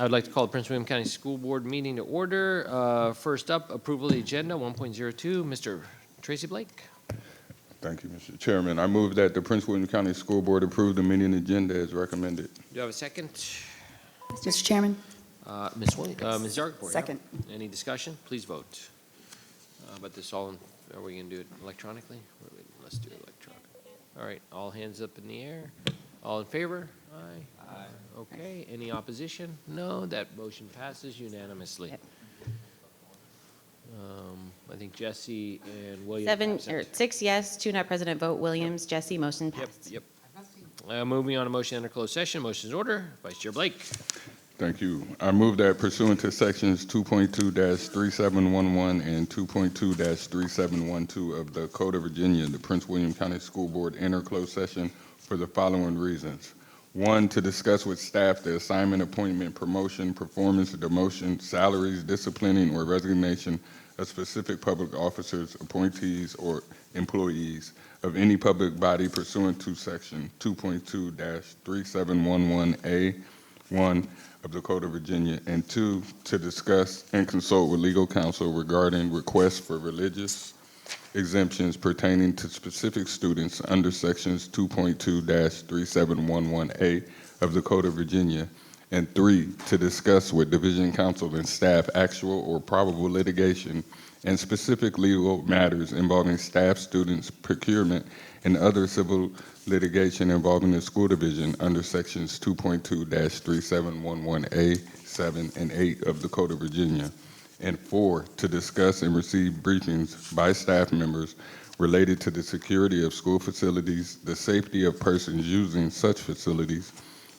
I would like to call the Prince William County School Board meeting to order. First up, approval of the agenda, 1.02. Mr. Tracy Blake. Thank you, Mr. Chairman. I move that the Prince William County School Board approve the meeting agenda as recommended. Do you have a second? Mr. Chairman. Ms. Zargarpur. yeah? Second. Any discussion? Please vote. But this all, are we going to do it electronically? Let's do it electronically. All right, all hands up in the air. All in favor? Aye. Aye. Okay, any opposition? No, that motion passes unanimously. Yep. I think Jesse and William. 6 yes, 2 not present vote. Williams, Jesse, motion Yep, passed. yep. Moving on to motion under closed session. Motion is order. Vice Chair Blake. Thank you. I move that pursuant to sections 2.2-3711 and 2.2-3712 of the Code of Virginia, the Prince William County School Board enter closed session for the following reasons. 1, to discuss with staff the assignment, appointment, promotion, performance, demotion, salaries, disciplining, or resignation of specific public officers, appointees, or employees of any public body pursuant to section 2.2-3711A1 of the Code of Virginia, and 2, to discuss and consult with legal counsel regarding requests for religious exemptions pertaining to specific students under sections 2.2-3711A of the Code of Virginia, and 3, to discuss with division counsel and staff actual or probable litigation and specific legal matters involving staff, students, procurement, and other civil litigation involving the school division under sections 2.2-3711A, 7, and 8 of the Code of Virginia, and 4, to discuss and receive briefings by staff members related to the security of school facilities, the safety of persons using such facilities,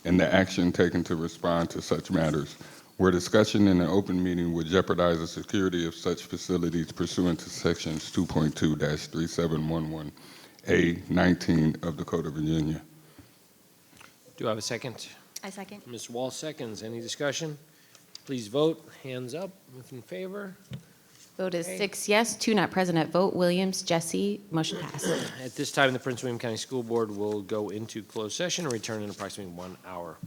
and the action taken to respond to such matters, where discussion in an open meeting would jeopardize the security of such facilities pursuant to sections 2.2-3711A19 of the Code of Virginia. Do I have a second? I second. Ms. Wall seconds. Any discussion? Please vote. Hands up if in favor. Vote is Okay. 6 yes, 2 not present vote. Williams, Jesse, motion passed. At this time, the Prince William County School Board will go into closed session and return in approximately 1 hour.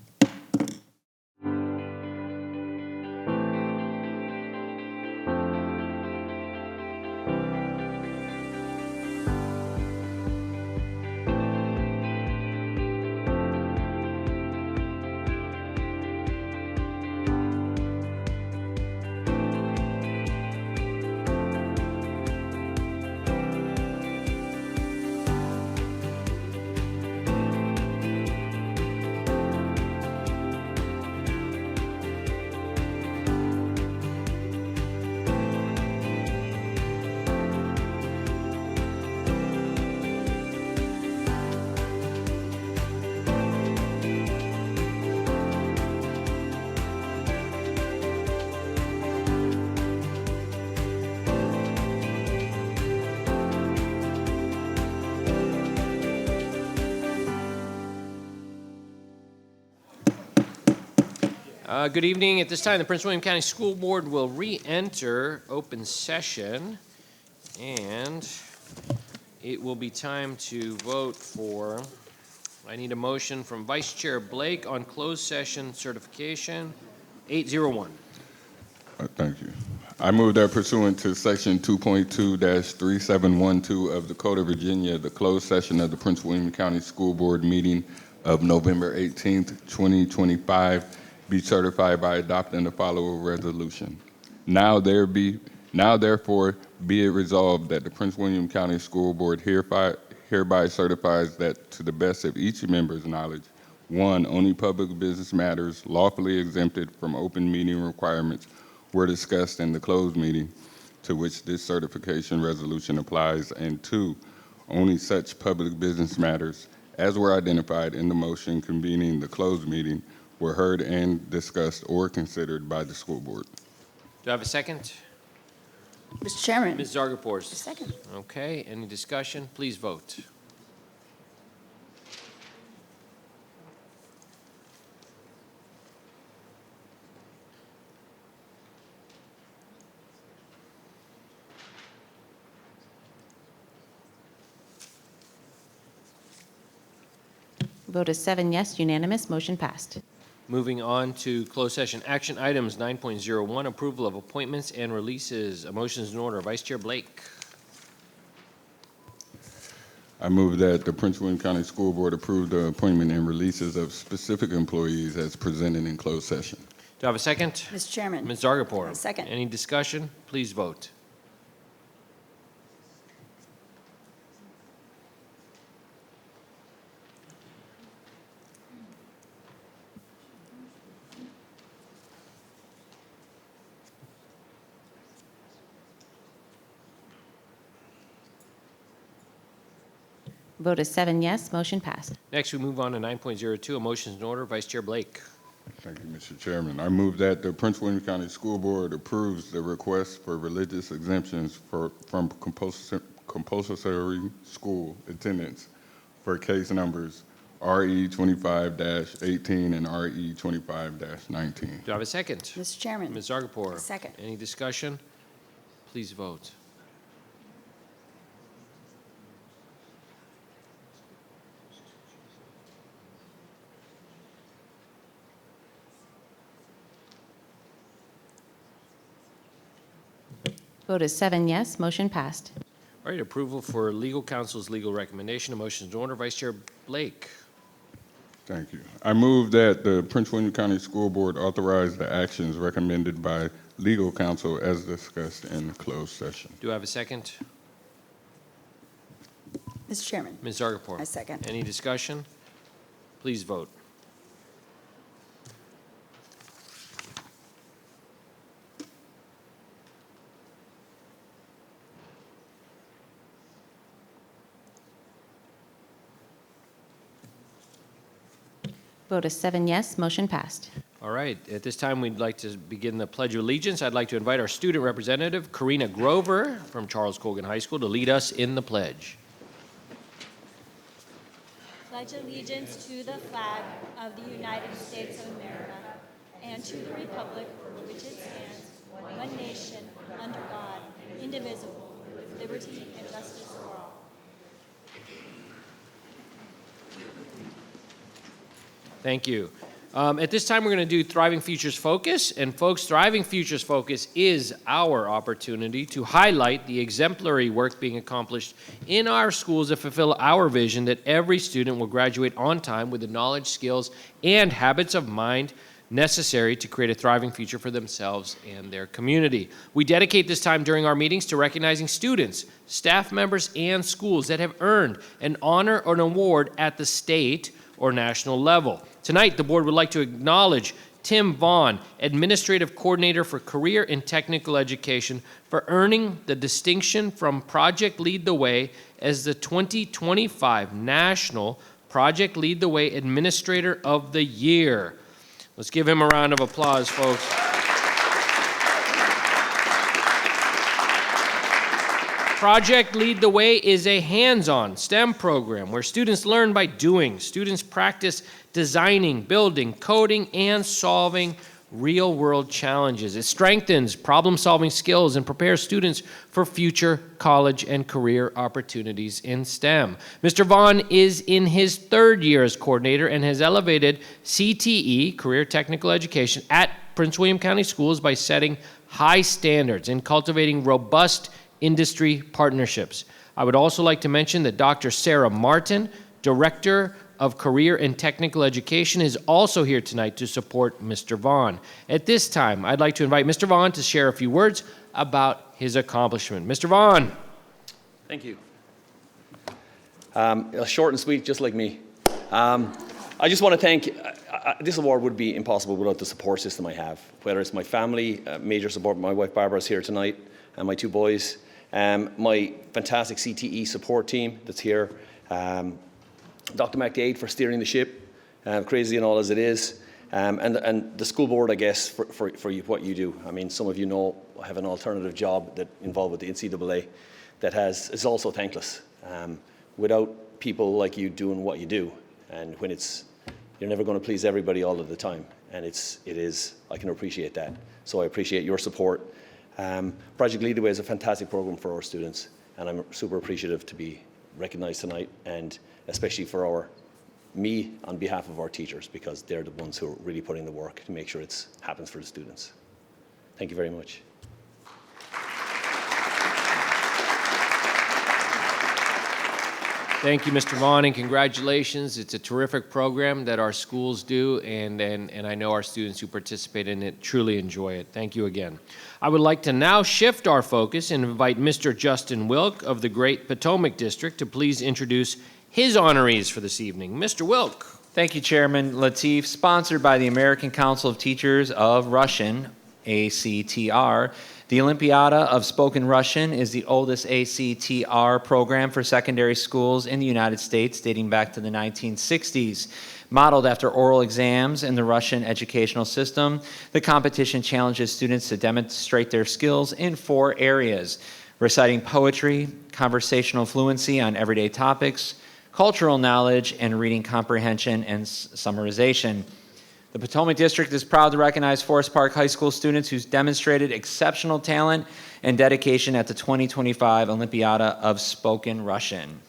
Good evening. At this time, the Prince William County School Board will re-enter open session, and it will be time to vote for, I need a motion from Vice Chair Blake on closed session certification, 801. Thank you. I move that pursuant to section 2.2-3712 of the Code of Virginia, the closed session of the Prince William County School Board meeting of November 18th, 2025, be certified by adopting the following resolution. Now therefore be it resolved that the Prince William County School Board hereby certifies that to the best of each member's knowledge, 1, only public business matters lawfully exempted from open meeting requirements were discussed in the closed meeting to which this certification resolution applies, and 2, only such public business matters as were identified in the motion convening the closed meeting were heard and discussed or considered by the school board. Do I have a second? Mr. Chairman. Ms. Zargarpur. Second. Okay, any discussion? Please vote. Vote is 7 yes, unanimous, motion passed. Moving on to closed session. Action items 9.01, approval of appointments and releases. A motion is in order. Vice Chair Blake. I move that the Prince William County School Board approve the appointment and releases of specific employees as presented in closed session. Do I have a second? Mr. Chairman. Ms. Zargarpur. I second. Any discussion? Please vote. Vote is 7 yes, motion passed. Next, we move on to 9.02, a motion is in order. Vice Chair Blake. Thank you, Mr. Chairman. I move that the Prince William County School Board approves the request for religious exemptions from compulsory school attendance for case numbers RE 25-18 and RE 25-19. Do I have a second? Mr. Chairman. Ms. Zargarpur. Second. Any discussion? Please vote. Vote is 7 yes, motion passed. All right, approval for legal counsel's legal recommendation. A motion is in order. Vice Chair Blake. Thank you. I move that the Prince William County School Board authorize the actions recommended by legal counsel as discussed in closed session. Do I have a second? Mr. Chairman. Ms. Zargarpur. I second. Any discussion? Please vote. Vote is 7 yes, motion passed. All right, at this time, we'd like to begin the Pledge of Allegiance. I'd like to invite our student representative, Karina Grover, from Charles Colgan High School, to lead us in the pledge. Pledge allegiance to the flag of the United States of America and to the republic for which it stands, one nation, under God, indivisible, with liberty and justice for all. Thank you. At this time, we're going to do Thriving Futures Focus. And folks, Thriving Futures Focus is our opportunity to highlight the exemplary work being accomplished in our schools that fulfill our vision that every student will graduate on time with the knowledge, skills, and habits of mind necessary to create a thriving future for themselves and their community. We dedicate this time during our meetings to recognizing students, staff members, and schools that have earned an honor or an award at the state or national level. Tonight, the board would like to acknowledge Tim Vaughn, Administrative Coordinator for Career and Technical Education, for earning the distinction from Project Lead the Way as the 2025 National Project Lead the Way Administrator of the Year. Let's give him a round of applause, folks. Project Lead the Way is a hands-on STEM program where students learn by doing. Students practice designing, building, coding, and solving real-world challenges. It strengthens problem-solving skills and prepares students for future college and career opportunities in STEM. Mr. Vaughn is in his third year as coordinator and has elevated CTE, Career Technical Education, at Prince William County Schools by setting high standards and cultivating robust industry partnerships. I would also like to mention that Dr. Sarah Martin, Director of Career and Technical Education, is also here tonight to support Mr. Vaughn. At this time, I'd like to invite Mr. Vaughn to share a few words about his accomplishment. Mr. Vaughn. Thank you. Short and sweet, just like me. I just want to thank, this award would be impossible without the support system I have, whether it's my family, major support, my wife Barbara is here tonight, and my two boys, my fantastic CTE support team that's here, Dr. McDade for steering the ship, crazy and all as it is, and the school board, I guess, for you, what you do. I mean, some of you know I have an alternative job that involved with the NCAA that is also thankless. Without people like you doing what you do, and when you're never going to please everybody all of the time, and I can appreciate that. So I appreciate your support. Project Lead the Way is a fantastic program for our students, and I'm super appreciative to be recognized tonight, and especially for our me on behalf of our teachers, because they're the ones who are really putting the work to make sure it happens for the students. Thank you very much. Thank you, Mr. Vaughn, and congratulations. It's a terrific program that our schools do, and I know our students who participate in it truly enjoy it. Thank you again. I would like to now shift our focus and invite Mr. Justin Wilk of the Great Potomac District to please introduce his honorees for this evening. Mr. Wilk. Thank you, Chairman Lateef. Sponsored by the American Council of Teachers of Russian, ACTR, the Olympiada of Spoken Russian is the oldest ACTR program for secondary schools in the United States, dating back to the 1960s. Modeled after oral exams in the Russian educational system, the competition challenges students to demonstrate their skills in 4 areas: reciting poetry, conversational fluency on everyday topics, cultural knowledge, and reading comprehension and summarization. The Potomac District is proud to recognize Forest Park High School students who's demonstrated exceptional talent and dedication at the 2025 Olympiada of Spoken Russian.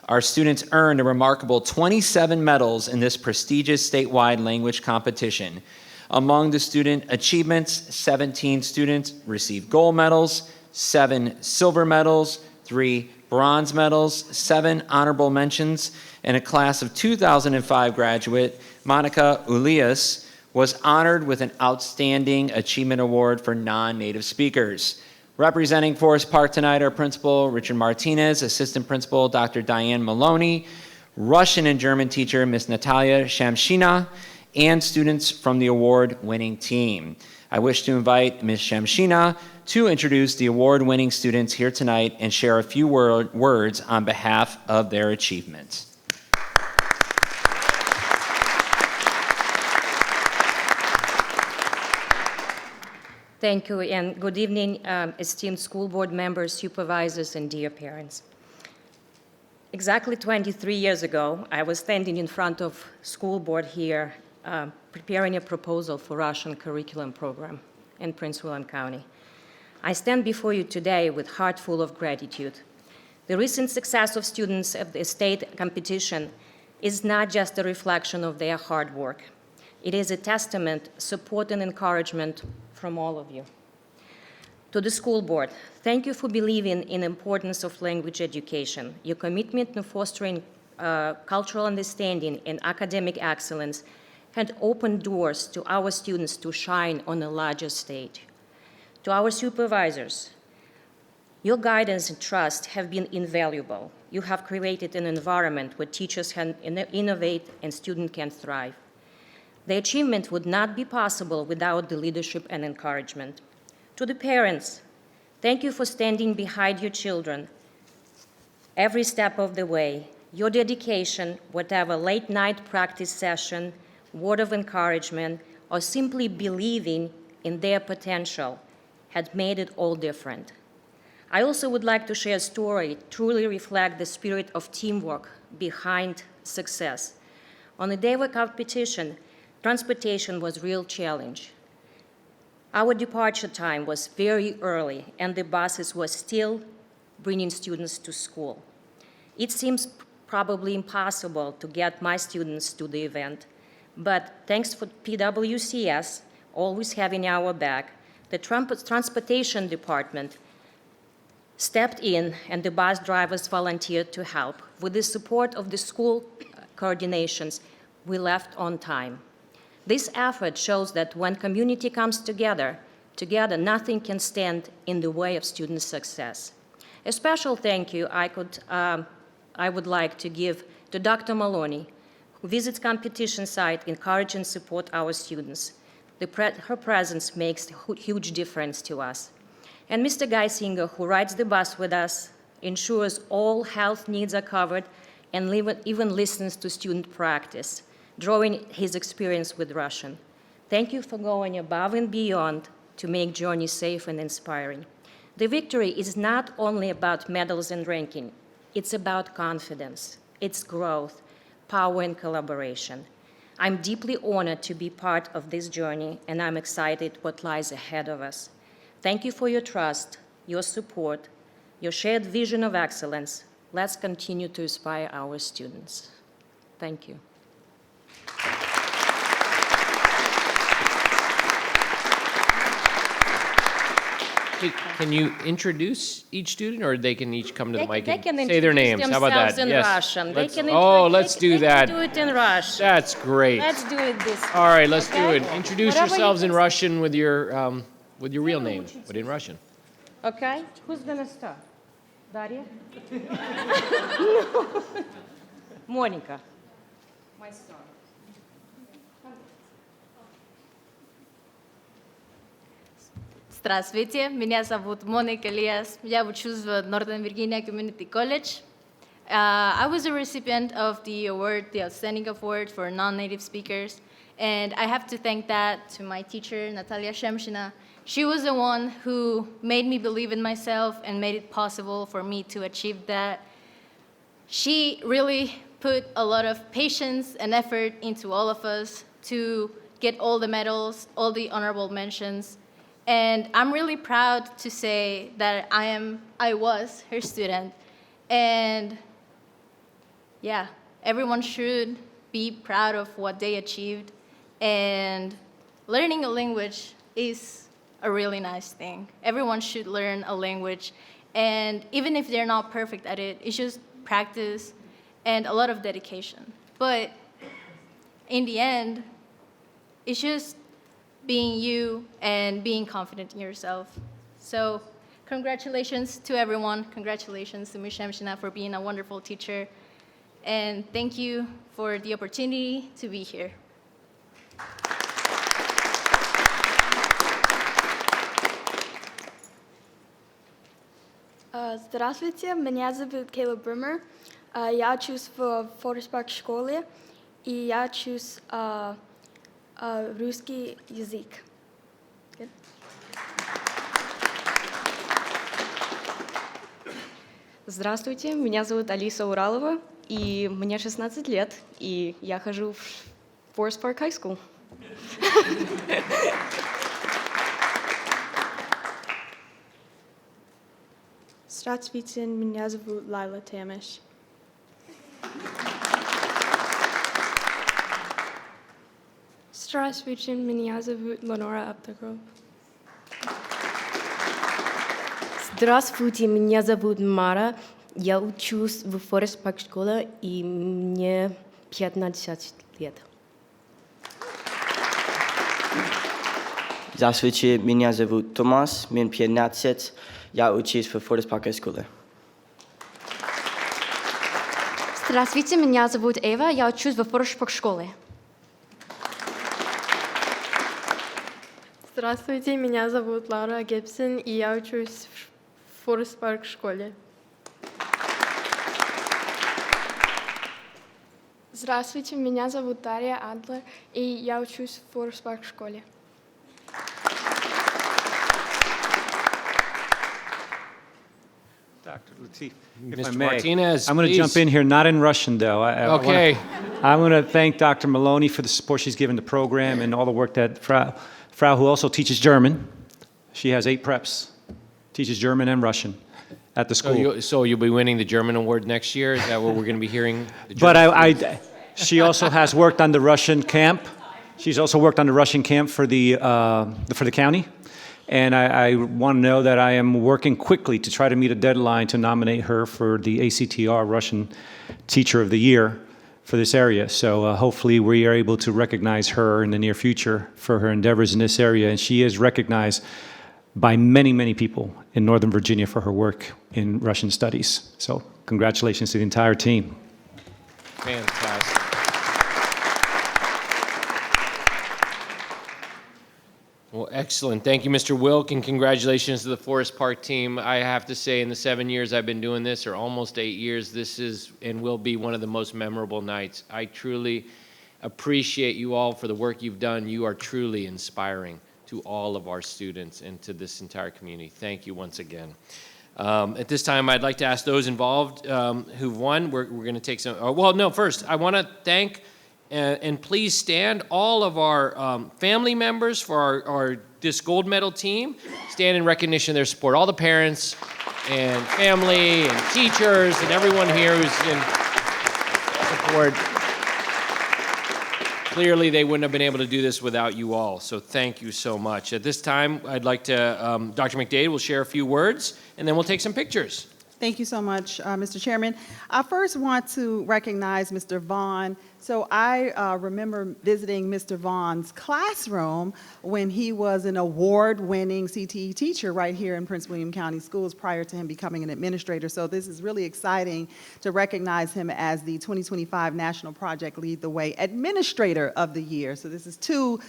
Our students earned a remarkable 27 medals in this prestigious statewide language competition. Among the student achievements, 17 students received gold medals, 7 silver medals, 3 bronze medals, 7 honorable mentions, and a class of 2005 graduate, Monica Ulias, was honored with an Outstanding Achievement Award for non-native speakers. Representing Forest Park tonight are Principal Richard Martinez, Assistant Principal Dr. Diane Maloney, Russian and German teacher Ms. Natalia Shamshina, and students from the award-winning team. I wish to invite Ms. Shamshina to introduce the award-winning students here tonight and share a few words on behalf of their achievements. Thank you, and good evening, esteemed school board members, supervisors, and dear parents. Exactly 23 years ago, I was standing in front of school board here, preparing a proposal for Russian curriculum program in Prince William County. I stand before you today with heart full of gratitude. The recent success of students of the state competition is not just a reflection of their hard work. It is a testament, support, and encouragement from all of you. To the school board, thank you for believing in the importance of language education. Your commitment to fostering cultural understanding and academic excellence had opened doors to our students to shine on a larger stage. To our supervisors, your guidance and trust have been invaluable. You have created an environment where teachers can innovate and students can thrive. The achievement would not be possible without the leadership and encouragement. To the parents, thank you for standing behind your children every step of the way. Your dedication, whatever late night practice session, word of encouragement, or simply believing in their potential had made it all different. I also would like to share a story truly reflect the spirit of teamwork behind success. On the day of competition, transportation was a real challenge. Our departure time was very early, and the buses were still bringing students to school. It seems probably impossible to get my students to the event, but thanks for PWCS always having our back, the transportation department stepped in and the bus drivers volunteered to help. With the support of the school coordinations, we left on time. This effort shows that when community comes together, nothing can stand in the way of student success. A special thank you I would like to give to Dr. Maloney, who visits competition site, encourage and support our students. Her presence makes a huge difference to us. And Mr. Geisinger, who rides the bus with us, ensures all health needs are covered and even listens to student practice, drawing his experience with Russian. Thank you for going above and beyond to make journey safe and inspiring. The victory is not only about medals and ranking, it's about confidence, it's growth, power, and collaboration. I'm deeply honored to be part of this journey, and I'm excited what lies ahead of us. Thank you for your trust, your support, your shared vision of excellence. Let's continue to inspire our students. Thank you. Hey, can you introduce each student, or they can each come to the mic They can and say their introduce names? How about that? themselves in Russian. They can Let's do they that. can do it in Russian. That's great. Let's do it this way. All right, let's do okay? it. Introduce Whatever you yourselves in can- Russian with your real name, but in Russian. Okay? Who's gonna start? Daria? Monica. My star. Здравствуйте, меня зовут Моника Лиас. Я учусь в Northern Virginia Community College. I was a recipient of the award, the Outstanding Award for Non-Native Speakers, and I have to thank that to my teacher, Natalia Shemshina. She was the one who made me believe in myself and made it possible for me to achieve that. She really put a lot of patience and effort into all of us to get all the medals, all the honorable mentions. And I'm really proud to say that I was her student. And yeah, everyone should be proud of what they achieved. And learning a language is a really nice thing. Everyone should learn a language. And even if they're not perfect at it, it's just practice and a lot of dedication. But in the end, it's just being you and being confident in yourself. So congratulations to everyone. Congratulations to Ms. Shemshina for being a wonderful teacher. And thank you for the opportunity to be here. Здравствуйте, меня зовут Кейла Бример. Я учусь в Форест Парк школе, и я учусь русский язык. Good. Здравствуйте, меня зовут Алиса Уралова, и мне 16 лет, и я хожу в Forest Park High School. Здравствуйте, меня зовут Лайла Тамиш. Здравствуйте, меня зовут Ленора Аптагров. Здравствуйте, меня зовут Мара, я учусь в Forest Park школе, и мне 15 лет. Здравствуйте, меня зовут Томас, мне 15, я учусь в Forest Park школе. Здравствуйте, меня зовут Эва, я учусь в Forest Park школе. Здравствуйте, меня зовут Лара Гибсон, и я учусь в Форест Парк школе. Здравствуйте, меня зовут Дарья Адлер, и я учусь в Форест Парк школе. Dr. Latif, if Mr. I may, Martinez, I'm going to please. jump in here, not in Russian, though. Okay. I want to thank Dr. Maloney for the support she's given the program and all the work that Frau, who also teaches German. She has 8 preps, teaches German and Russian at the school. So you'll be winning the German award next year? Is that what we're going to be hearing? The But German she also has worked on the Russian camp. She's also worked on the Russian camp for the county. And I want to know that I am working quickly to try to meet a deadline to nominate her for the ACTR Russian Teacher of the Year for this area. So hopefully we are able to recognize her in the near future for her endeavors in this area. And she is recognized by many, many people in Northern Virginia for her work in Russian studies. So congratulations to the entire team. Fantastic. Well, excellent. Thank you, Mr. Wilk, and congratulations to the Forest Park team. I have to say, in the 7 years I've been doing this, or almost 8 years, this is and will be one of the most memorable nights. I truly appreciate you all for the work you've done. You are truly inspiring to all of our students and to this entire community. Thank you once again. At this time, I'd like to ask those involved who've won. We're going to take some. First, I want to thank and please stand all of our family members for our this gold medal team. Stand in recognition of their support. All the parents and family and teachers and everyone here who's in support. Clearly, they wouldn't have been able to do this without you all, so thank you so much. At this time, I'd like to, Dr. McDade will share a few words, and then we'll take some pictures. Thank you so much, Mr. Chairman. I first want to recognize Mr. Vaughn. So I remember visiting Mr. Vaughn's classroom when he was an award-winning CTE teacher right here in Prince William County Schools prior to him becoming an administrator. So this is really exciting to recognize him as the 2025 National Project Lead the Way Administrator of the Year. So this is two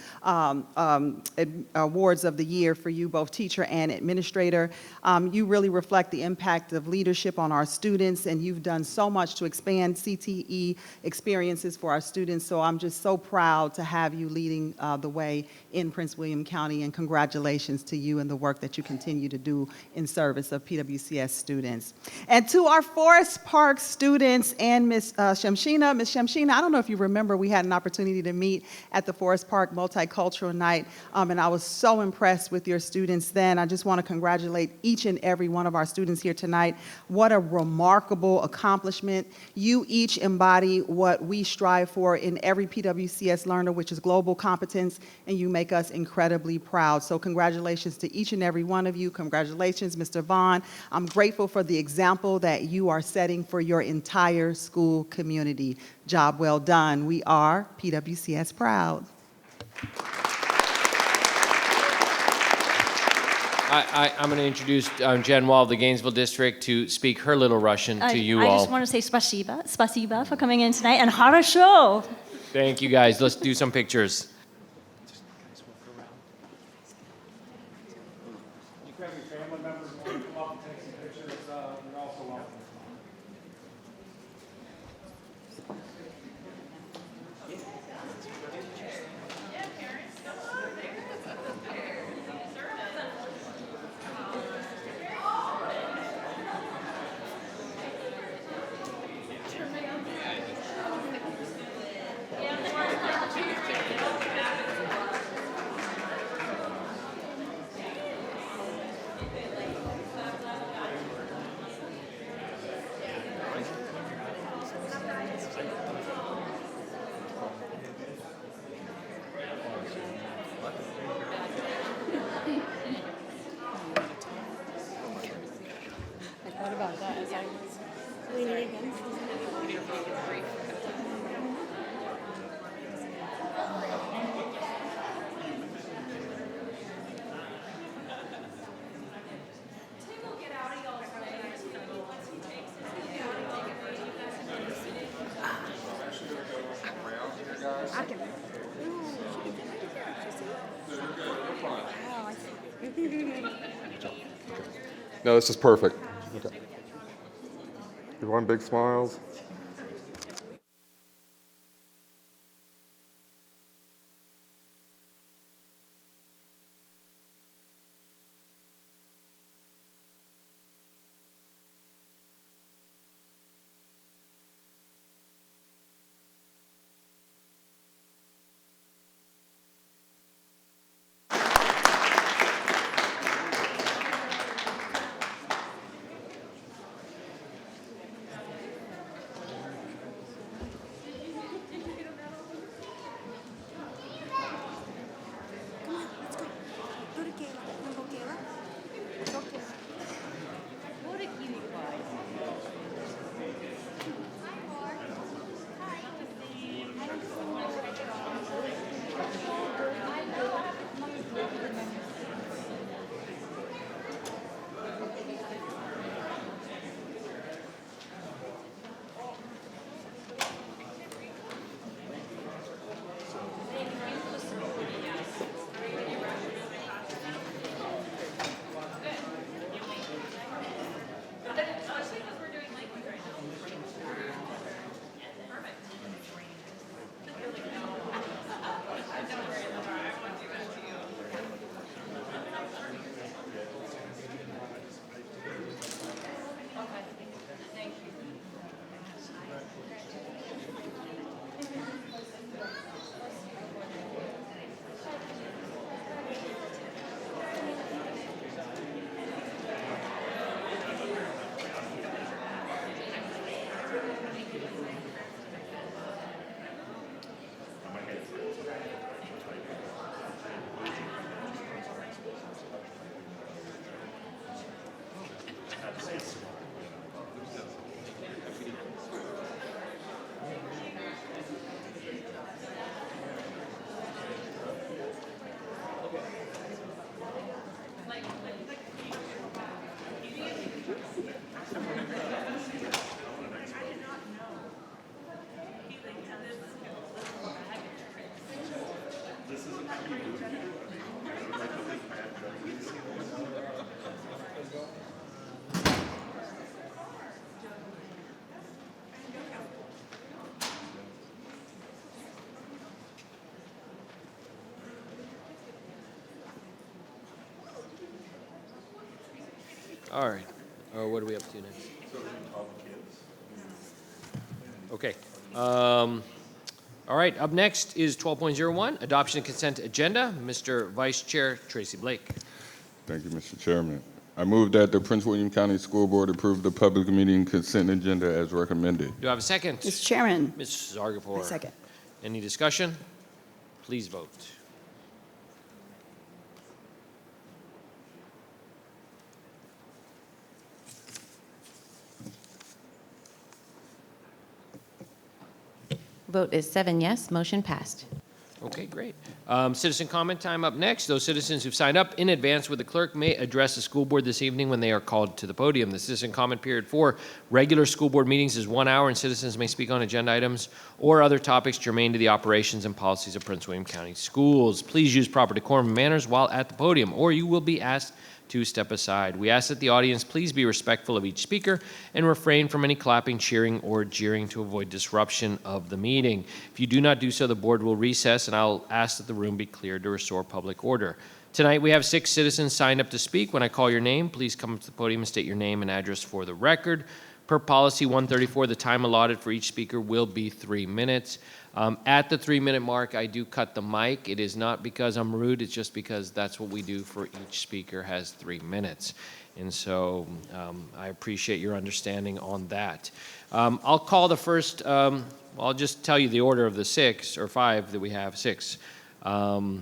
awards of the year for you, both teacher and administrator. You really reflect the impact of leadership on our students, and you've done so much to expand CTE experiences for our students. So I'm just so proud to have you leading the way in Prince William County, and congratulations to you and the work that you continue to do in service of PWCS students. And to our Forest Park students and Ms. Shamshina, I don't know if you remember, we had an opportunity to meet at the Forest Park Multicultural Night, and I was so impressed with your students then. I just want to congratulate each and every one of our students here tonight. What a remarkable accomplishment. You each embody what we strive for in every PWCS learner, which is global competence, and you make us incredibly proud. So congratulations to each and every one of you. Congratulations, Mr. Vaughn. I'm grateful for the example that you are setting for your entire school community. Job well done. We are PWCS proud. I'm going to introduce Jen Wall of the Gainesville District to speak her little Russian to you I all. just want to say spasiba for coming in tonight, and хорошо. Thank you, guys. Let's do some pictures. No, this is perfect. Okay. Everyone, big smiles. All right. What are we up to next? Okay. All right, up next is 12.01, adoption of consent agenda. Mr. Vice Chair Tracy Blake. Thank you, Mr. Chairman. I move that the Prince William County School Board approve the public meeting consent agenda as recommended. Do I have a second? Mr. Chairman. Ms. Zargarpur. I second. Any discussion? Please vote. Vote is 7 yes, motion passed. Okay, great. Citizen comment time up next. Those citizens who've signed up in advance with the clerk may address the school board this evening when they are called to the podium. The citizen comment period for regular school board meetings is 1 hour, and citizens may speak on agenda items or other topics germane to the operations and policies of Prince William County Schools. Please use proper decorum and manners while at the podium, or you will be asked to step aside. We ask that the audience please be respectful of each speaker and refrain from any clapping, cheering, or jeering to avoid disruption of the meeting. If you do not do so, the board will recess, and I'll ask that the room be cleared to restore public order. Tonight, we have 6 citizens signed up to speak. When I call your name, please come to the podium and state your name and address for the record. Per policy 134, the time allotted for each speaker will be 3 minutes. At the 3-minute mark, I do cut the mic. It is not because I'm rude, it's just because that's what we do for each speaker has 3 minutes. And so I appreciate your understanding on that. I'll call the first, I'll just tell you the order of the 6 or 5 that we have, 6. And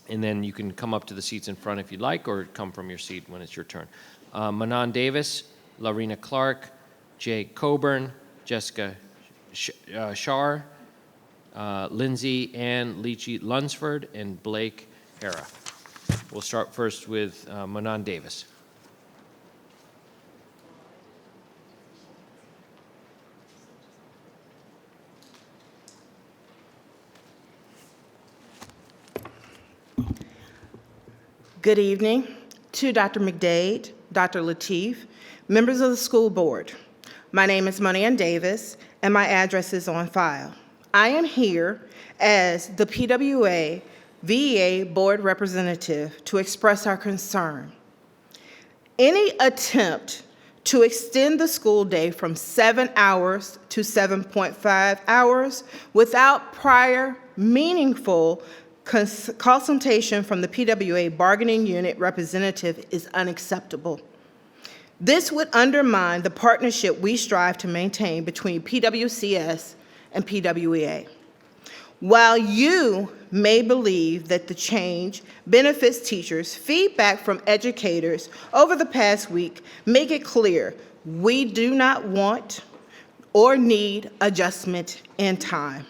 then you can come up to the seats in front if you'd like, or come from your seat when it's your turn. Manon Davis, Larina Clark, Jay Coburn, Jessica Shar, Lindsay Ann Leachy Lunsford, and Blake Hara. We'll start first with Manon Davis. Good evening to Dr. McDade, Dr. Lateef, members of the school board. My name is Manon Davis, and my address is on file. I am here as the PWA VEA board representative to express our concern. Any attempt to extend the school day from 7 hours to 7.5 hours without prior meaningful consultation from the PWA bargaining unit representative is unacceptable. This would undermine the partnership we strive to maintain between PWCS and PWEA. While you may believe that the change benefits teachers, feedback from educators over the past week make it clear we do not want or need adjustment in time.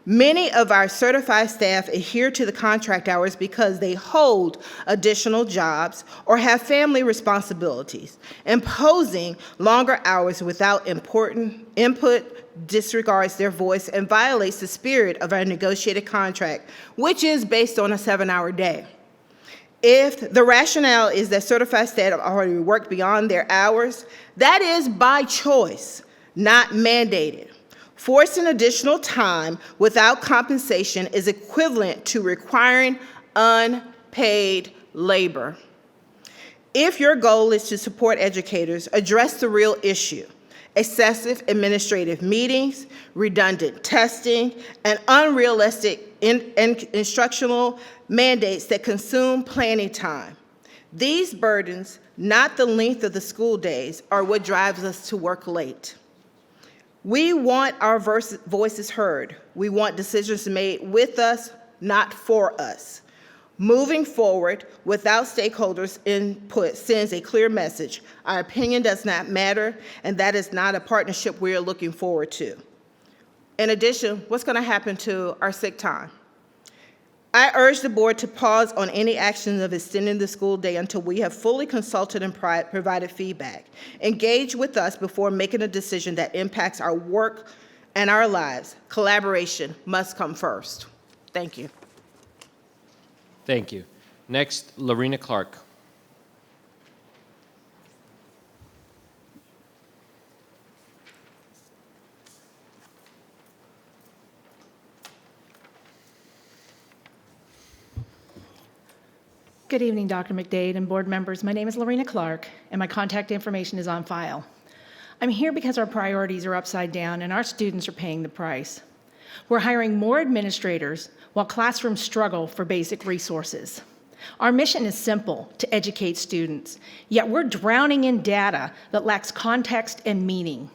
Many of our certified staff adhere to the contract hours because they hold additional jobs or have family responsibilities. Imposing longer hours without important input disregards their voice and violates the spirit of our negotiated contract, which is based on a 7-hour day. If the rationale is that certified staff have already worked beyond their hours, that is by choice, not mandated. Forcing additional time without compensation is equivalent to requiring unpaid labor. If your goal is to support educators, address the real issue: excessive administrative meetings, redundant testing, and unrealistic instructional mandates that consume planning time. These burdens, not the length of the school days, are what drives us to work late. We want our voices heard. We want decisions made with us, not for us. Moving forward without stakeholders' input sends a clear message. Our opinion does not matter, and that is not a partnership we are looking forward to. In addition, what's going to happen to our sick time? I urge the board to pause on any actions of extending the school day until we have fully consulted and provided feedback. Engage with us before making a decision that impacts our work and our lives. Collaboration must come first. Thank you. Thank you. Next, Larina Clark. Good evening, Dr. McDade and board members. My name is Lorena Clark, and my contact information is on file. I'm here because our priorities are upside down and our students are paying the price. We're hiring more administrators while classrooms struggle for basic resources. Our mission is simple, to educate students, yet we're drowning in data that lacks context and meaning.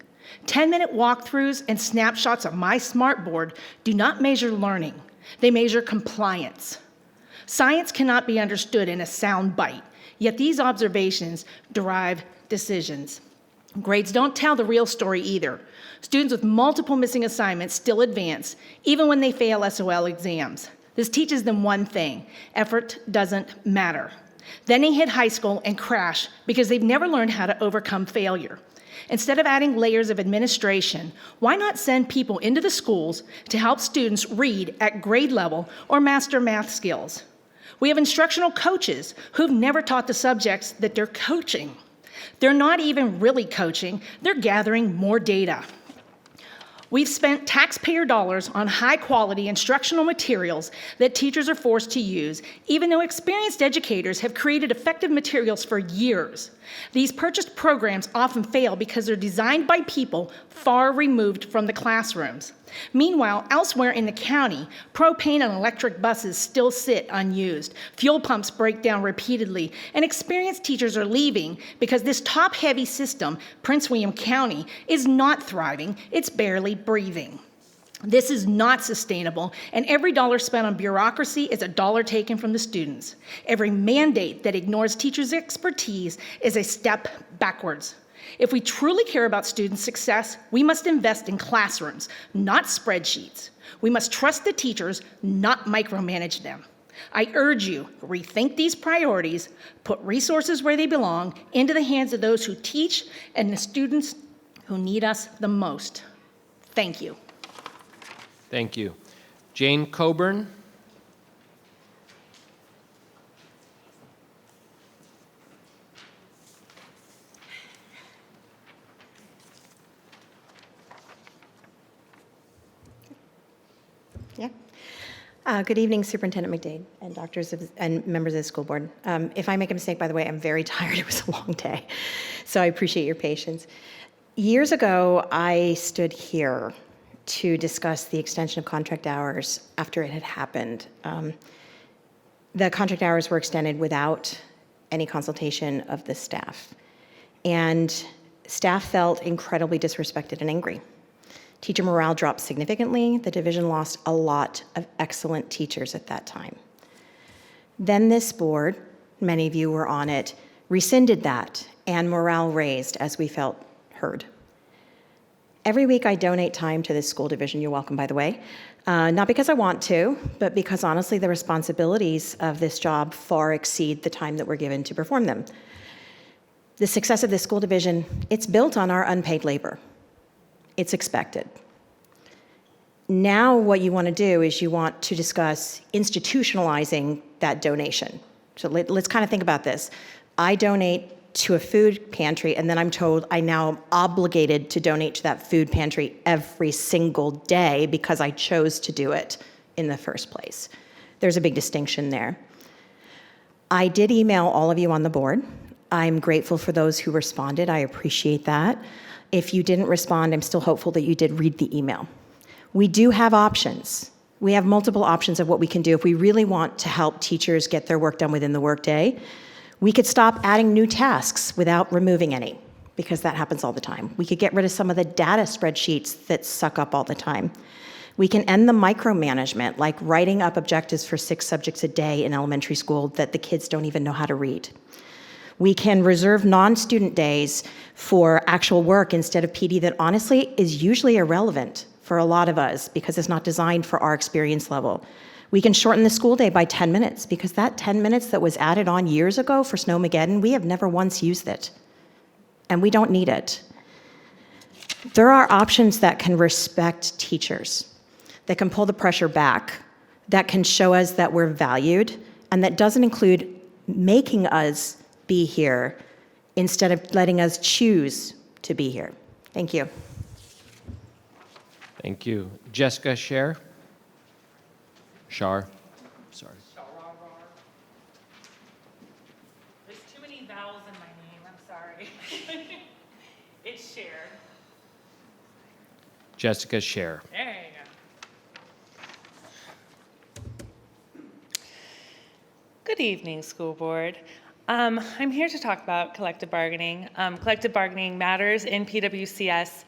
10-minute walkthroughs and snapshots of my smartboard do not measure learning. They measure compliance. Science cannot be understood in a sound bite, yet these observations derive decisions. Grades don't tell the real story either. Students with multiple missing assignments still advance, even when they fail SOL exams. This teaches them one thing: effort doesn't matter. Then they hit high school and crash because they've never learned how to overcome failure. Instead of adding layers of administration, why not send people into the schools to help students read at grade level or master math skills? We have instructional coaches who've never taught the subjects that they're coaching. They're not even really coaching, they're gathering more data. We've spent taxpayer dollars on high-quality instructional materials that teachers are forced to use, even though experienced educators have created effective materials for years. These purchased programs often fail because they're designed by people far removed from the classrooms. Meanwhile, elsewhere in the county, propane and electric buses still sit unused. Fuel pumps break down repeatedly, and experienced teachers are leaving because this top-heavy system, Prince William County, is not thriving, it's barely breathing. This is not sustainable, and every dollar spent on bureaucracy is a dollar taken from the students. Every mandate that ignores teachers' expertise is a step backwards. If we truly care about student success, we must invest in classrooms, not spreadsheets. We must trust the teachers, not micromanage them. I urge you, rethink these priorities, put resources where they belong, into the hands of those who teach and the students who need us the most. Thank you. Thank you. Jane Coburn. Good evening, Superintendent McDade and doctors and members of the school board. If I make a mistake, by the way, I'm very tired. It was a long day, so I appreciate your patience. Years ago, I stood here to discuss the extension of contract hours after it had happened. The contract hours were extended without any consultation of the staff, and staff felt incredibly disrespected and angry. Teacher morale dropped significantly. The division lost a lot of excellent teachers at that time. Then this board, many of you were on it, rescinded that, and morale raised as we felt heard. Every week I donate time to this school division. You're welcome, by the way. Not because I want to, but because honestly the responsibilities of this job far exceed the time that we're given to perform them. The success of this school division, it's built on our unpaid labor. It's expected. Now what you want to do is you want to discuss institutionalizing that donation. So let's kind of think about this. I donate to a food pantry, and then I'm told I now am obligated to donate to that food pantry every single day because I chose to do it in the first place. There's a big distinction there. I did email all of you on the board. I'm grateful for those who responded. I appreciate that. If you didn't respond, I'm still hopeful that you did read the email. We do have options. We have multiple options of what we can do if we really want to help teachers get their work done within the workday. We could stop adding new tasks without removing any, because that happens all the time. We could get rid of some of the data spreadsheets that suck up all the time. We can end the micromanagement, like writing up objectives for 6 subjects a day in elementary school that the kids don't even know how to read. We can reserve non-student days for actual work instead of PD that honestly is usually irrelevant for a lot of us because it's not designed for our experience level. We can shorten the school day by 10 minutes because that 10 minutes that was added on years ago for Snowmageddon, we have never once used it. And we don't need it. There are options that can respect teachers, that can pull the pressure back, that can show us that we're valued, and that doesn't include making us be here instead of letting us choose to be here. Thank you. Thank you. Jessica Shar. Sorry. vowels in my name, I'm sorry. It's Cher. Jessica Scher. There you go. Good evening, school board. I'm here to talk about collective bargaining. Collective bargaining matters in PWCS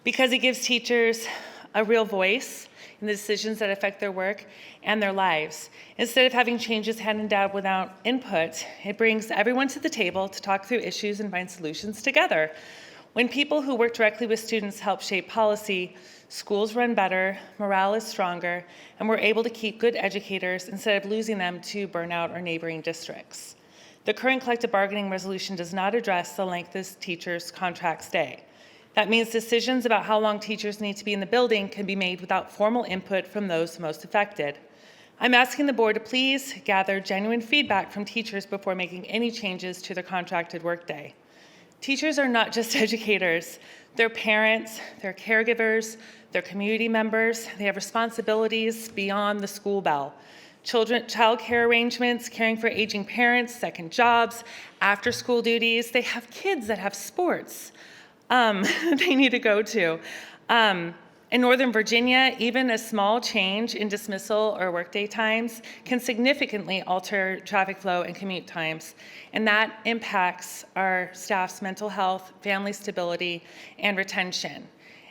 because it gives teachers a real voice in the decisions that affect their work and their lives. Instead of having changes handed down without input, it brings everyone to the table to talk through issues and find solutions together. When people who work directly with students help shape policy, schools run better, morale is stronger, and we're able to keep good educators instead of losing them to burnout or neighboring districts. The current collective bargaining resolution does not address the length of teachers' contract stay. That means decisions about how long teachers need to be in the building can be made without formal input from those most affected. I'm asking the board to please gather genuine feedback from teachers before making any changes to their contracted workday. Teachers are not just educators. They're parents, they're caregivers, they're community members. They have responsibilities beyond the school bell. Child care arrangements, caring for aging parents, second jobs, after-school duties. They have kids that have sports they need to go to. In Northern Virginia, even a small change in dismissal or workday times can significantly alter traffic flow and commute times, and that impacts our staff's mental health, family stability, and retention.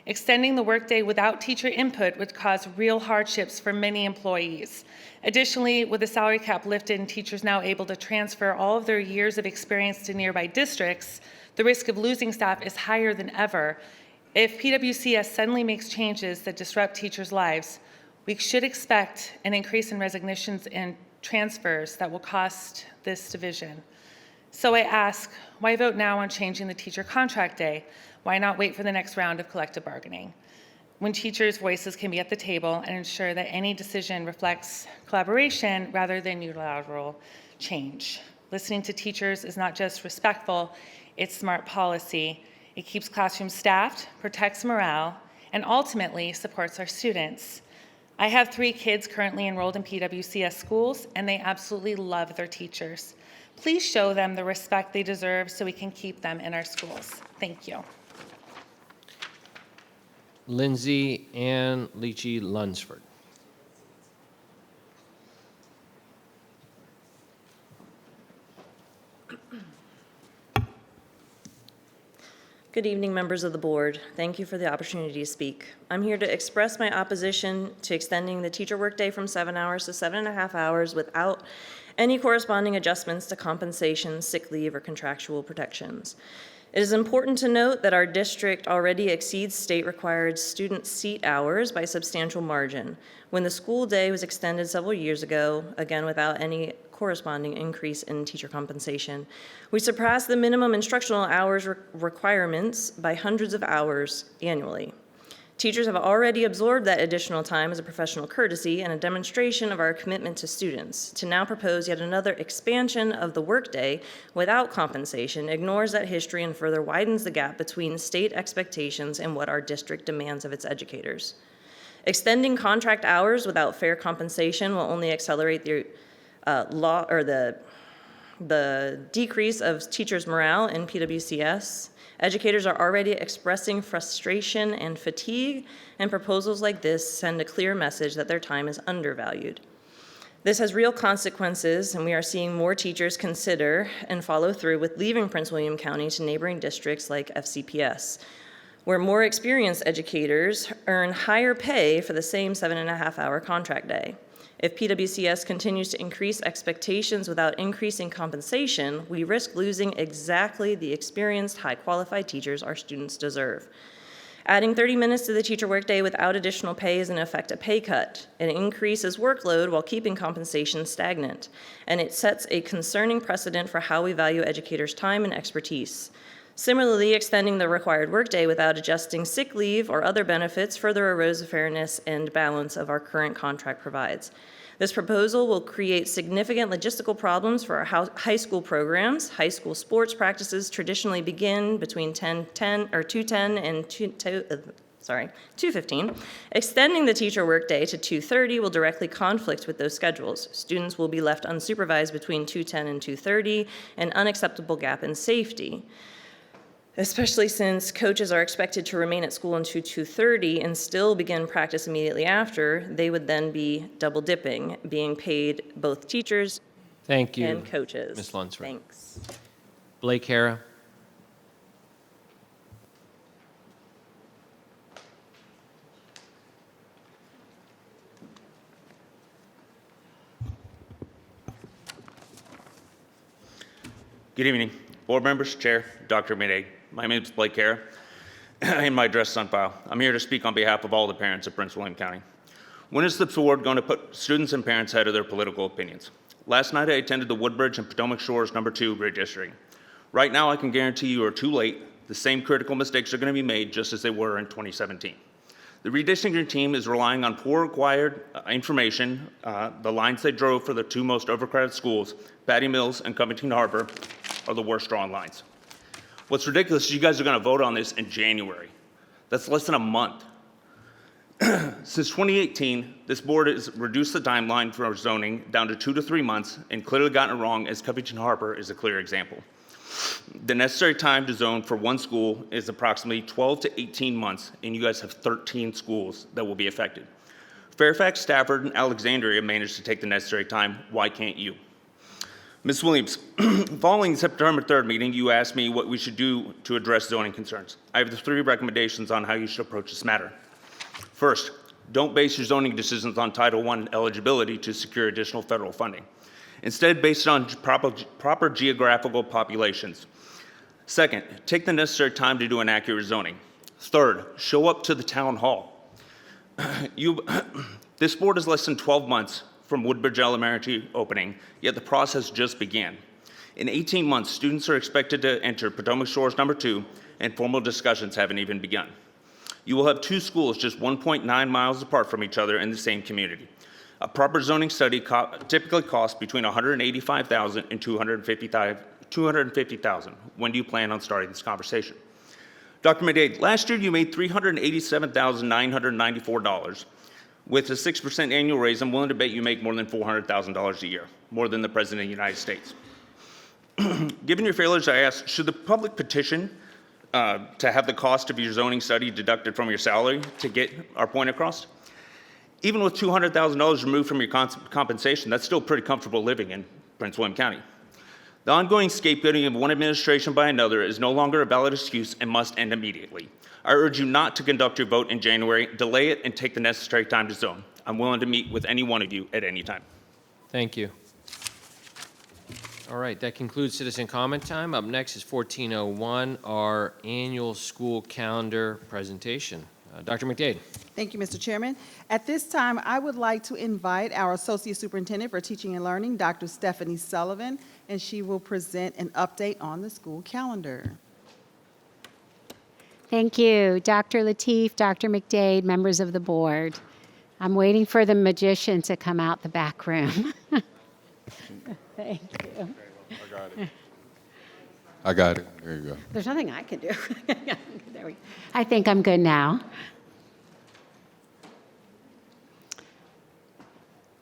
Extending the workday without teacher input would cause real hardships for many employees. Additionally, with the salary cap lifted and teachers now able to transfer all of their years of experience to nearby districts, the risk of losing staff is higher than ever. If PWCS suddenly makes changes that disrupt teachers' lives, we should expect an increase in resignations and transfers that will cost this division. So I ask, why vote now on changing the teacher contract day? Why not wait for the next round of collective bargaining, when teachers' voices can be at the table and ensure that any decision reflects collaboration rather than unilateral change? Listening to teachers is not just respectful, it's smart policy. It keeps classrooms staffed, protects morale, and ultimately supports our students. I have 3 kids currently enrolled in PWCS schools, and they absolutely love their teachers. Please show them the respect they deserve so we can keep them in our schools. Thank you. Lindsay Ann Leachy Lunsford. Good evening, members of the board. Thank you for the opportunity to speak. I'm here to express my opposition to extending the teacher workday from 7 hours to 7.5 hours without any corresponding adjustments to compensation, sick leave, or contractual protections. It is important to note that our district already exceeds state-required student seat hours by a substantial margin. When the school day was extended several years ago, again without any corresponding increase in teacher compensation, we surpassed the minimum instructional hours requirements by hundreds of hours annually. Teachers have already absorbed that additional time as a professional courtesy and a demonstration of our commitment to students. To now propose yet another expansion of the workday without compensation ignores that history and further widens the gap between state expectations and what our district demands of its educators. Extending contract hours without fair compensation will only accelerate the the decrease of teachers' morale in PWCS. Educators are already expressing frustration and fatigue, and proposals like this send a clear message that their time is undervalued. This has real consequences, and we are seeing more teachers consider and follow through with leaving Prince William County to neighboring districts like FCPS, where more experienced educators earn higher pay for the same 7.5-hour contract day. If PWCS continues to increase expectations without increasing compensation, we risk losing exactly the experienced, high-qualified teachers our students deserve. Adding 30 minutes to the teacher workday without additional pay is in effect a pay cut. It increases workload while keeping compensation stagnant, and it sets a concerning precedent for how we value educators' time and expertise. Similarly, extending the required workday without adjusting sick leave or other benefits further erodes the fairness and balance of our current contract provides. This proposal will create significant logistical problems for our high school programs. High school sports practices traditionally begin between 2:10 and 2:15. Extending the teacher workday to 2:30 will directly conflict with those schedules. Students will be left unsupervised between 2:10 and 2:30, an unacceptable gap in safety, especially since coaches are expected to remain at school until 2:30 and still begin practice immediately after. They would then be double dipping, being paid both teachers Thank you, and coaches. Ms. Lunsford. Thanks. Blake Hara. Good evening, board members, chair, Dr. Mayday. My name is Blake Hara, and my address is on file. I'm here to speak on behalf of all the parents of Prince William County. When is the board going to put students and parents ahead of their political opinions? Last night I attended the Woodbridge and Potomac Shores No. 2 redistricting. Right now I can guarantee you are too late. The same critical mistakes are going to be made just as they were in 2017. The redistricting team is relying on poor acquired information. The lines they drove for the two most overcrowded schools, Patty Mills and Covington Harbor, are the worst drawn lines. What's ridiculous is you guys are going to vote on this in January. That's less than a month. Since 2018, this board has reduced the timeline for zoning down to 2 to 3 months and clearly gotten it wrong, as Covington Harbor is a clear example. The necessary time to zone for one school is approximately 12 to 18 months, and you guys have 13 schools that will be affected. Fairfax, Stafford, and Alexandria managed to take the necessary time. Why can't you? Ms. Williams, following the September 3rd meeting, you asked me what we should do to address zoning concerns. I have the 3 recommendations on how you should approach this matter. First, don't base your zoning decisions on Title I eligibility to secure additional federal funding. Instead, base it on proper geographical populations. Second, take the necessary time to do an accurate zoning. Third, show up to the town hall. This board is less than 12 months from Woodbridge Elementary opening, yet the process just began. In 18 months, students are expected to enter Potomac Shores No. 2, and formal discussions haven't even begun. You will have 2 schools just 1.9 miles apart from each other in the same community. A proper zoning study typically costs between $185,000 and $250,000. When do you plan on starting this conversation? Dr. Madade, last year you made $387,994. With a 6% annual raise, I'm willing to bet you make more than $400,000 a year, more than the President of the United States. Given your failures, I ask, should the public petition to have the cost of your zoning study deducted from your salary to get our point across? Even with $200,000 removed from your compensation, that's still pretty comfortable living in Prince William County. The ongoing scapegoating of one administration by another is no longer a valid excuse and must end immediately. I urge you not to conduct your vote in January, delay it, and take the necessary time to zone. I'm willing to meet with any one of you at any time. Thank you. All right, that concludes citizen comment time. Up next is 1401, our annual school calendar presentation. Dr. McDade. Thank you, Mr. Chairman. At this time, I would like to invite our Associate Superintendent for Teaching and Learning, Dr. Stephanie Sullivan, and she will present an update on the school calendar. Thank you, Dr. Lateef, Dr. McDade, members of the board. I'm waiting for the magician to come out the back room. Thank you. I got it. There you go. There's nothing I can do. There we go. I think I'm good now.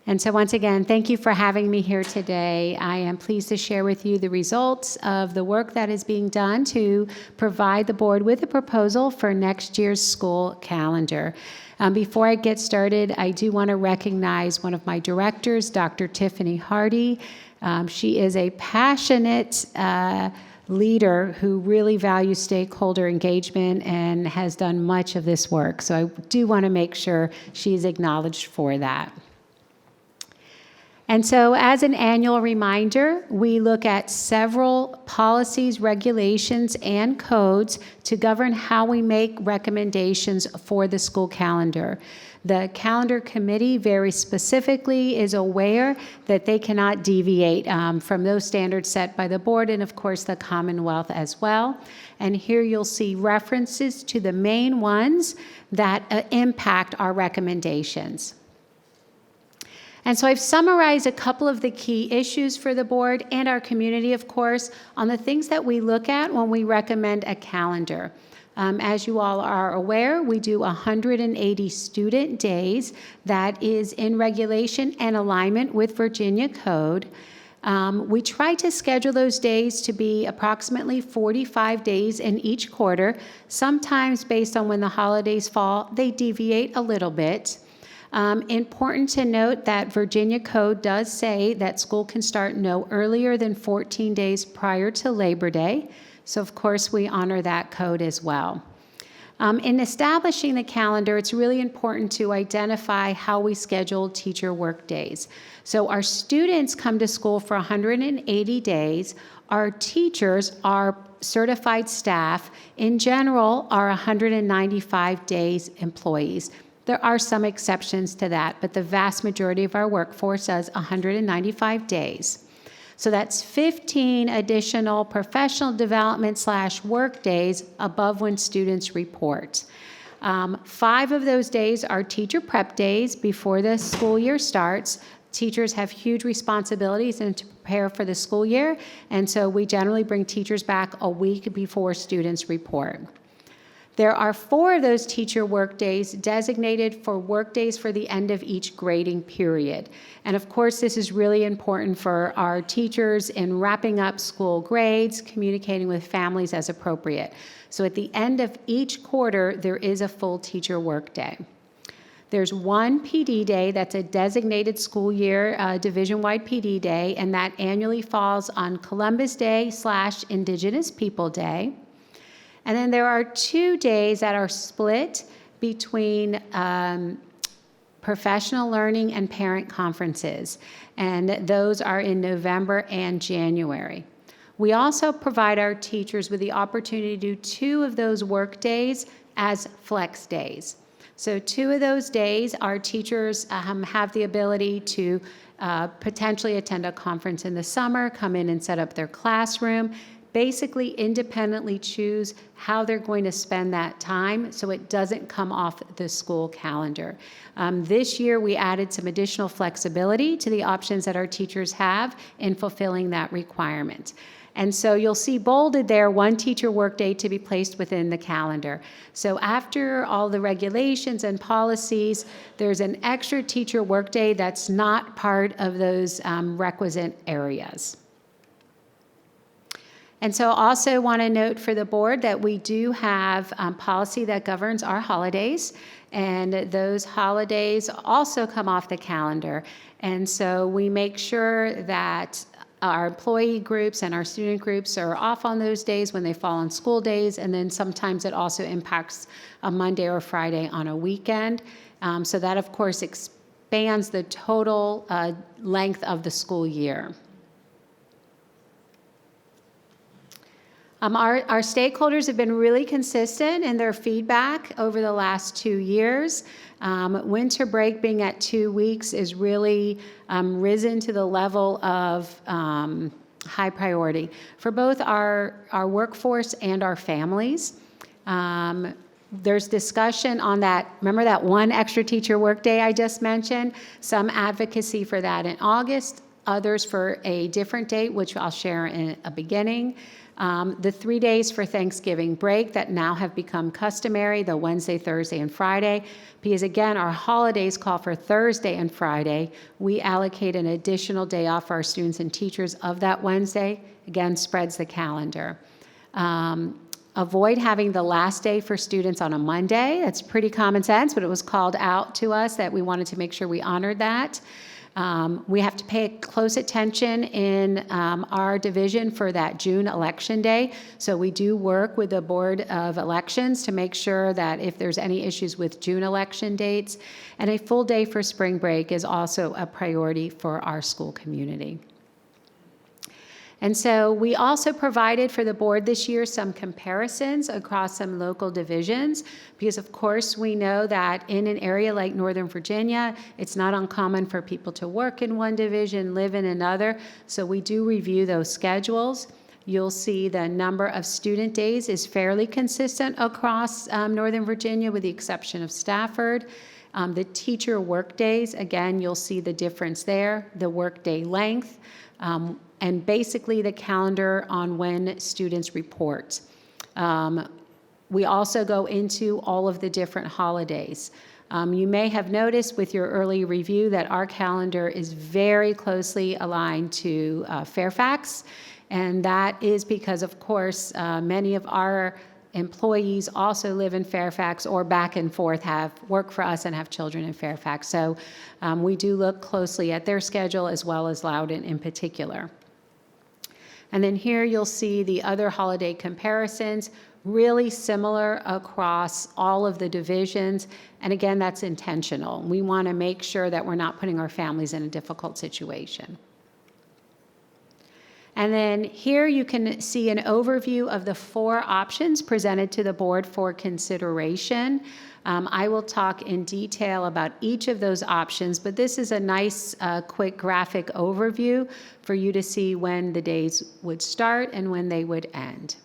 And so once again, thank you for having me here today. I am pleased to share with you the results of the work that is being done to provide the board with a proposal for next year's school calendar. Before I get started, I do want to recognize one of my directors, Dr. Tiffany Hardy. She is a passionate leader who really values stakeholder engagement and has done much of this work. So I do want to make sure she's acknowledged for that. And so as an annual reminder, we look at several policies, regulations, and codes to govern how we make recommendations for the school calendar. The calendar committee very specifically is aware that they cannot deviate from those standards set by the board and, of course, the Commonwealth as well. And here you'll see references to the main ones that impact our recommendations. And so I've summarized a couple of the key issues for the board and our community, of course, on the things that we look at when we recommend a calendar. As you all are aware, we do 180 student days. That is in regulation and alignment with Virginia Code. We try to schedule those days to be approximately 45 days in each quarter. Sometimes, based on when the holidays fall, they deviate a little bit. Important to note that Virginia Code does say that school can start no earlier than 14 days prior to Labor Day. So, of course, we honor that code as well. In establishing the calendar, it's really important to identify how we schedule teacher work days. So our students come to school for 180 days. Our teachers, our certified staff, in general, are 195 days employees. There are some exceptions to that, but the vast majority of our workforce does 195 days. So that's 15 additional professional development / work days above when students report. 5 of those days are teacher prep days before the school year starts. Teachers have huge responsibilities and to prepare for the school year, and so we generally bring teachers back a week before students report. There are 4 of those teacher work days designated for work days for the end of each grading period. And of course, this is really important for our teachers in wrapping up school grades, communicating with families as appropriate. So at the end of each quarter, there is a full teacher work day. There's 1 PD day that's a designated school year division-wide PD day, and that annually falls on Columbus Day / Indigenous People Day. And then there are 2 days that are split between professional learning and parent conferences, and those are in November and January. We also provide our teachers with the opportunity to do 2 of those work days as flex days. So 2 of those days, our teachers have the ability to potentially attend a conference in the summer, come in and set up their classroom, basically independently choose how they're going to spend that time so it doesn't come off the school calendar. This year, we added some additional flexibility to the options that our teachers have in fulfilling that requirement. And so you'll see bolded there 1 teacher workday to be placed within the calendar. So after all the regulations and policies, there's an extra teacher workday that's not part of those requisite areas. And so also want to note for the board that we do have policy that governs our holidays, and those holidays also come off the calendar. And so we make sure that our employee groups and our student groups are off on those days when they fall on school days, and then sometimes it also impacts a Monday or Friday on a weekend. So that, of course, expands the total length of the school year. Our stakeholders have been really consistent in their feedback over the last 2 years. Winter break being at 2 weeks is really risen to the level of high priority for both our workforce and our families. There's discussion on that. Remember that 1 extra teacher workday I just mentioned? Some advocacy for that in August, others for a different date, which I'll share in a beginning. The 3 days for Thanksgiving break that now have become customary, the Wednesday, Thursday, and Friday, because again, our holidays call for Thursday and Friday. We allocate an additional day off for our students and teachers of that Wednesday, again, spreads the calendar. Avoid having the last day for students on a Monday. That's pretty common sense, but it was called out to us that we wanted to make sure we honored that. We have to pay close attention in our division for that June election day. So we do work with the Board of Elections to make sure that if there's any issues with June election dates, and a full day for spring break is also a priority for our school community. And so we also provided for the board this year some comparisons across some local divisions, because of course we know that in an area like Northern Virginia, it's not uncommon for people to work in one division, live in another. So we do review those schedules. You'll see the number of student days is fairly consistent across Northern Virginia, with the exception of Stafford. The teacher work days, again, you'll see the difference there, the workday length, and basically the calendar on when students report. We also go into all of the different holidays. You may have noticed with your early review that our calendar is very closely aligned to Fairfax, and that is because, of course, many of our employees also live in Fairfax or back and forth, have work for us and have children in Fairfax. So we do look closely at their schedule as well as Loudoun in particular. And then here you'll see the other holiday comparisons, really similar across all of the divisions. And again, that's intentional. We want to make sure that we're not putting our families in a difficult situation. And then here you can see an overview of the 4 options presented to the board for consideration. I will talk in detail about each of those options, but this is a nice quick graphic overview for you to see when the days would start and when they would end.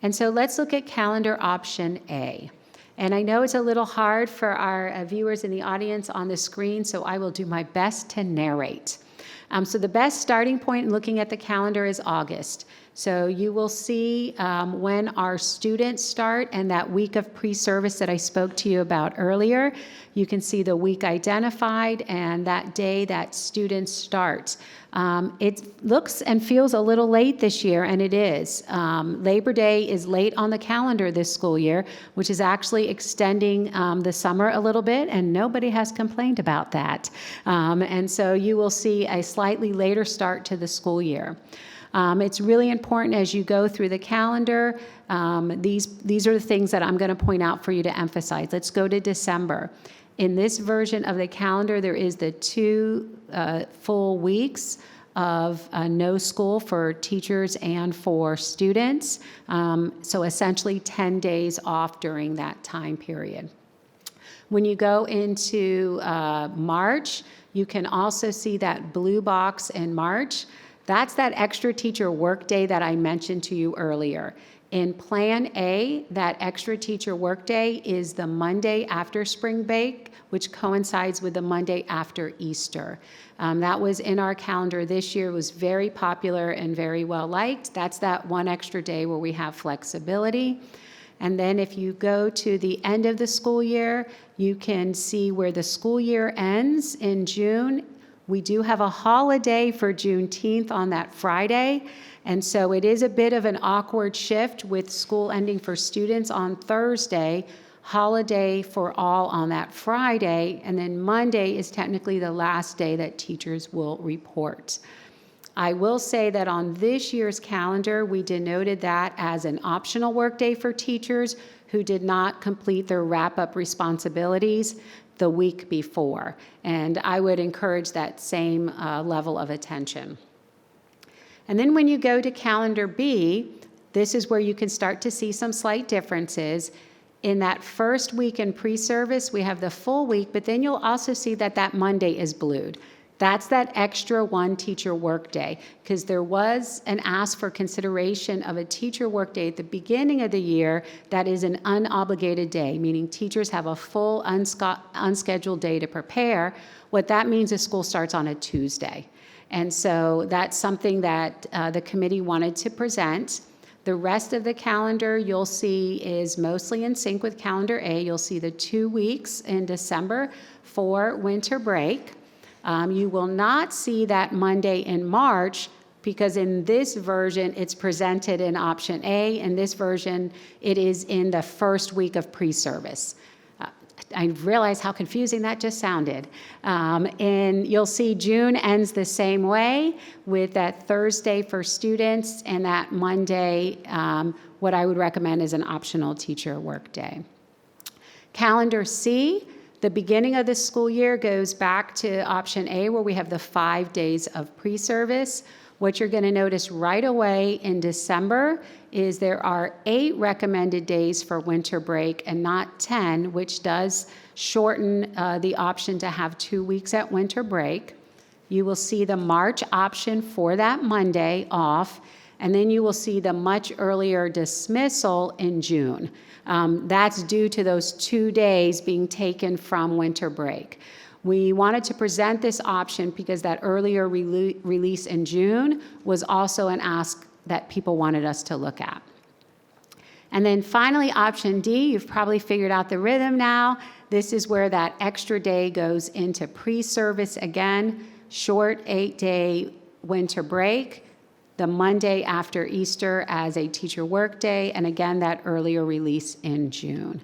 And so let's look at calendar option A. And I know it's a little hard for our viewers in the audience on the screen, so I will do my best to narrate. So the best starting point in looking at the calendar is August. So you will see when our students start and that week of pre-service that I spoke to you about earlier. You can see the week identified and that day that students start. It looks and feels a little late this year, and it is. Labor Day is late on the calendar this school year, which is actually extending the summer a little bit, and nobody has complained about that. And so you will see a slightly later start to the school year. It's really important as you go through the calendar. These are the things that I'm going to point out for you to emphasize. Let's go to December. In this version of the calendar, there is the 2 full weeks of no school for teachers and for students. So essentially 10 days off during that time period. When you go into March, you can also see that blue box in March. That's that extra teacher workday that I mentioned to you earlier. In Plan A, that extra teacher workday is the Monday after spring break, which coincides with the Monday after Easter. That was in our calendar this year, was very popular and very well liked. That's that one extra day where we have flexibility. And then if you go to the end of the school year, you can see where the school year ends in June. We do have a holiday for Juneteenth on that Friday, and so it is a bit of an awkward shift with school ending for students on Thursday, holiday for all on that Friday, and then Monday is technically the last day that teachers will report. I will say that on this year's calendar, we denoted that as an optional workday for teachers who did not complete their wrap-up responsibilities the week before. And I would encourage that same level of attention. And then when you go to calendar B, this is where you can start to see some slight differences. In that first week in pre-service, we have the full week, but then you'll also see that that Monday is blued. That's that extra 1 teacher workday, because there was an ask for consideration of a teacher workday at the beginning of the year that is an unobligated day, meaning teachers have a full unscheduled day to prepare. What that means is school starts on a Tuesday. And so that's something that the committee wanted to present. The rest of the calendar you'll see is mostly in sync with calendar A. You'll see the 2 weeks in December for winter break. You will not see that Monday in March because in this version, it's presented in option A. In this version, it is in the first week of pre-service. I realize how confusing that just sounded. And you'll see June ends the same way with that Thursday for students and that Monday, what I would recommend is an optional teacher workday. Calendar C. The beginning of the school year goes back to option A, where we have the 5 days of pre-service. What you're going to notice right away in December is there are 8 recommended days for winter break and not 10, which does shorten the option to have 2 weeks at winter break. You will see the March option for that Monday off, and then you will see the much earlier dismissal in June. That's due to those 2 days being taken from winter break. We wanted to present this option because that earlier release in June was also an ask that people wanted us to look at. And then finally, option D, you've probably figured out the rhythm now. This is where that extra day goes into pre-service again, short 8-day winter break, the Monday after Easter as a teacher work day, and again, that earlier release in June.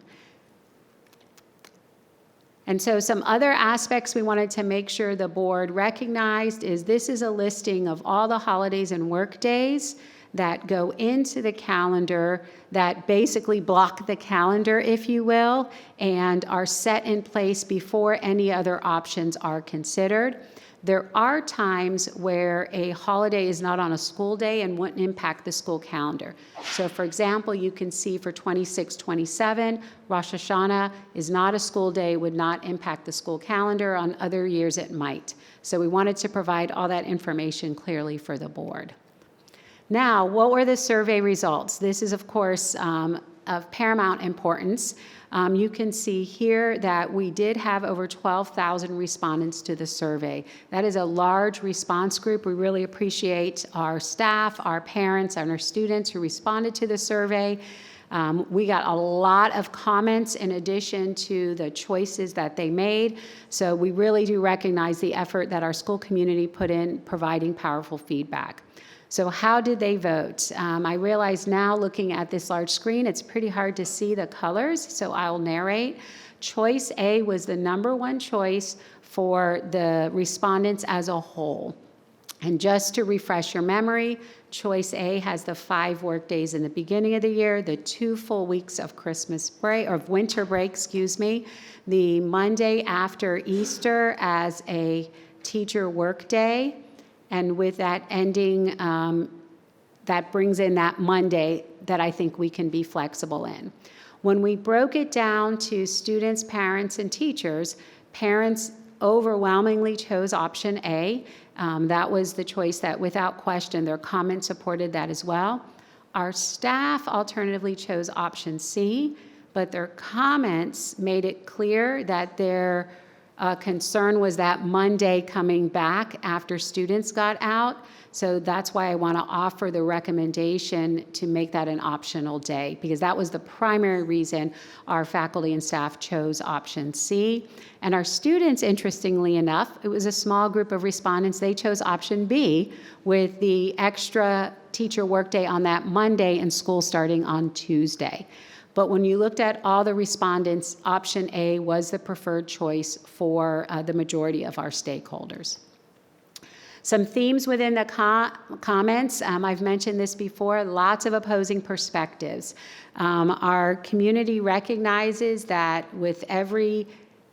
And so some other aspects we wanted to make sure the board recognized is this is a listing of all the holidays and work days that go into the calendar that basically block the calendar, if you will, and are set in place before any other options are considered. There are times where a holiday is not on a school day and wouldn't impact the school calendar. So for example, you can see for 26-27, Rosh Hashanah is not a school day, would not impact the school calendar. On other years it might. So we wanted to provide all that information clearly for the board. Now, what were the survey results? This is, of course, of paramount importance. You can see here that we did have over 12,000 respondents to the survey. That is a large response group. We really appreciate our staff, our parents, and our students who responded to the survey. We got a lot of comments in addition to the choices that they made. So we really do recognize the effort that our school community put in providing powerful feedback. So how did they vote? I realize now looking at this large screen, it's pretty hard to see the colors, so I'll narrate. Choice A was the #1 choice for the respondents as a whole. And just to refresh your memory, choice A has the 5 work days in the beginning of the year, the 2 full weeks of Christmas break, or winter break, the Monday after Easter as a teacher work day, and with that ending, that brings in that Monday that I think we can be flexible in. When we broke it down to students, parents, and teachers, parents overwhelmingly chose option A. That was the choice that, without question, their comments supported that as well. Our staff alternatively chose option C, but their comments made it clear that their concern was that Monday coming back after students got out. So that's why I want to offer the recommendation to make that an optional day, because that was the primary reason our faculty and staff chose option C. And our students, interestingly enough, it was a small group of respondents, they chose option B with the extra teacher workday on that Monday and school starting on Tuesday. But when you looked at all the respondents, option A was the preferred choice for the majority of our stakeholders. Some themes within the comments, I've mentioned this before, lots of opposing perspectives. Our community recognizes that with every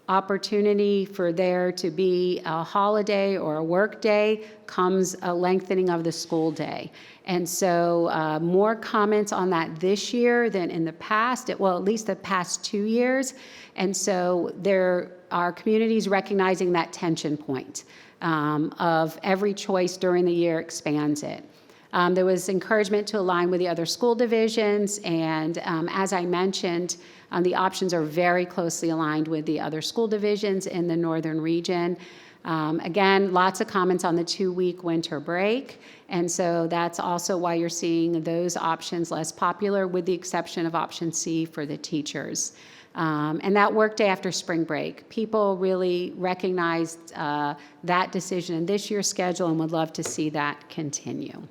opportunity for there to be a holiday or a work day comes a lengthening of the school day. And so more comments on that this year than in the past, well, at least the past 2 years. And so there are communities recognizing that tension point of every choice during the year expands it. There was encouragement to align with the other school divisions, and as I mentioned, the options are very closely aligned with the other school divisions in the northern region. Again, lots of comments on the 2-week winter break, and so that's also why you're seeing those options less popular, with the exception of option C for the teachers. And that workday after spring break, people really recognized that decision in this year's schedule and would love to see that continue.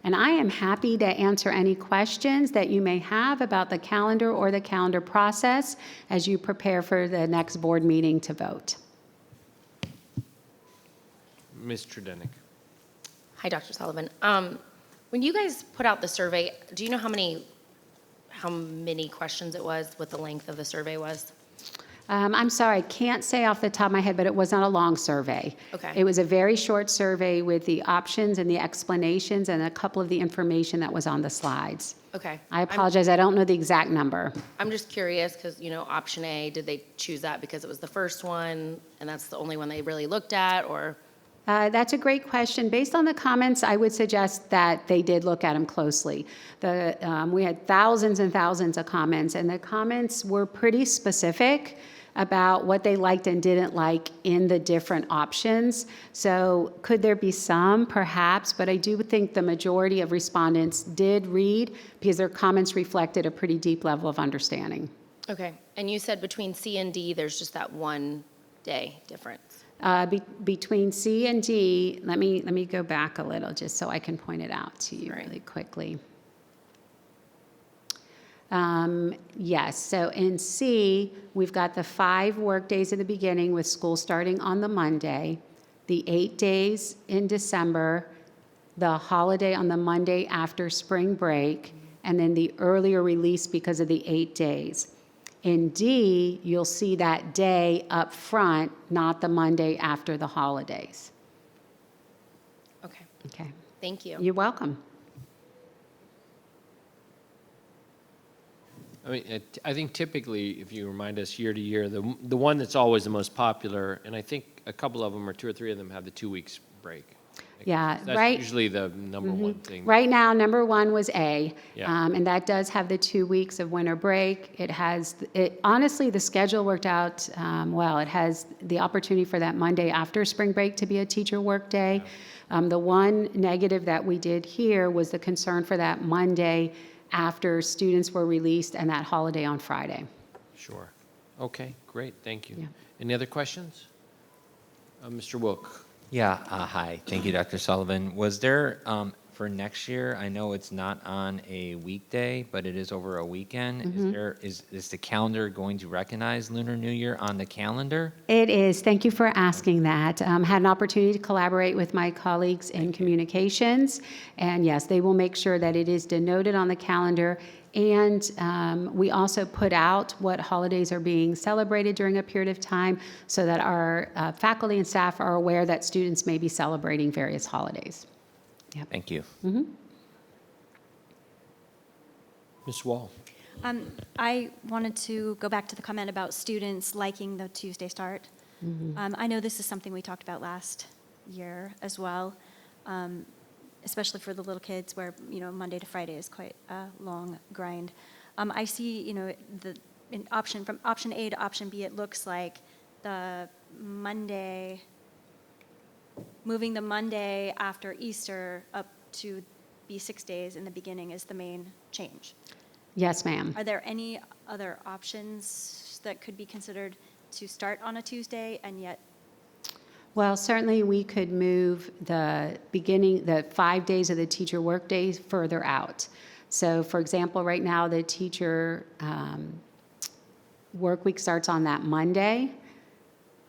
And I am happy to answer any questions that you may have about the calendar or the calendar process as you prepare for the next board meeting to vote. Ms. Tredenick. Hi, Dr. Sullivan. When you guys put out the survey, do you know how many questions it was, what the length of the survey was? I'm sorry, I can't say off the top of my head, but it was not a long survey. Okay. It was a very short survey with the options and the explanations and a couple of the information that was on the slides. Okay. I apologize, I don't know the exact number. I'm just curious because, option A, did they choose that because it was the first one and that's the only one they really looked at, or? That's a great question. Based on the comments, I would suggest that they did look at them closely. We had thousands and thousands of comments, and the comments were pretty specific. about what they liked and didn't like in the different options. So could there be some? Perhaps, but I do think the majority of respondents did read because their comments reflected a pretty deep level of understanding. Okay, and you said between C and D, there's just that one day difference. Between C and D, let me go back a little just so I can point it out to you really quickly. Yes, so in C, we've got the 5 work days at the beginning with school starting on the Monday, the 8 days in December, the holiday on the Monday after spring break, and then the earlier release because of the 8 days. In D, you'll see that day up front, not the Monday after the holidays. Okay, Okay. thank you. You're welcome. I mean, I think typically, if you remind us year to year, the one that's always the most popular, and I think a couple of them or 2 or 3 of them have the 2 weeks break. Yeah, That's right. usually the number one thing. Right now, number 1 was A, Yeah. and that does have the 2 weeks of winter break. It has, honestly, the schedule worked out well. It has the opportunity for that Monday after spring break to be a teacher work day. The one negative that we did here was the concern for that Monday after students were released and that holiday on Friday. Sure. Okay, great, thank you. Yeah. Any other questions? Mr. Wilk? Yeah, hi. Thank you, Dr. Sullivan. Was there, for next year, I know it's not on a weekday, but it is over a weekend. Is the calendar going to recognize Lunar New Year on the calendar? It is. Thank you for asking that. Had an opportunity to collaborate with my colleagues in communications, and yes, they will make sure that it is denoted on the calendar. And we also put out what holidays are being celebrated during a period of time so that our faculty and staff are aware that students may be celebrating various holidays. Yep. Thank you. Ms. Wall? I wanted to go back to the comment about students liking the Tuesday start. I know this is something we talked about last year as well, especially for the little kids where, Monday to Friday is quite a long grind. I see, from option A to option B, it looks like moving the Monday after Easter up to be 6 days in the beginning is the main change. Yes, ma'am. Are there any other options that could be considered to start on a Tuesday and yet? Well, certainly we could move the 5 days of the teacher workday further out. So, for example, right now the teacher work week starts on that Monday.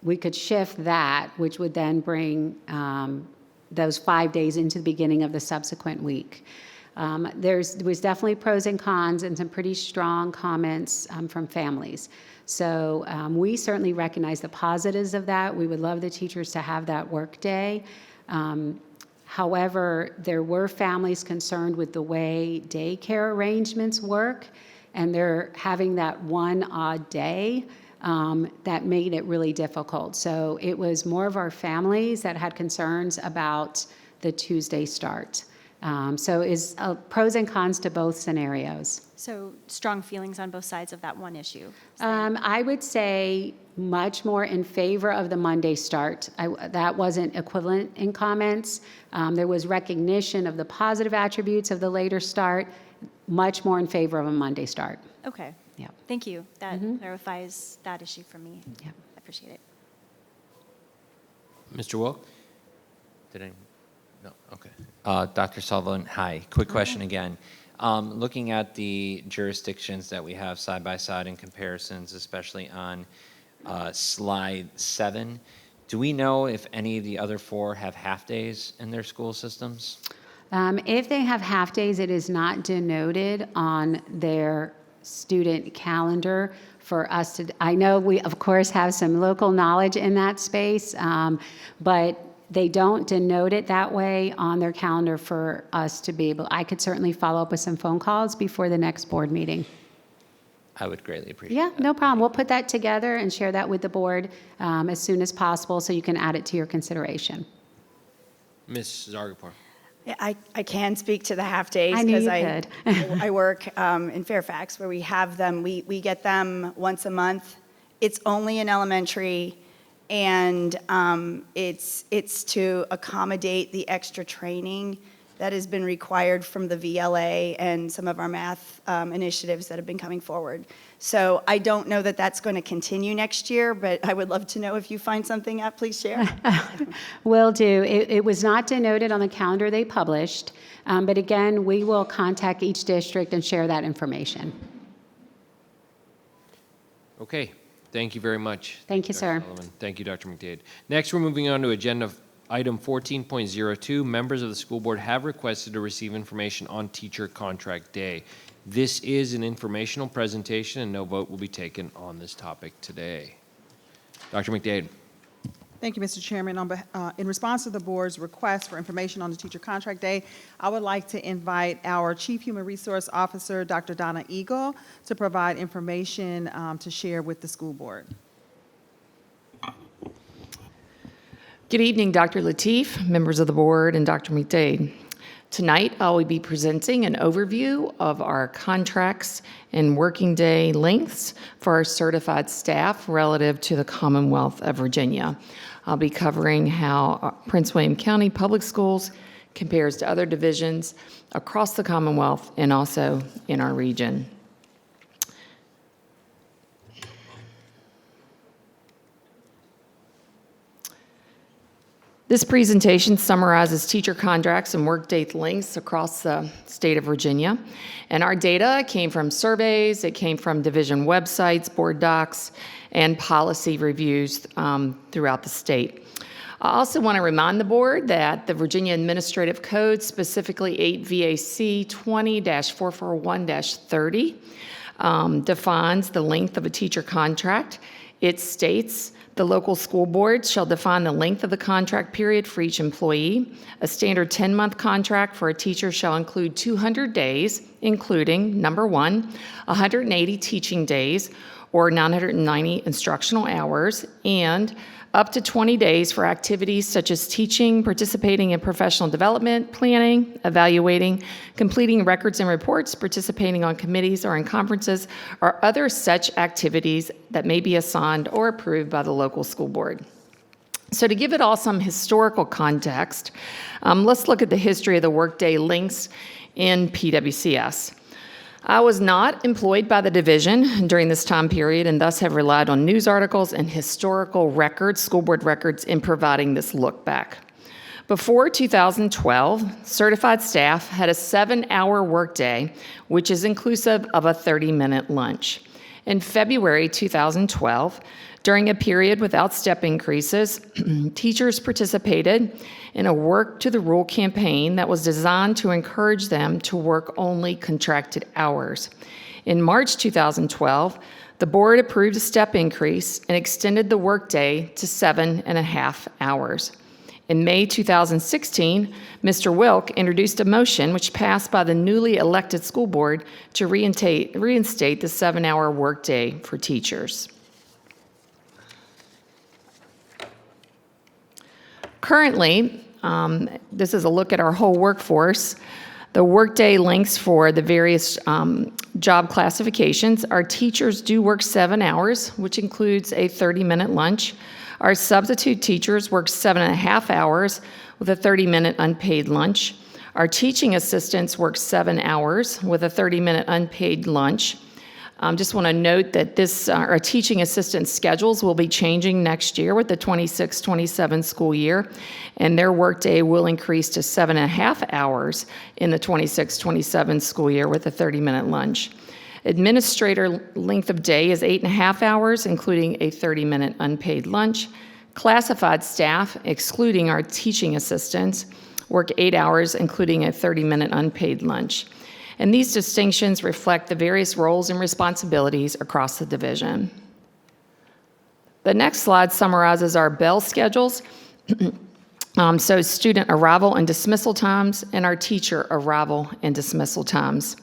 We could shift that, which would then bring those 5 days into the beginning of the subsequent week. There was definitely pros and cons and some pretty strong comments from families. So we certainly recognize the positives of that. We would love the teachers to have that work day. However, there were families concerned with the way daycare arrangements work, and they're having that one odd day that made it really difficult. So it was more of our families that had concerns about the Tuesday start. So is pros and cons to both scenarios. So strong feelings on both sides of that one issue. I would say much more in favor of the Monday start. That wasn't equivalent in comments. There was recognition of the positive attributes of the later start, much more in favor of a Monday start. Okay. Yeah. Thank you. That clarifies that issue for me. Yeah. I appreciate it. Mr. Wilk? Did I? No, okay. Dr. Sullivan, hi. Quick question again. Looking at the jurisdictions that we have side by side in comparisons, especially on slide 7, do we know if any of the other 4 have half-days in their school systems? If they have half-days, it is not denoted on their student calendar for us to, I know we, of course, have some local knowledge in that space, but they don't denote it that way on their calendar for us to be able, I could certainly follow up with some phone calls before the next board meeting. I would greatly appreciate Yeah, that. no problem. We'll put that together and share that with the board as soon as possible so you can add it to your consideration. Ms. Zargarpur? I can speak to the half-days I knew because you could. I work in Fairfax where we have them. We get them once a month, It's only in elementary, and it's to accommodate the extra training that has been required from the VLA and some of our math initiatives that have been coming forward. So I don't know that that's going to continue next year, but I would love to know if you find something out, please share. Will do. It was not denoted on the calendar they published, but again, we will contact each district and share that information. Okay, thank you very much. Thank you, Dr. sir. Sullivan. Thank you, Dr. McDade. Next, we're moving on to agenda item 14.02. Members of the school board have requested to receive information on Teacher Contract Day. This is an informational presentation, and no vote will be taken on this topic today. Dr. McDade. Thank you, Mr. Chairman. In response to the board's request for information on the Teacher Contract Day, I would like to invite our Chief Human Resource Officer, Dr. Donna Eagle, to provide information to share with the school board. Good evening, Dr. Lateef, members of the board, and Dr. McDade. Tonight, I will be presenting an overview of our contracts and working day lengths for our certified staff relative to the Commonwealth of Virginia. I'll be covering how Prince William County Public Schools compares to other divisions across the Commonwealth and also in our region. This presentation summarizes teacher contracts and workday lengths across the state of Virginia. And our data came from surveys, it came from division websites, board docs, and policy reviews throughout the state. I also want to remind the board that the Virginia Administrative Code, specifically 8 VAC 20-441-30, defines the length of a teacher contract. It states, the local school board shall define the length of the contract period for each employee. A standard 10-month contract for a teacher shall include 200 days, including, number one, 180 teaching days or 990 instructional hours, and up to 20 days for activities such as teaching, participating in professional development, planning, evaluating, completing records and reports, participating on committees or in conferences, or other such activities that may be assigned or approved by the local school board. So to give it all some historical context, let's look at the history of the workday lengths in PWCS. I was not employed by the division during this time period and thus have relied on news articles and historical records, school board records, in providing this look back. Before 2012, certified staff had a 7-hour workday, which is inclusive of a 30-minute lunch. In February 2012, during a period without step increases, teachers participated in a work to the rule campaign that was designed to encourage them to work only contracted hours. In March 2012, the board approved a step increase and extended the workday to 7.5 hours. In May 2016, Mr. Wilk introduced a motion which passed by the newly elected school board to reinstate the 7-hour workday for teachers. Currently, this is a look at our whole workforce. The workday lengths for the various job classifications. Our teachers do work 7 hours, which includes a 30-minute lunch. Our substitute teachers work 7.5 hours with a 30-minute unpaid lunch. Our teaching assistants work 7 hours with a 30-minute unpaid lunch. Just want to note that our teaching assistant schedules will be changing next year with the 26-27 school year, and their workday will increase to 7.5 hours in the 26-27 school year with a 30-minute lunch. Administrator length of day is 8.5 hours, including a 30-minute unpaid lunch. Classified staff, excluding our teaching assistants, work 8 hours, including a 30-minute unpaid lunch. And these distinctions reflect the various roles and responsibilities across the division. The next slide summarizes our bell schedules. So student arrival and dismissal times and our teacher arrival and dismissal times.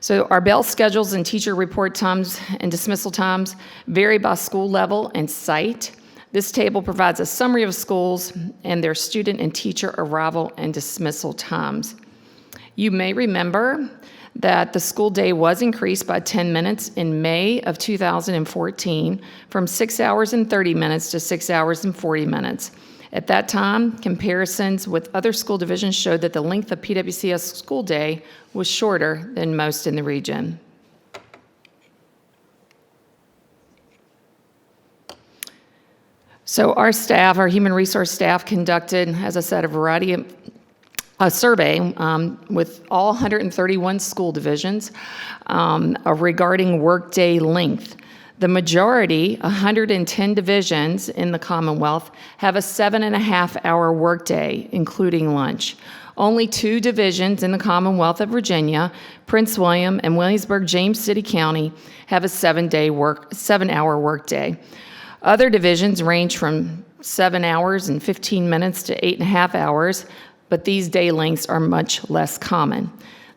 So our bell schedules and teacher report times and dismissal times vary by school level and site. This table provides a summary of schools and their student and teacher arrival and dismissal times. You may remember that the school day was increased by 10 minutes in May of 2014 from 6 hours and 30 minutes to 6 hours and 40 minutes. At that time, comparisons with other school divisions showed that the length of PWCS school day was shorter than most in the region. So our staff, our human resource staff, conducted, as I said, a survey with all 131 school divisions regarding workday length. The majority, 110 divisions in the Commonwealth, have a 7.5-hour workday, including lunch. Only 2 divisions in the Commonwealth of Virginia, Prince William and Williamsburg-James City County, have a 7-hour workday. Other divisions range from 7 hours and 15 minutes to 8.5 hours, but these day lengths are much less common.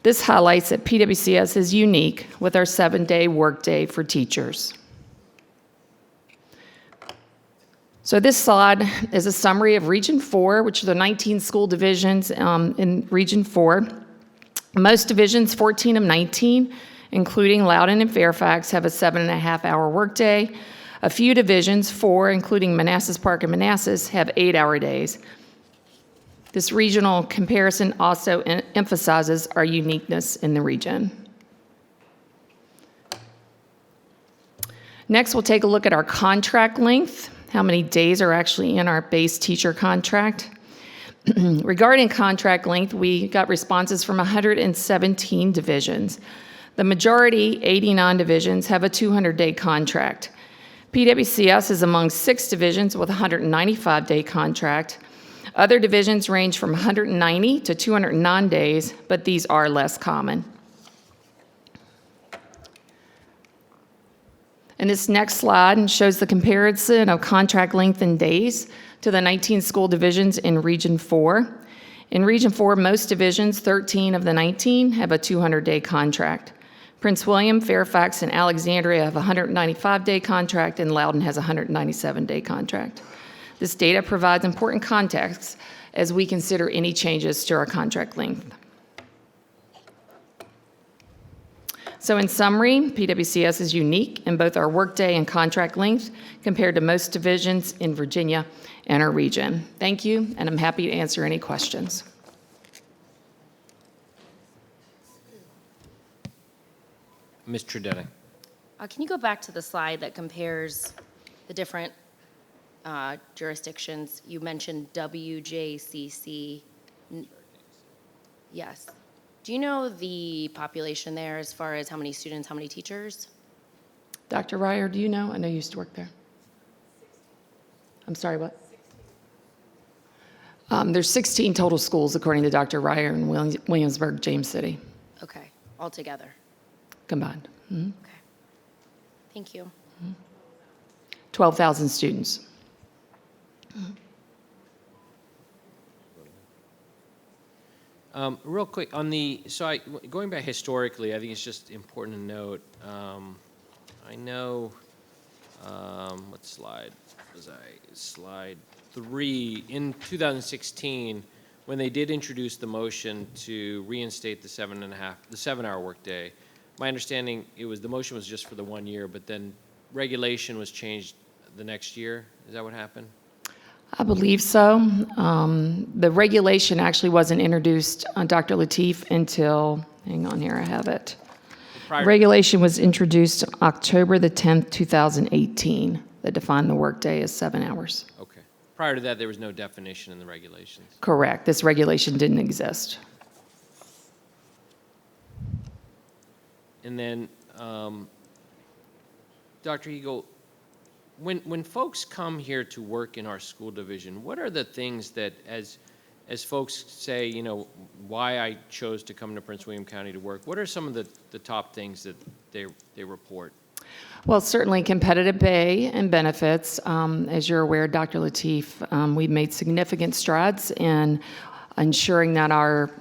This highlights that PWCS is unique with our 7-day workday for teachers. So this slide is a summary of Region 4, which are the 19 school divisions in Region 4. Most divisions, 14 of 19, including Loudoun and Fairfax, have a 7.5-hour workday. A few divisions, 4, including Manassas Park and Manassas, have 8-hour days. This regional comparison also emphasizes our uniqueness in the region. Next, we'll take a look at our contract length, how many days are actually in our base teacher contract. Regarding contract length, we got responses from 117 divisions. The majority, 89 divisions, have a 200-day contract. PWCS is among 6 divisions with a 195-day contract. Other divisions range from 190 to 209 days, but these are less common. And this next slide shows the comparison of contract length in days to the 19 school divisions in Region 4. In Region 4, most divisions, 13 of the 19, have a 200-day contract. Prince William, Fairfax, and Alexandria have a 195-day contract, and Loudoun has a 197-day contract. This data provides important context as we consider any changes to our contract length. So in summary, PWCS is unique in both our workday and contract length compared to most divisions in Virginia and our region. Thank you, and I'm happy to answer any questions. Ms. Trudetting. Can you go back to the slide that compares the different jurisdictions? You mentioned WJCC. Yes. Do you know the population there as far as how many students, how many teachers? Dr. Ryer, do you know? I know you used to work there. I'm sorry, what? There's 16 total schools, according to Dr. Ryer in Williamsburg, James City. Okay, all together. Combined. Mm-hmm. Okay. Thank you. 12,000 students. Real quick, going back historically, I think it's just important to note, I know, what slide was I? Slide 3, in 2016, when they did introduce the motion to reinstate the 7-hour workday, my understanding, the motion was just for the 1 year, but then regulation was changed the next year. Is that what happened? I believe so. The regulation actually wasn't introduced, Dr. Lateef, until, hang on here, I have it. Regulation was introduced October the 10th, 2018, that defined the workday as 7 hours. Okay. Prior to that, there was no definition in the regulations. Correct. This regulation didn't exist. And then, Dr. Eagle, when folks come here to work in our school division, what are the things that, as folks say, you know, why I chose to come to Prince William County to work, what are some of the top things that they report? Well, certainly competitive pay and benefits. As you're aware, Dr. Lateef, we've made significant strides in ensuring that our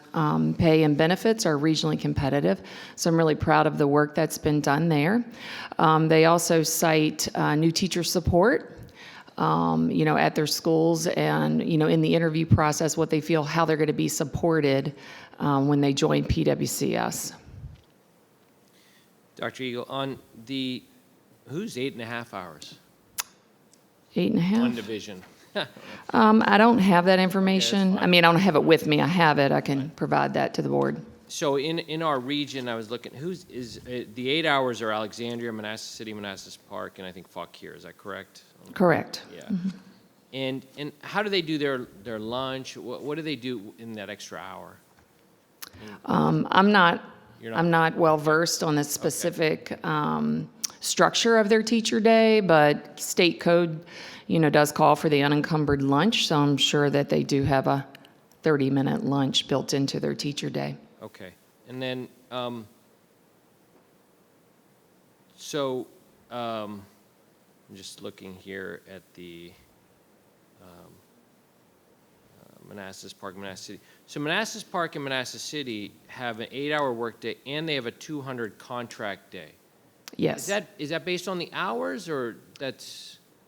pay and benefits are regionally competitive. So I'm really proud of the work that's been done there. They also cite new teacher support, at their schools and, in the interview process, what they feel, how they're going to be supported when they join PWCS. Dr. Eagle, on who's 8.5 hours? 8.5? One division. I don't have that information. I mean, I don't have it with me. I have it. I can provide that to the board. So in our region, I was looking, the 8 hours are Alexandria, Manassas City, Manassas Park, and I think Fauquier, is that correct? Correct. Yeah. And how do they do their lunch? What do they do in that extra hour? I'm not well versed on the specific structure of their teacher day, but state code, does call for the unencumbered lunch, so I'm sure that they do have a 30-minute lunch built into their teacher day. Okay. And then, I'm just looking here at the Manassas Park, Manassas City. So Manassas Park and Manassas City have an 8-hour workday, and they have a 200 contract day. Yes. Is that based on the hours, or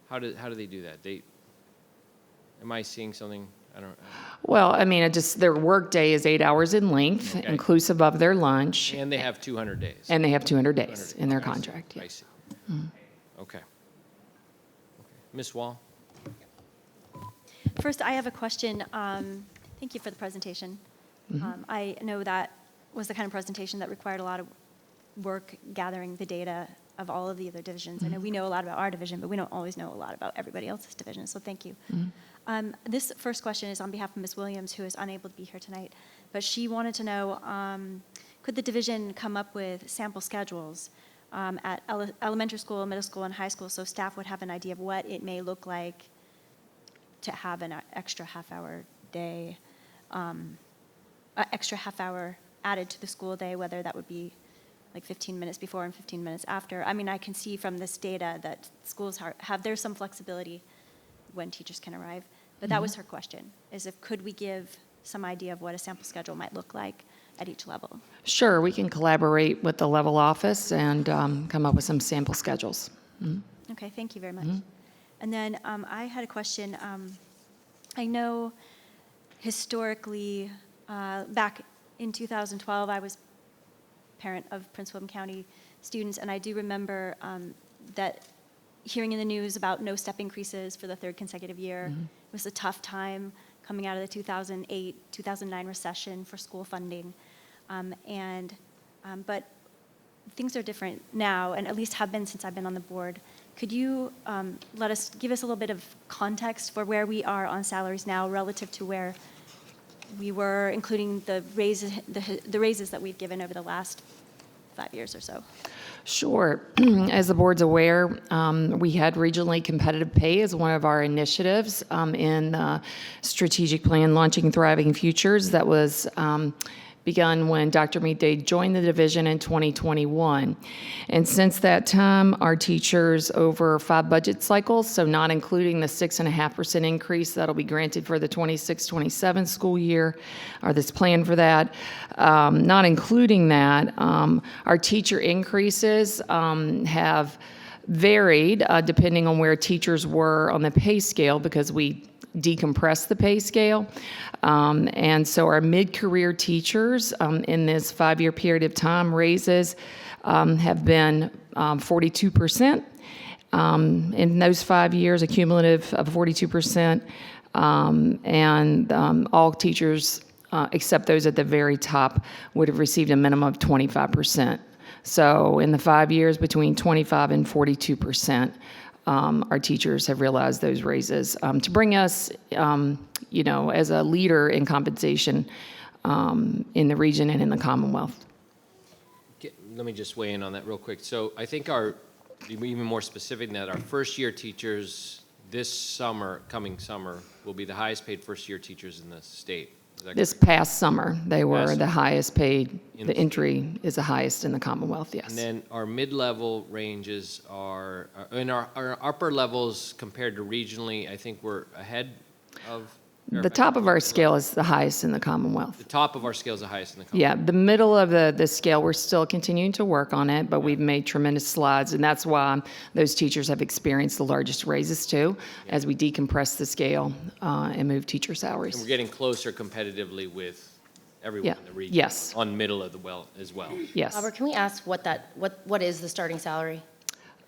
how do they do that? Am I seeing something? I don't. Well, I mean, their work day is 8 hours in length, Okay. inclusive of their lunch. And they have 200 days. And they have 200 days in their contract. I see. Okay. Ms. Wall? First, I have a question. Thank you for the presentation. I know that was the kind of presentation that required a lot of work gathering the data of all of the other divisions. I know we know a lot about our division, but we don't always know a lot about everybody else's division, so thank you. This first question is on behalf of Ms. Williams, who is unable to be here tonight, but she wanted to know, could the division come up with sample schedules at elementary school, middle school, and high school, so staff would have an idea of what it may look like to have an extra half-hour day, extra half-hour added to the school day, whether that would be like 15 minutes before and 15 minutes after. I mean, I can see from this data that schools there's some flexibility when teachers can arrive, but that was her question, is could we give some idea of what a sample schedule might look like at each level? Sure, we can collaborate with the level office and come up with some sample schedules. Okay, thank you very much. And then I had a question. I know historically, back in 2012, I was parent of Prince William County students, and I do remember that hearing in the news about no step increases for the third consecutive year. It was a tough time coming out of the 2008, 2009 recession for school funding. But things are different now, and at least have been since I've been on the board. Could you give us a little bit of context for where we are on salaries now relative to where we were, including the raises that we've given over the last 5 years or so? Sure. As the board's aware, we had regionally competitive pay as one of our initiatives in strategic plan Launching Thriving Futures that was begun when Dr. Meade joined the division in 2021. And since that time, our teachers over 5 budget cycles, so not including the 6.5% increase that'll be granted for the 26-27 school year, or this plan for that, not including that, our teacher increases have varied depending on where teachers were on the pay scale, because we decompress the pay scale. And so our mid-career teachers in this 5-year period of time raises have been 42%. In those 5 years, a cumulative of 42%. And all teachers, except those at the very top, would have received a minimum of 25%. So in the 5 years, between 25 and 42%. Our teachers have realized those raises to bring us, as a leader in compensation in the region and in the Commonwealth. Let me just weigh in on that real quick. So I think even more specific than that, our first-year teachers coming summer, will be the highest-paid first-year teachers in the state. This past summer, they were the highest paid. The entry is the highest in the Commonwealth, yes. And then our mid-level ranges and our upper levels compared to regionally, I think we're ahead of. The top of our scale is the highest in the Commonwealth. The top of our scale is the highest in the country. Yeah, the middle of the scale, we're still continuing to work on it, but we've made tremendous strides, and that's why those teachers have experienced the largest raises too, as we decompress the scale and move teacher salaries. And we're getting closer competitively with everyone Yeah. in the region. Yes. On middle of the well as well. Yes. Robert, can we ask what is the starting salary?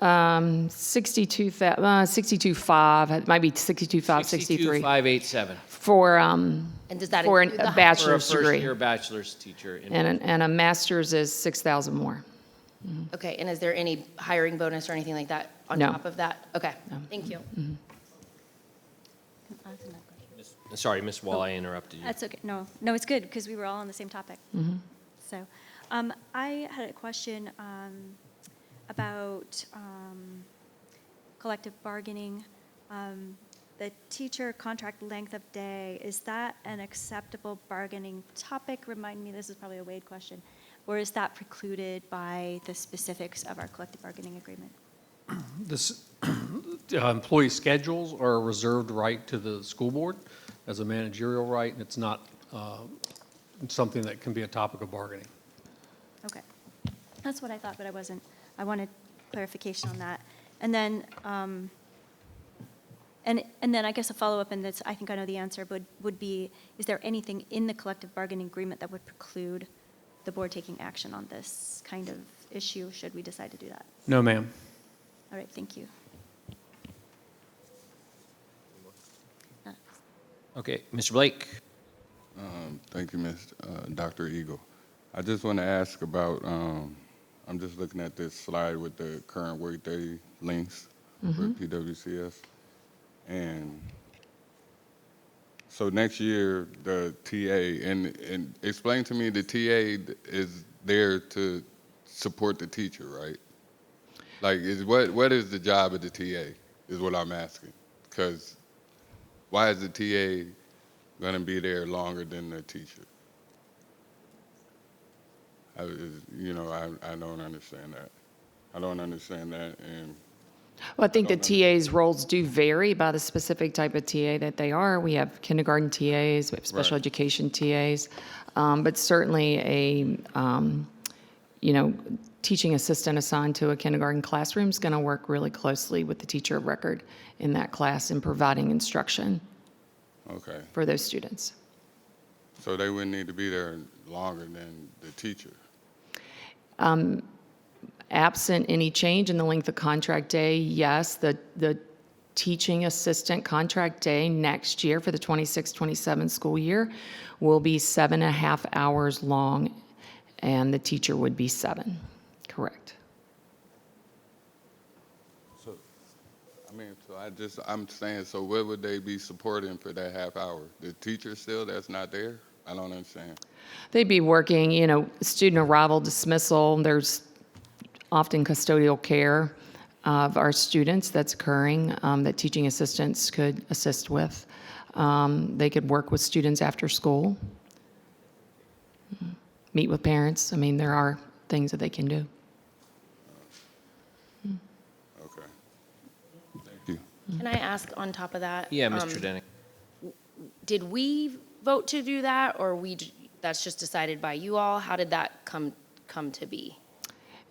62.5, it might be 62.5, 63. 62,587. For, And does that for include the a high- bachelor's For a degree. first-year bachelor's teacher. in- And a master's is 6,000 more. Okay, and is there any hiring bonus or anything like that on No. top of that? Okay, thank you. Sorry, Ms. Wall, I interrupted you. That's okay. No, it's good because we were all on the same topic. Mhm. So, I had a question about collective bargaining. The teacher contract length of day, is that an acceptable bargaining topic? Remind me, this is probably a Wade question. Or is that precluded by the specifics of our collective bargaining agreement? This, employee schedules are a reserved right to the school board as a managerial right, and it's not something that can be a topic of bargaining. Okay. That's what I thought, but I wanted clarification on that. And then, and then I guess a follow-up, and that's, I think I know the answer, but would be, is there anything in the collective bargaining agreement that would preclude the board taking action on this kind of issue, should we decide to do that? No, ma'am. All right, thank you. Okay, Mr. Blake? Thank you, Dr. Eagle. I just want to ask about, I'm just looking at this slide with the current workday lengths for PWCS. And so next year, the TA, and explain to me, the TA is there to support the teacher, right? Like, what is the job of the TA, is what I'm asking. Because why is the TA going to be there longer than the teacher? I don't understand that. I don't understand that, and Well, I think the TA's roles do vary by the specific type of TA that they are. We have kindergarten TAs, we have special Right. education TAs, but certainly a, teaching assistant assigned to a kindergarten classroom is going to work really closely with the teacher of record in that class in providing instruction okay. for those students. So they wouldn't need to be there longer than the teacher. Absent any change in the length of contract day, yes, the teaching assistant contract day next year for the 26-27 school year will be 7.5 hours long, and the teacher would be 7. Correct. So, I'm saying, so what would they be supporting for that half hour? The teacher still that's not there? I don't understand. They'd be working, student arrival, dismissal. There's often custodial care of our students that's occurring that teaching assistants could assist with. They could work with students after school, meet with parents. I mean, there are things that they can do. Okay. Thank you. Can I ask on top of that? Yeah, Mr. Denick. Did we vote to do that, or that's just decided by you all? How did that come to be?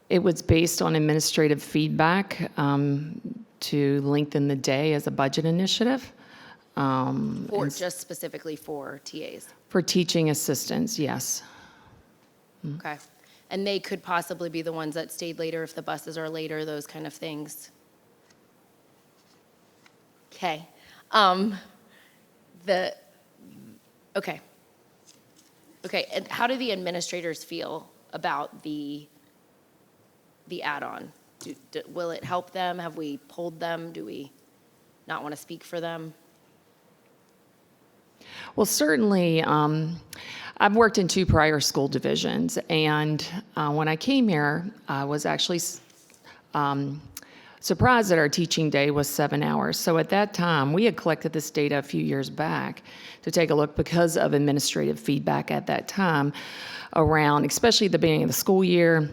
It was based on administrative feedback to lengthen the day as a budget initiative. Or just specifically for TAs? For teaching assistants, yes. Okay. And they could possibly be the ones that stayed later if the buses are later, those kind of things? Okay. Okay. Okay, and how do the administrators feel about the add-on? Will it help them? Have we polled them? Do we not want to speak for them? Well, certainly, I've worked in 2 prior school divisions, and when I came here, I was actually surprised that our teaching day was 7 hours. So at that time, we had collected this data a few years back to take a look because of administrative feedback at that time around, especially at the beginning of the school year,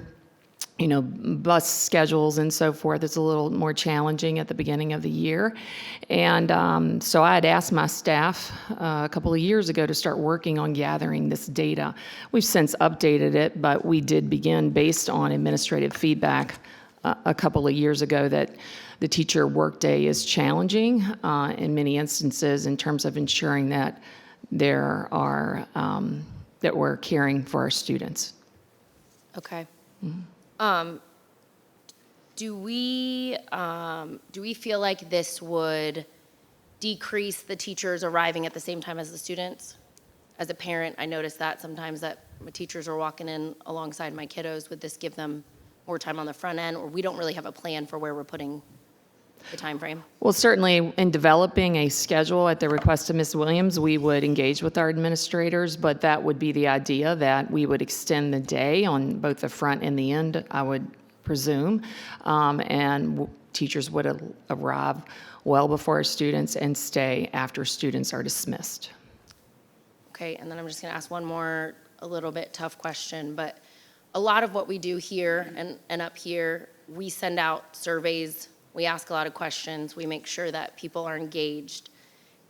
bus schedules and so forth. It's a little more challenging at the beginning of the year. And so I had asked my staff a couple of years ago to start working on gathering this data. We've since updated it, but we did begin based on administrative feedback a couple of years ago that the teacher workday is challenging in many instances in terms of ensuring that there are, that we're caring for our students. Okay. Mm-hmm. Do we feel like this would decrease the teachers arriving at the same time as the students? As a parent, I noticed that sometimes that my teachers are walking in alongside my kiddos. Would this give them more time on the front end, or we don't really have a plan for where we're putting the time frame? Well, certainly in developing a schedule at the request of Ms. Williams, we would engage with our administrators, but that would be the idea, that we would extend the day on both the front and the end, I would presume, and teachers would arrive well before our students and stay after students are dismissed. Okay, and then I'm just going to ask one more, a little bit tough question, but a lot of what we do here and up here, we send out surveys, we ask a lot of questions, we make sure that people are engaged.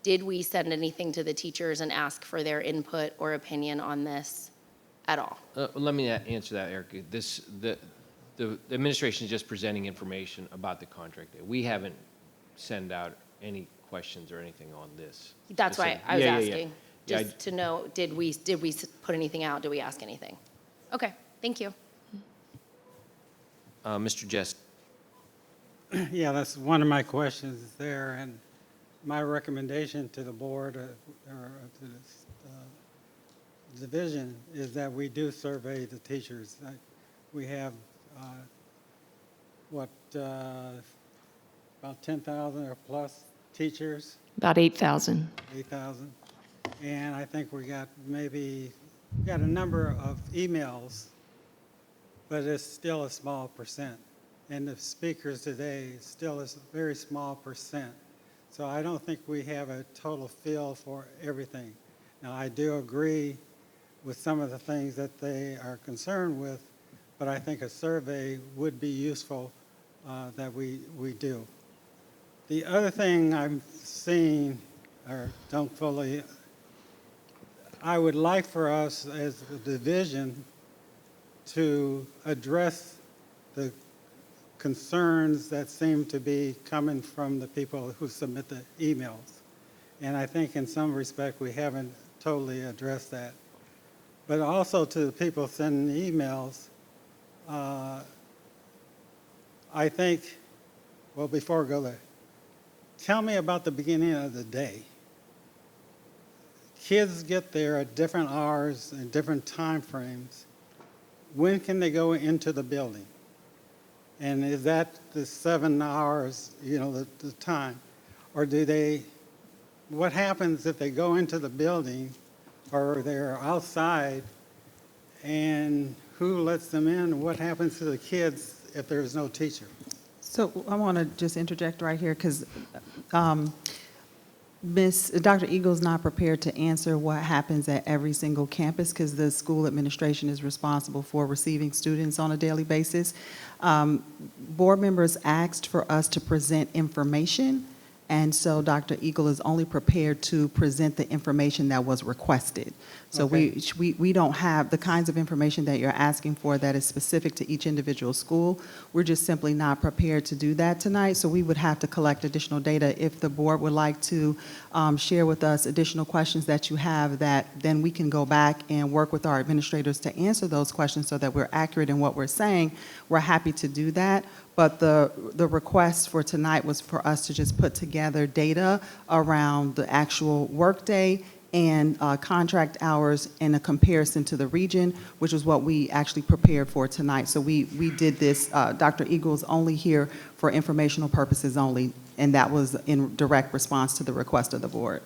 Did we send anything to the teachers and ask for their input or opinion on this at all? Let me answer that, Erica. The administration is just presenting information about the contract. We haven't sent out any questions or anything on this. That's why I was asking, Yeah, just to know, did we put anything out? Did we ask anything? Okay, thank you. Mr. Jess. Yeah, that's one of my questions there, and my recommendation to the board or to this division is that we do survey the teachers. We have, about 10,000 or plus teachers? About 8,000. 8,000. And I think we got a number of emails, but it's still a small percent. And the speakers today still is a very small percent. So I don't think we have a total feel for everything. Now, I do agree with some of the things that they are concerned with, but I think a survey would be useful that we do. The other thing I'm seeing, or don't fully, I would like for us as a division to address the concerns that seem to be coming from the people who submit the emails. And I think in some respect we haven't totally addressed that. But also to the people sending emails, I think, well, before I go there, tell me about the beginning of the day. Kids get there at different hours and different time frames. When can they go into the building? And is that the 7 hours, the time? Or what happens if they go into the building or they're outside, and who lets them in? What happens to the kids if there's no teacher? So I want to just interject right here because Dr. Eagle's not prepared to answer what happens at every single campus because the school administration is responsible for receiving students on a daily basis. Board members asked for us to present information, and so Dr. Eagle is only prepared to present the information that was requested. So Okay. we don't have the kinds of information that you're asking for that is specific to each individual school. We're just simply not prepared to do that tonight, so we would have to collect additional data. If the board would like to share with us additional questions that you have, that then we can go back and work with our administrators to answer those questions so that we're accurate in what we're saying, we're happy to do that. But the request for tonight was for us to just put together data around the actual workday and contract hours in a comparison to the region, which is what we actually prepared for tonight. So we did this, Dr. Eagle's only here for informational purposes only, and that was in direct response to the request of the board.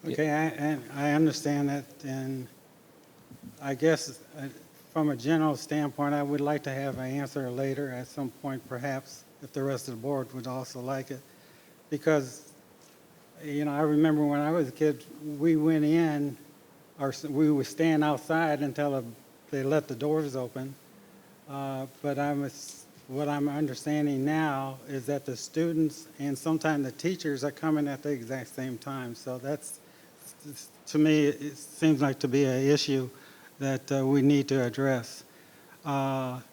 Okay, and I understand that, and I guess from a general standpoint, I would like to have an answer later at some point, perhaps, if the rest of the board would also like it. Because, I remember when I was a kid, we went in, or we would stand outside until they let the doors open. But what I'm understanding now is that the students and sometimes the teachers are coming at the exact same time. So that's, to me, it seems like to be an issue that we need to address. One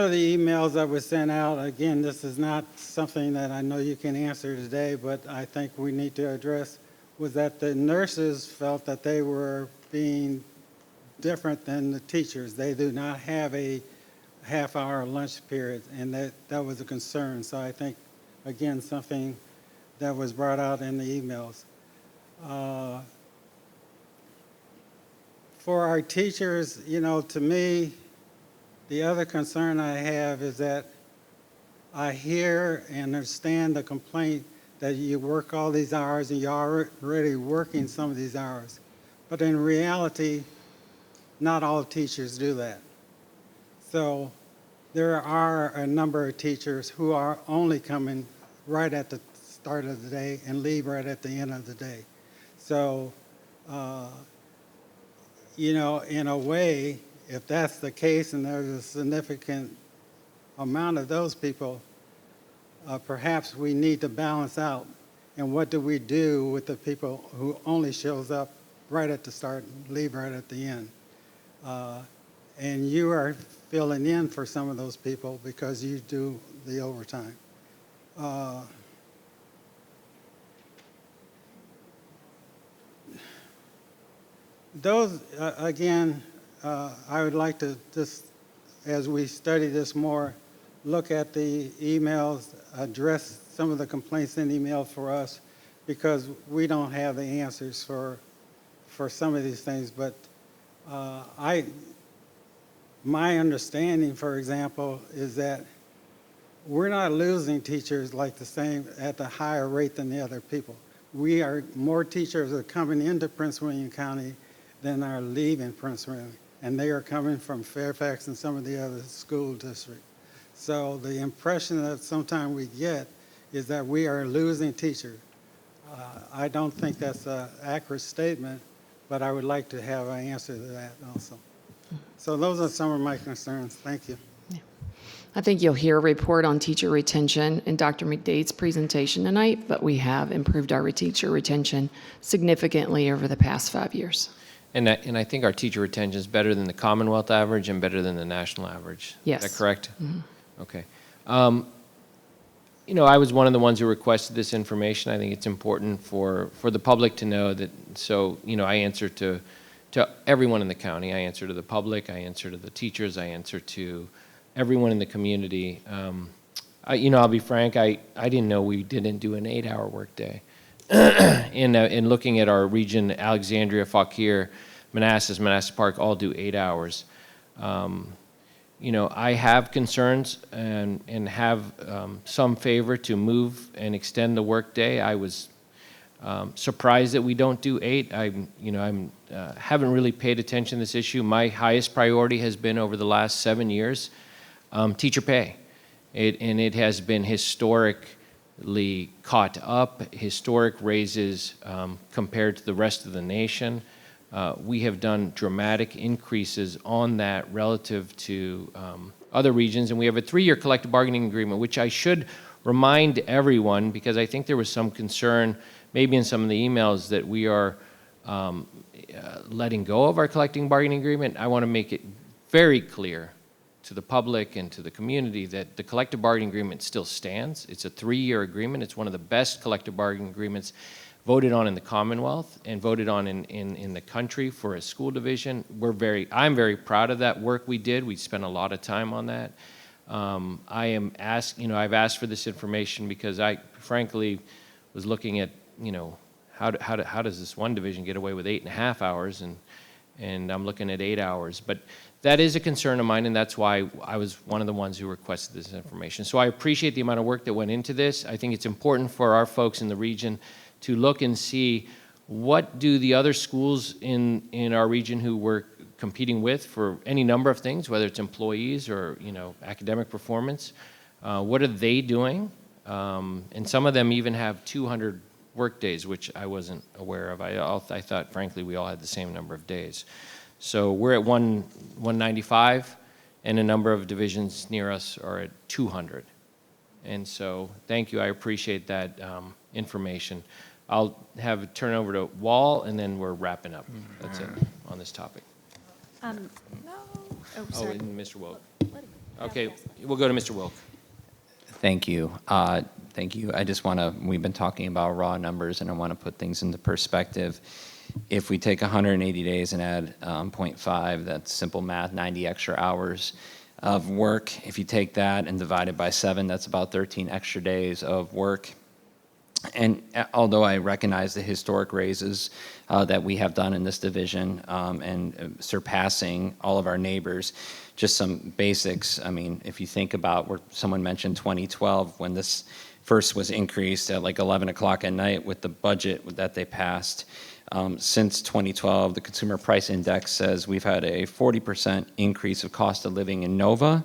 of the emails that was sent out, again, this is not something that I know you can answer today, but I think we need to address, was that the nurses felt that they were being different than the teachers. They do not have a half-hour lunch period, and that was a concern. So I think, again, something that was brought out in the emails. For our teachers, you know, to me, the other concern I have is that I hear and understand the complaint that you work all these hours and you're already working some of these hours. But in reality, not all teachers do that. So there are a number of teachers who are only coming right at the start of the day and leave right at the end of the day. So, you know, in a way, if that's the case and there's a significant amount of those people, perhaps we need to balance out. And what do we do with the people who only shows up right at the start and leave right at the end? And you are filling in for some of those people because you do the overtime. Those, again, I would like to just, as we study this more, look at the emails, address some of the complaints in emails for us, because we don't have the answers for some of these things. But my understanding, for example, is that we're not losing teachers like at the higher rate than the other people. More teachers are coming into Prince William County than are leaving Prince William, and they are coming from Fairfax and some of the other school districts. So the impression that sometimes we get is that we are losing teachers. I don't think that's an accurate statement, but I would like to have an answer to that also. So those are some of my concerns. Thank you. I think you'll hear a report on teacher retention in Dr. McDade's presentation tonight, but we have improved our teacher retention significantly over the past 5 years. And I think our teacher retention is better than the Commonwealth average and better than the national average. Yes. Is that correct? Mm-hmm. Okay. You know, I was one of the ones who requested this information. I think it's important for the public to know that. So, you know, I answer to everyone in the county. I answer to the public. I answer to the teachers. I answer to everyone in the community. You know, I'll be frank. I didn't know we didn't do an 8-hour workday. In looking at our region, Alexandria, Fauquier, Manassas Park all do 8 hours. You know, I have concerns and have some favor to move and extend the workday. I was surprised that we don't do 8. Haven't really paid attention to this issue. My highest priority has been over the last 7 years, teacher pay. It has been historically caught up, historic raises compared to the rest of the nation. We have done dramatic increases on that relative to other regions, and we have a 3-year collective bargaining agreement, which I should remind everyone, because I think there was some concern, maybe in some of the emails, that we are letting go of our collective bargaining agreement. I want to make it very clear to the public and to the community that the collective bargaining agreement still stands. It's a 3-year agreement. It's one of the best collective bargaining agreements voted on in the Commonwealth and voted on in the country for a school division. I'm very proud of that work we did. We spent a lot of time on that. I've asked for this information because I frankly was looking at, you know, how does this one division get away with 8.5 hours, and I'm looking at 8 hours. But that is a concern of mine, and that's why I was one of the ones who requested this information. So I appreciate the amount of work that went into this. I think it's important for our folks in the region to look and see what do the other schools in our region who we're competing with for any number of things, whether it's employees or, you know, academic performance, what are they doing? And some of them even have 200 work days, which I wasn't aware of. I thought, frankly, we all had the same number of days. So we're at 195, and a number of divisions near us are at 200. And so, thank you, I appreciate that information. I'll have it turn over to Wall, and then we're wrapping up. That's it on this topic. No. Oh, sorry. And Mr. Wilk. Okay, we'll go to Mr. Wilk. Thank you. Thank you. I just want to, we've been talking about raw numbers, and I want to put things into perspective. If we take 180 days and add 0.5, that's simple math, 90 extra hours of work. If you take that and divide it by 7, that's about 13 extra days of work. And although I recognize the historic raises that we have done in this division and surpassing all of our neighbors, just some basics. I mean, if you think about where someone mentioned 2012, when this first was increased at like 11 o'clock at night with the budget that they passed. Since 2012, the Consumer Price Index says we've had a 40% increase of cost of living in Nova.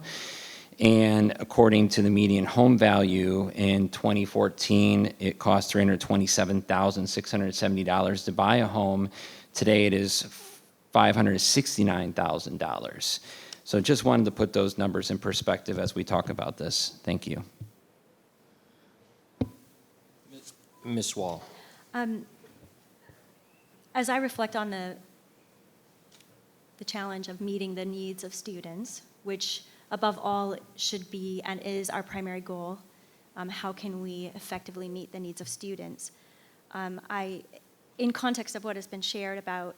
And according to the median home value in 2014, it cost $327,670 to buy a home. Today it is $569,000. So just wanted to put those numbers in perspective as we talk about this. Thank you. Ms. Wall. As I reflect on the challenge of meeting the needs of students, which above all should be and is our primary goal, how can we effectively meet the needs of students? In context of what has been shared about,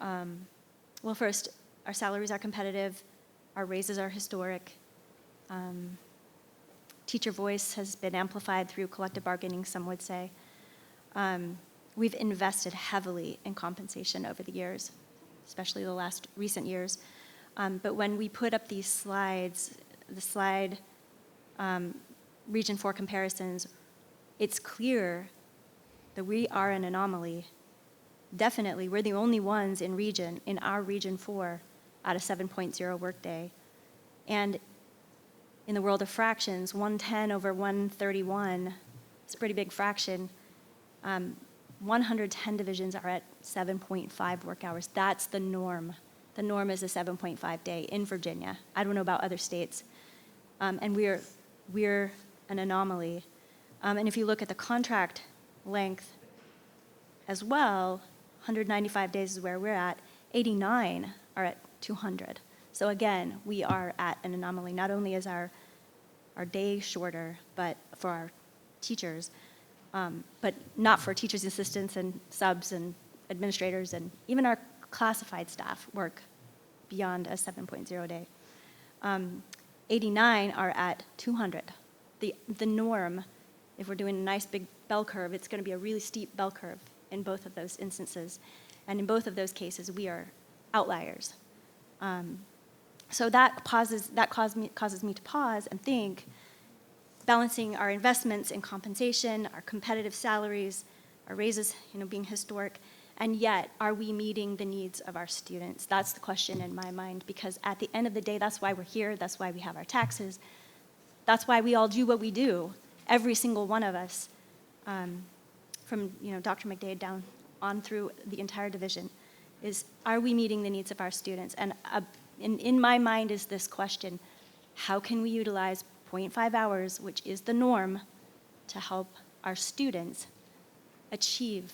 well, first, our salaries are competitive, our raises are historic, teacher voice has been amplified through collective bargaining, some would say. We've invested heavily in compensation over the years, especially the recent years. But when we put up these slides, the slide Region 4 comparisons, it's clear that we are an anomaly. Definitely, we're the only ones in our Region 4 at a 7.0 workday. And in the world of fractions, 110 over 131 is a pretty big fraction. 110 divisions are at 7.5 work hours. That's the norm. The norm is a 7.5 day in Virginia. I don't know about other states. And we're an anomaly. And if you look at the contract length as well, 195 days is where we're at. 89 are at 200. So again, we are at an anomaly. Not only is our day shorter, but for our teachers, but not for teachers' assistants and subs and administrators, and even our classified staff work beyond a 7.0 day. 89 are at 200. The norm, if we're doing a nice big bell curve, it's going to be a really steep bell curve in both of those instances. And in both of those cases, we are outliers. So that causes me to pause and think, balancing our investments in compensation, our competitive salaries, our raises, being historic, and yet, are we meeting the needs of our students? That's the question in my mind, because at the end of the day, that's why we're here, that's why we have our taxes, that's why we all do what we do, every single one of us, from Dr. McDade down on through the entire division, is are we meeting the needs of our students? And in my mind is this question: how can we utilize 0.5 hours, which is the norm, to help our students achieve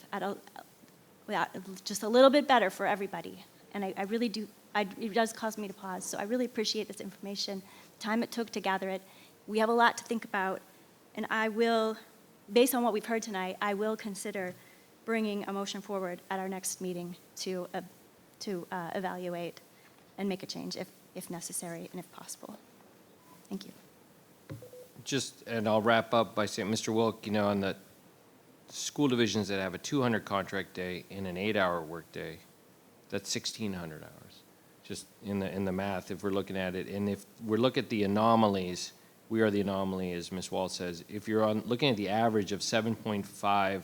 just a little bit better for everybody? And I really do, it does cause me to pause. So I really appreciate this information, the time it took to gather it. We have a lot to think about, and I will, based on what we've heard tonight, I will consider bringing a motion forward at our next meeting to evaluate and make a change if necessary and if possible. Thank you. And I'll wrap up by saying, Mr. Wilk, on the school divisions that have a 200 contract day and an 8-hour workday, that's 1,600 hours, just in the math, if we're looking at it. And if we look at the anomalies, we are the anomaly, as Ms. Wall says. If you're looking at the average of 7.5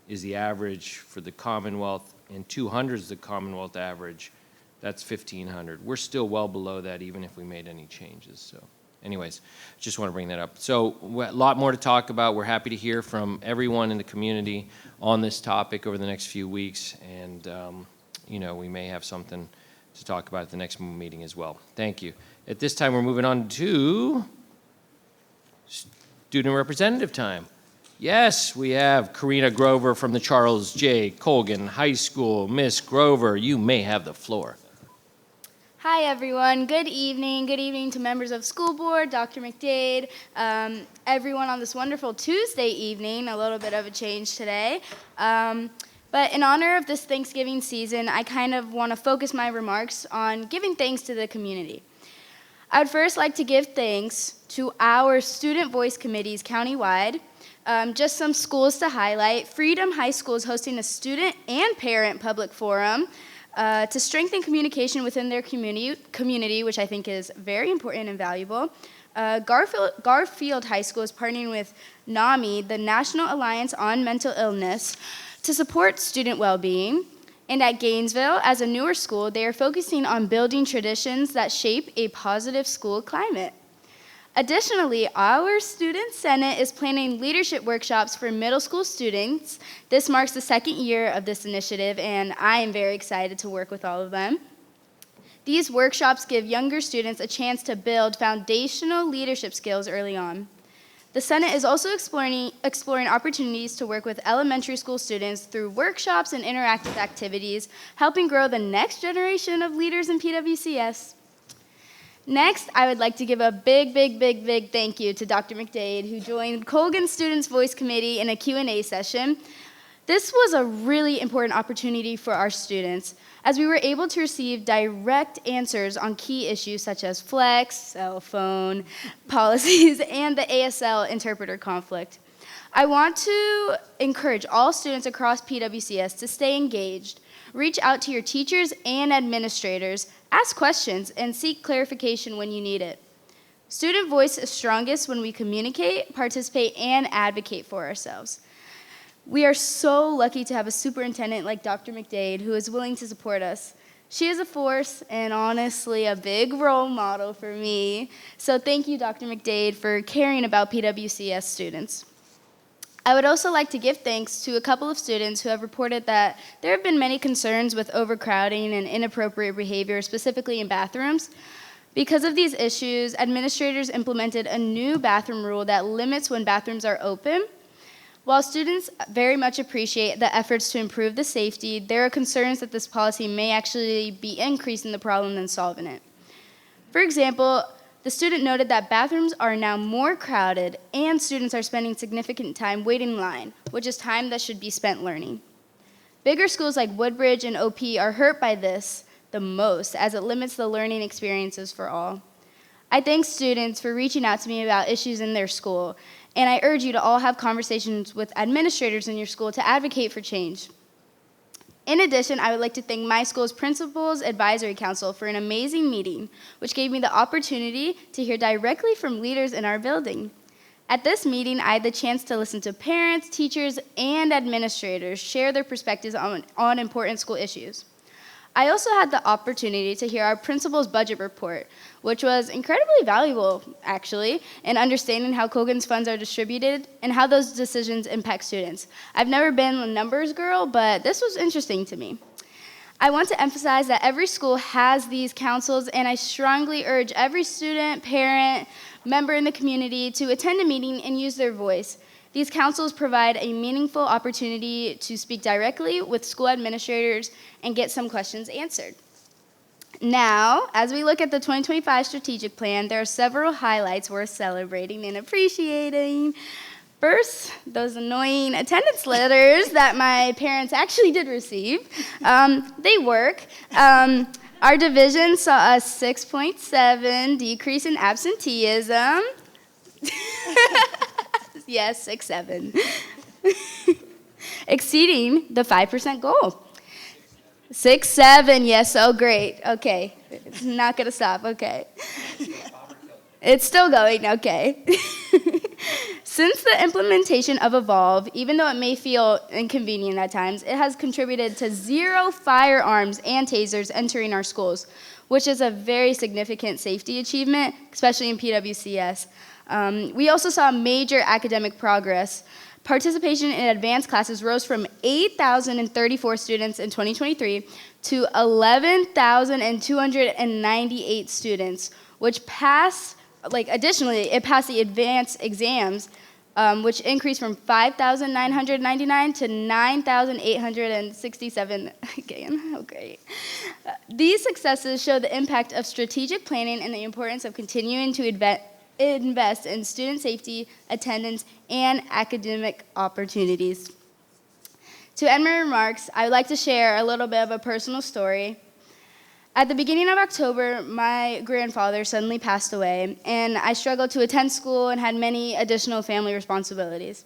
is the average for the Commonwealth, and 200 is the Commonwealth average, that's 1,500. We're still well below that, even if we made any changes. So anyways, just want to bring that up. So a lot more to talk about. We're happy to hear from everyone in the community on this topic over the next few weeks. And, we may have something to talk about at the next meeting as well. Thank you. At this time, we're moving on to student representative time. Yes, we have Karina Grover from the Charles J. Colgan High School. Miss Grover, you may have the floor. Hi, everyone. Good evening. Good evening to members of school board, Dr. McDade, everyone on this wonderful Tuesday evening, a little bit of a change today. But in honor of this Thanksgiving season, I kind of want to focus my remarks on giving thanks to the community. I would first like to give thanks to our student voice committees countywide. Just some schools to highlight. Freedom High School is hosting a student and parent public forum to strengthen communication within their community, which I think is very important and valuable. Garfield High School is partnering with NAMI, the National Alliance on Mental Illness, to support student well-being. And at Gainesville, as a newer school, they are focusing on building traditions that shape a positive school climate. Additionally, our Student Senate is planning leadership workshops for middle school students. This marks the second year of this initiative, and I am very excited to work with all of them. These workshops give younger students a chance to build foundational leadership skills early on. The Senate is also exploring opportunities to work with elementary school students through workshops and interactive activities, helping grow the next generation of leaders in PWCS. Next, I would like to give a big thank you to Dr. McDade, who joined Colgan Students Voice Committee in a Q&A session. This was a really important opportunity for our students, as we were able to receive direct answers on key issues such as flex, cell phone, policies, and the ASL interpreter conflict. I want to encourage all students across PWCS to stay engaged, reach out to your teachers and administrators, ask questions, and seek clarification when you need it. Student voice is strongest when we communicate, participate, and advocate for ourselves. We are so lucky to have a superintendent like Dr. McDade who is willing to support us. She is a force and honestly a big role model for me. So thank you, Dr. McDade, for caring about PWCS students. I would also like to give thanks to a couple of students who have reported that there have been many concerns with overcrowding and inappropriate behavior, specifically in bathrooms. Because of these issues, administrators implemented a new bathroom rule that limits when bathrooms are open. While students very much appreciate the efforts to improve the safety, there are concerns that this policy may actually be increasing the problem than solving it. For example, the student noted that bathrooms are now more crowded and students are spending significant time waiting in line, which is time that should be spent learning. Bigger schools like Woodbridge and OP are hurt by this the most, as it limits the learning experiences for all. I thank students for reaching out to me about issues in their school, and I urge you to all have conversations with administrators in your school to advocate for change. In addition, I would like to thank my school's Principals Advisory Council for an amazing meeting, which gave me the opportunity to hear directly from leaders in our building. At this meeting, I had the chance to listen to parents, teachers, and administrators share their perspectives on important school issues. I also had the opportunity to hear our principal's budget report, which was incredibly valuable, actually, in understanding how Colgan's funds are distributed and how those decisions impact students. I've never been a numbers girl, but this was interesting to me. I want to emphasize that every school has these councils, and I strongly urge every student, parent, member in the community to attend a meeting and use their voice. These councils provide a meaningful opportunity to speak directly with school administrators and get some questions answered. Now, as we look at the 2025 strategic plan, there are several highlights worth celebrating and appreciating. First, those annoying attendance letters that my parents actually did receive. They work. Our division saw a 6.7 decrease in absenteeism. Yes, 6.7. Exceeding the 5% goal. 6.7, yes, oh great. Okay, it's not gonna stop, okay. It's still going, okay. Since the implementation of Evolve, even though it may feel inconvenient at times, it has contributed to 0 firearms and tasers entering our schools, which is a very significant safety achievement, especially in PWCS. We also saw major academic progress. participation in advanced classes rose from 8,034 students in 2023 to 11,298 students, which additionally, it passed the advanced exams, which increased from 5,999 to 9,867 again. Oh, great. These successes show the impact of strategic planning and the importance of continuing to invest in student safety, attendance, and academic opportunities. To end my remarks, I would like to share a little bit of a personal story. At the beginning of October, my grandfather suddenly passed away, and I struggled to attend school and had many additional family responsibilities.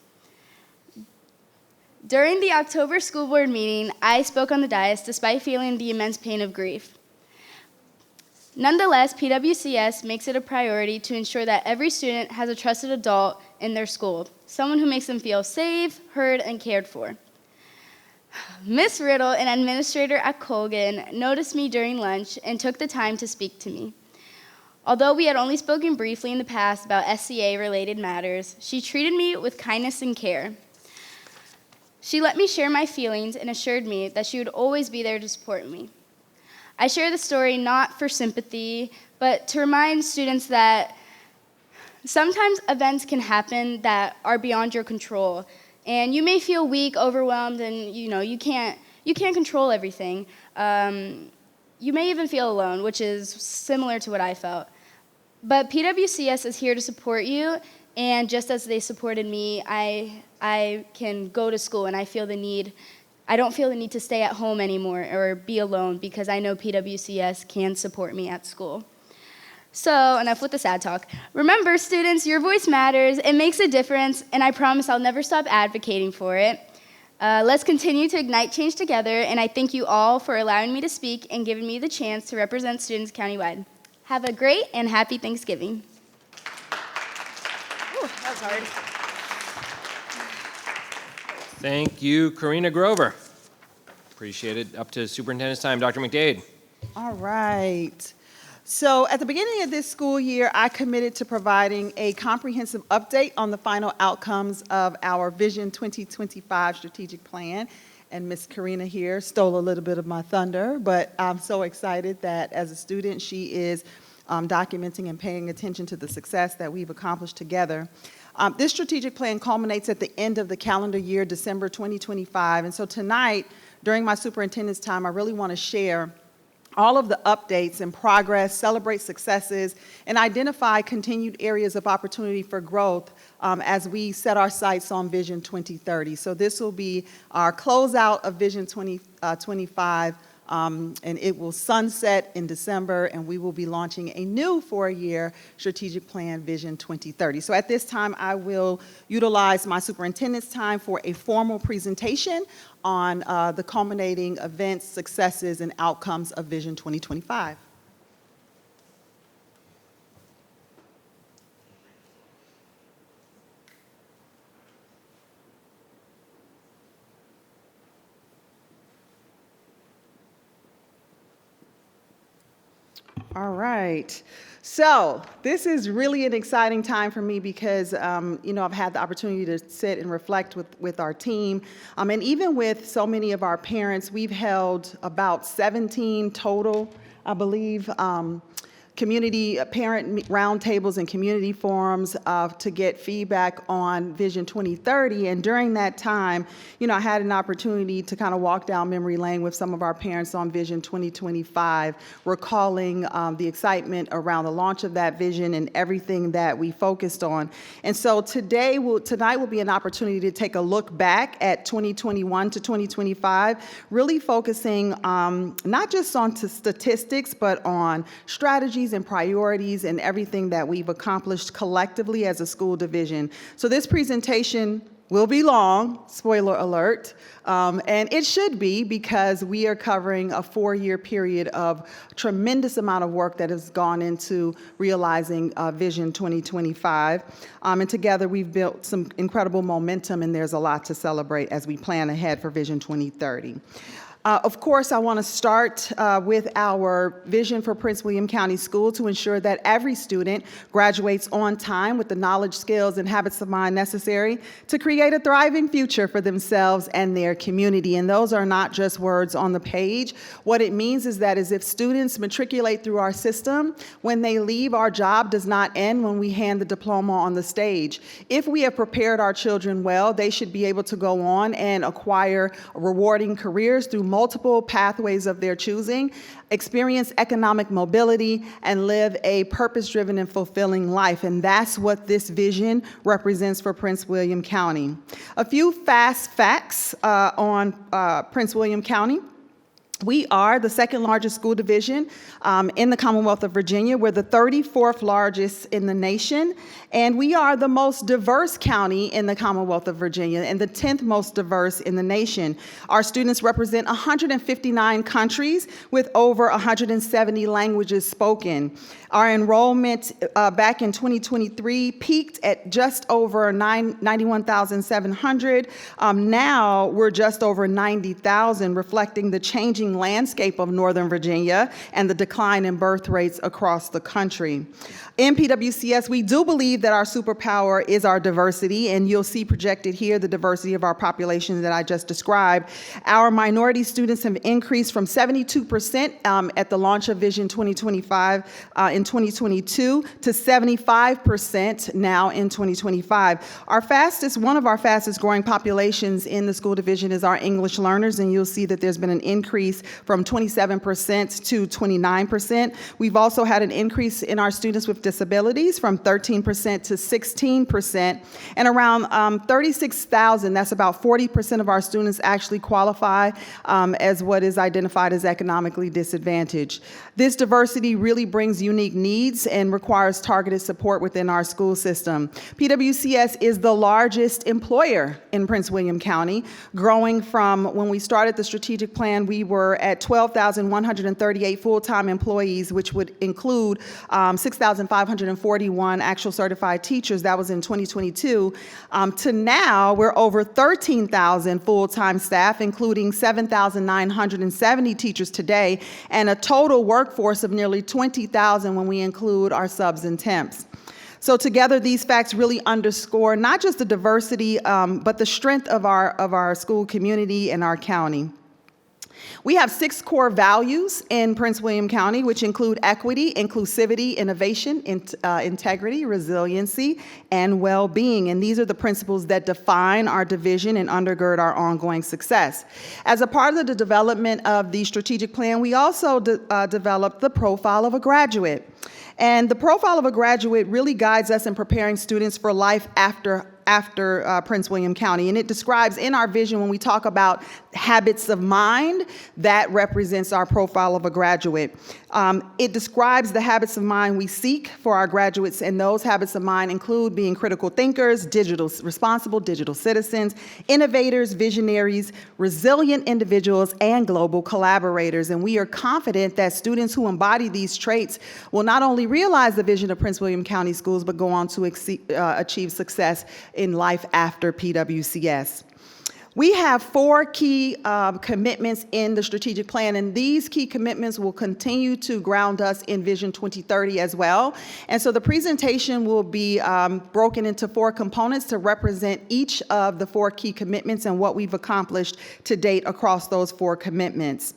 During the October school board meeting, I spoke on the dais despite feeling the immense pain of grief. Nonetheless, PWCS makes it a priority to ensure that every student has a trusted adult in their school, someone who makes them feel safe, heard, and cared for. Miss Riddle, an administrator at Colgan, noticed me during lunch and took the time to speak to me. Although we had only spoken briefly in the past about SCA-related matters, she treated me with kindness and care. She let me share my feelings and assured me that she would always be there to support me. I share the story not for sympathy, but to remind students that sometimes events can happen that are beyond your control. And you may feel weak, overwhelmed, and you can't control everything. You may even feel alone, which is similar to what I felt. But PWCS is here to support you, and just as they supported me, I can go to school, and I don't feel the need to stay at home anymore or be alone because I know PWCS can support me at school. So, enough with the sad talk. Remember, students, your voice matters. It makes a difference, and I promise I'll never stop advocating for it. Let's continue to ignite change together, and I thank you all for allowing me to speak and giving me the chance to represent students countywide. Have a great and happy Thanksgiving. Ooh, that was hard. Thank you, Karina Grover. Appreciate it. Up to superintendent's time. Dr. McDade. All right. So at the beginning of this school year, I committed to providing a comprehensive update on the final outcomes of our Vision 2025 strategic plan. And Ms. Karina here stole a little bit of my thunder, but I'm so excited that as a student, she is documenting and paying attention to the success that we've accomplished together. This strategic plan culminates at the end of the calendar year, December 2025. And so tonight, during my superintendent's time, I really want to share all of the updates and progress, celebrate successes, and identify continued areas of opportunity for growth as we set our sights on Vision 2030. So this will be our closeout of Vision 2025, and it will sunset in December, and we will be launching a new 4-year strategic plan, Vision 2030. So at this time, I will utilize my superintendent's time for a formal presentation on the culminating events, successes, and outcomes of Vision 2025. All right. So this is really an exciting time for me because, I've had the opportunity to sit and reflect with our team. And even with so many of our parents, we've held about 17 total, I believe, community parent roundtables and community forums to get feedback on Vision 2030. And during that time, I had an opportunity to kind of walk down memory lane with some of our parents on Vision 2025, recalling the excitement around the launch of that vision and everything that we focused on. And so tonight will be an opportunity to take a look back at 2021 to 2025, really focusing not just on statistics, but on strategies and priorities and everything that we've accomplished collectively as a school division. So this presentation will be long, spoiler alert, and it should be because we are covering a 4-year period of tremendous amount of work that has gone into realizing Vision 2025. And together we've built some incredible momentum, and there's a lot to celebrate as we plan ahead for Vision 2030. Of course, I want to start with our vision for Prince William County School to ensure that every student graduates on time with the knowledge, skills, and habits of mind necessary to create a thriving future for themselves and their community. And those are not just words on the page. What it means is that if students matriculate through our system, when they leave, our job does not end when we hand the diploma on the stage. If we have prepared our children well, they should be able to go on and acquire rewarding careers through multiple pathways of their choosing, experience economic mobility, and live a purpose-driven and fulfilling life. And that's what this vision represents for Prince William County. A few fast facts on Prince William County. We are the second largest school division in the Commonwealth of Virginia. We're the 34th largest in the nation, and we are the most diverse county in the Commonwealth of Virginia and the 10th most diverse in the nation. Our students represent 159 countries with over 170 languages spoken. Our enrollment back in 2023 peaked at just over 91,700. Now we're just over 90,000, reflecting the changing landscape of Northern Virginia and the decline in birth rates across the country. In PWCS, we do believe that our superpower is our diversity, and you'll see projected here the diversity of our population that I just described. Our minority students have increased from 72% at the launch of Vision 2025 in 2022 to 75% now in 2025. One of our fastest growing populations in the school division is our English learners, and you'll see that there's been an increase from 27% to 29%. We've also had an increase in our students with disabilities from 13% to 16%, and around 36,000, that's about 40% of our students actually qualify as what is identified as economically disadvantaged. This diversity really brings unique needs and requires targeted support within our school system. PWCS is the largest employer in Prince William County, growing from when we started the strategic plan, we were at 12,138 full-time employees, which would include 6,541 actual certified teachers. That was in 2022. To now, we're over 13,000 full-time staff, including 7,970 teachers today, and a total workforce of nearly 20,000 when we include our subs and temps. So together, these facts really underscore not just the diversity, but the strength of our school community and our county. We have 6 core values in Prince William County, which include equity, inclusivity, innovation, integrity, resiliency, and well-being. And these are the principles that define our division and undergird our ongoing success. As a part of the development of the strategic plan, we also developed the profile of a graduate. And the profile of a graduate really guides us in preparing students for life after Prince William County. And it describes in our vision, when we talk about habits of mind, that represents our profile of a graduate. It describes the habits of mind we seek for our graduates, and those habits of mind include being critical thinkers, responsible digital citizens, innovators, visionaries, resilient individuals, and global collaborators. And we are confident that students who embody these traits will not only realize the vision of Prince William County Schools, but go on to achieve success in life after PWCS. We have 4 key commitments in the strategic plan, and these key commitments will continue to ground us in Vision 2030 as well. And so the presentation will be broken into 4 components to represent each of the 4 key commitments and what we've accomplished to date across those 4 commitments.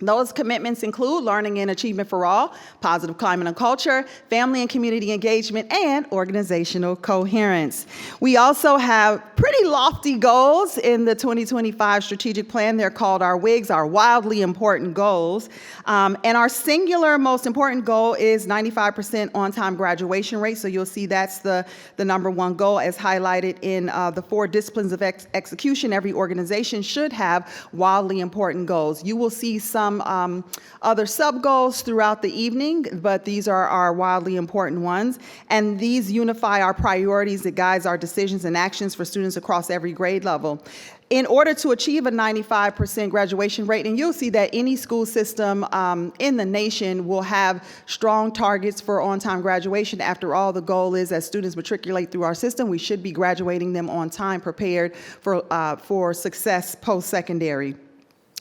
Those commitments include learning and achievement for all, positive climate and culture, family and community engagement, and organizational coherence. We also have pretty lofty goals in the 2025 strategic plan. They're called our WIGs, our wildly important goals. And our singular most important goal is 95% on-time graduation rate. So you'll see that's the number 1 goal as highlighted in the 4 disciplines of execution. Every organization should have wildly important goals. You will see some other sub-goals throughout the evening, but these are our wildly important ones. And these unify our priorities that guides our decisions and actions for students across every grade level. In order to achieve a 95% graduation rate, and you'll see that any school system in the nation will have strong targets for on-time graduation. After all, the goal is as students matriculate through our system, we should be graduating them on time, prepared for success post-secondary.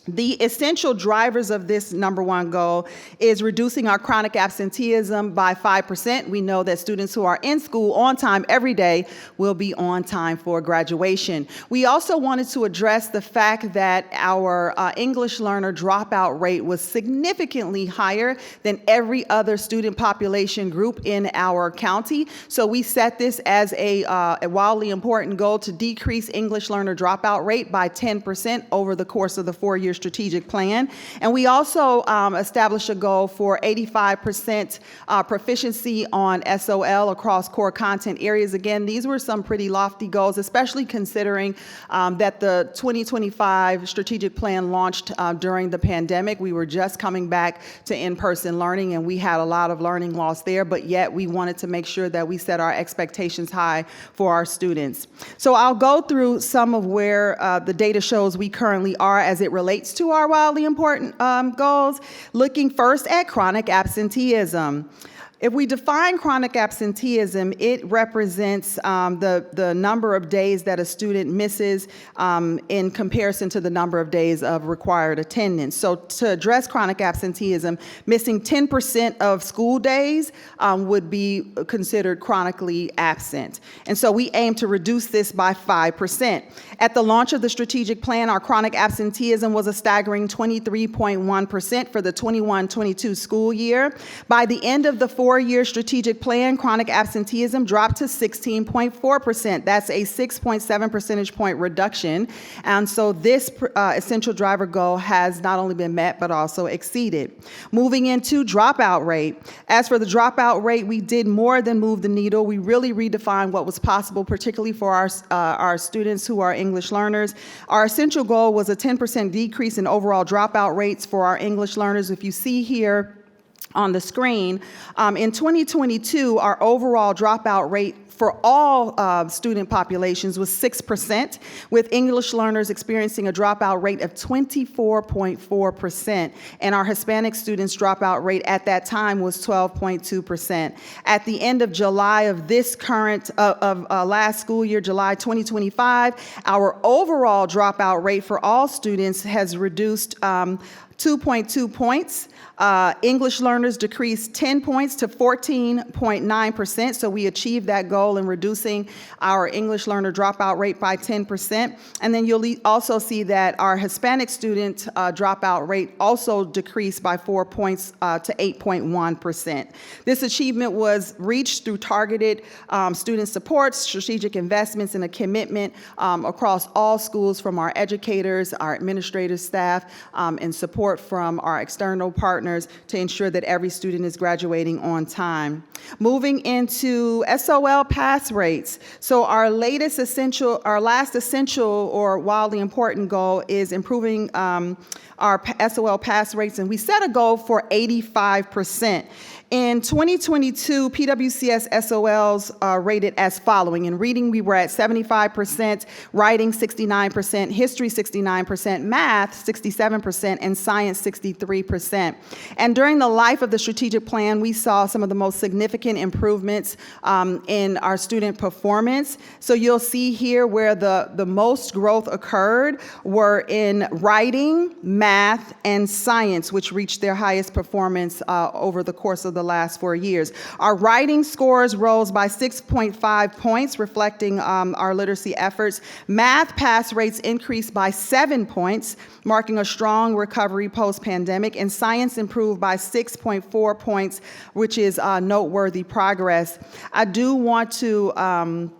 The essential drivers of this number one goal is reducing our chronic absenteeism by 5%. We know that students who are in school on time every day will be on time for graduation. We also wanted to address the fact that our English learner dropout rate was significantly higher than every other student population group in our county. So we set this as a wildly important goal to decrease English learner dropout rate by 10% over the course of the 4-year strategic plan. And we also established a goal for 85% proficiency on SOL across core content areas. Again, these were some pretty lofty goals, especially considering that the 2025 strategic plan launched during the pandemic. We were just coming back to in-person learning, and we had a lot of learning loss there, but yet we wanted to make sure that we set our expectations high for our students. So I'll go through some of where the data shows we currently are as it relates to our wildly important goals, looking first at chronic absenteeism. If we define chronic absenteeism, it represents the number of days that a student misses in comparison to the number of days of required attendance. So to address chronic absenteeism, missing 10% of school days would be considered chronically absent. And so we aim to reduce this by 5%. At the launch of the strategic plan, our chronic absenteeism was a staggering 23.1% for the 21-22 school year. By the end of the 4-year strategic plan, chronic absenteeism dropped to 16.4%. That's a 6.7 percentage point reduction. And so this essential driver goal has not only been met, but also exceeded. Moving into dropout rate. As for the dropout rate, we did more than move the needle. We really redefined what was possible, particularly for our students who are English learners. Our essential goal was a 10% decrease in overall dropout rates for our English learners. If you see here on the screen, in 2022, our overall dropout rate for all student populations was 6%, with English learners experiencing a dropout rate of 24.4%, and our Hispanic students' dropout rate at that time was 12.2%. At the end of July of this last school year, July 2025, our overall dropout rate for all students has reduced 2.2 points. English learners decreased 10 points to 14.9%, so we achieved that goal in reducing our English learner dropout rate by 10%. And then you'll also see that our Hispanic student dropout rate also decreased by 4 points to 8.1%. This achievement was reached through targeted student support, strategic investments, and a commitment across all schools from our educators, our administrative staff, and support from our external partners to ensure that every student is graduating on time. Moving into SOL pass rates. So our last essential or wildly important goal is improving our SOL pass rates, and we set a goal for 85%. In 2022, PWCS SOLs rated as following. In reading, we were at 75%, writing 69%, history 69%, math 67%, and science 63%. And during the life of the strategic plan, we saw some of the most significant improvements in our student performance. So you'll see here where the most growth occurred were in writing, math, and science, which reached their highest performance over the course of the last 4 years. Our writing scores rose by 6.5 points, reflecting our literacy efforts. Math pass rates increased by 7 points, marking a strong recovery post-pandemic, and science improved by 6.4 points, which is noteworthy progress. I do want to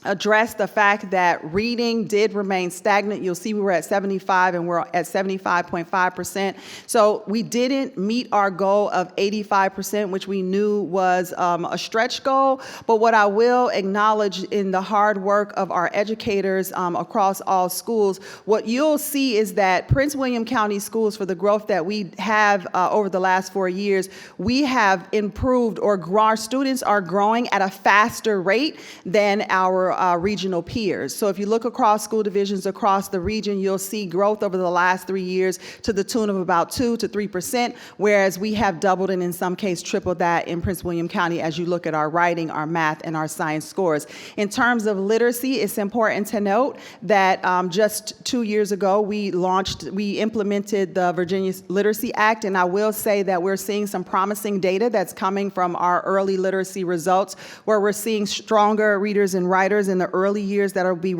address the fact that reading did remain stagnant. You'll see we were at 75 and we're at 75.5%. So we didn't meet our goal of 85%, which we knew was a stretch goal. But what I will acknowledge in the hard work of our educators across all schools, what you'll see is that Prince William County Schools, for the growth that we have over the last 4 years, we have improved, or our students are growing at a faster rate than our our regional peers. So if you look across school divisions across the region, you'll see growth over the last 3 years to the tune of about 2 to 3%, whereas we have doubled and in some cases tripled that in Prince William County as you look at our writing, our math, and our science scores. In terms of literacy, it's important to note that just 2 years ago, we implemented the Virginia Literacy Act, and I will say that we're seeing some promising data that's coming from our early literacy results, where we're seeing stronger readers and writers in the early years that will be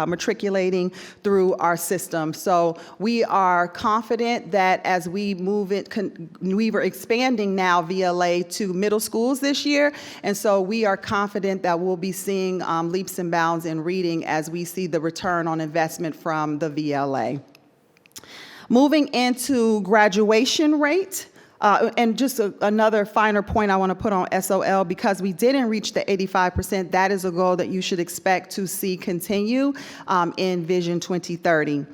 matriculating through our system. So we are confident that as we move it, we were expanding now VLA to middle schools this year, and so we are confident that we'll be seeing leaps and bounds in reading as we see the return on investment from the VLA. Moving into graduation rate. And just another finer point I want to put on SOL, because we didn't reach the 85%, that is a goal that you should expect to see continue in Vision 2030.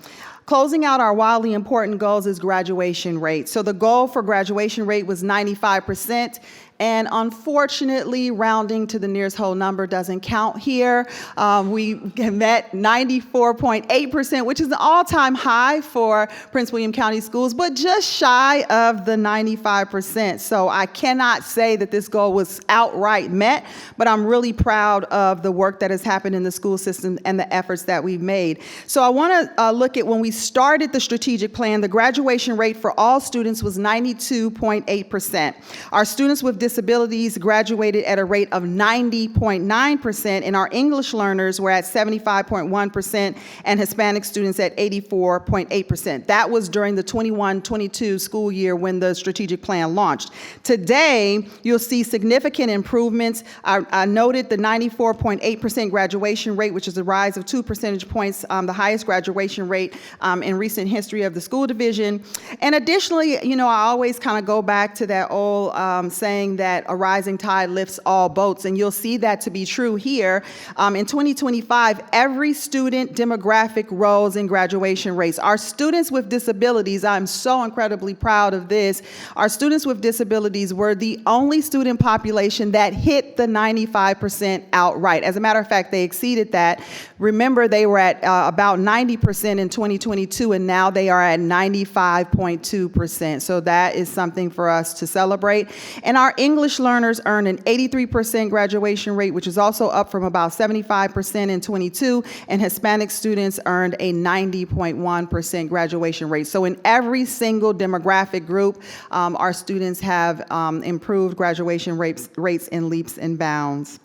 Closing out our wildly important goals is graduation rate. So the goal for graduation rate was 95%. And unfortunately, rounding to the nearest whole number doesn't count here. We met 94.8%, which is an all-time high for Prince William County Schools, but just shy of the 95%. So I cannot say that this goal was outright met, but I'm really proud of the work that has happened in the school system and the efforts that we've made. So I want to look at when we started the strategic plan, the graduation rate for all students was 92.8%. Our students with disabilities graduated at a rate of 90.9%, and our English learners were at 75.1%, and Hispanic students at 84.8%. That was during the 21-22 school year when the strategic plan launched. Today, you'll see significant improvements. I noted the 94.8% graduation rate, which is a rise of 2 percentage points, the highest graduation rate in recent history of the school division. And additionally, you know, I always kind of go back to that old saying that a rising tide lifts all boats, and you'll see that to be true here. In 2025, every student demographic rose in graduation rates. Our students with disabilities, I'm so incredibly proud of this, our students with disabilities were the only student population that hit the 95% outright. As a matter of fact, they exceeded that. Remember, they were at about 90% in 2022, and now they are at 95.2%. So that is something for us to celebrate. And our English learners earned an 83% graduation rate, which is also up from about 75% in 22, and Hispanic students earned a 90.1% graduation rate. So in every single demographic group, our students have improved graduation rates in leaps and bounds.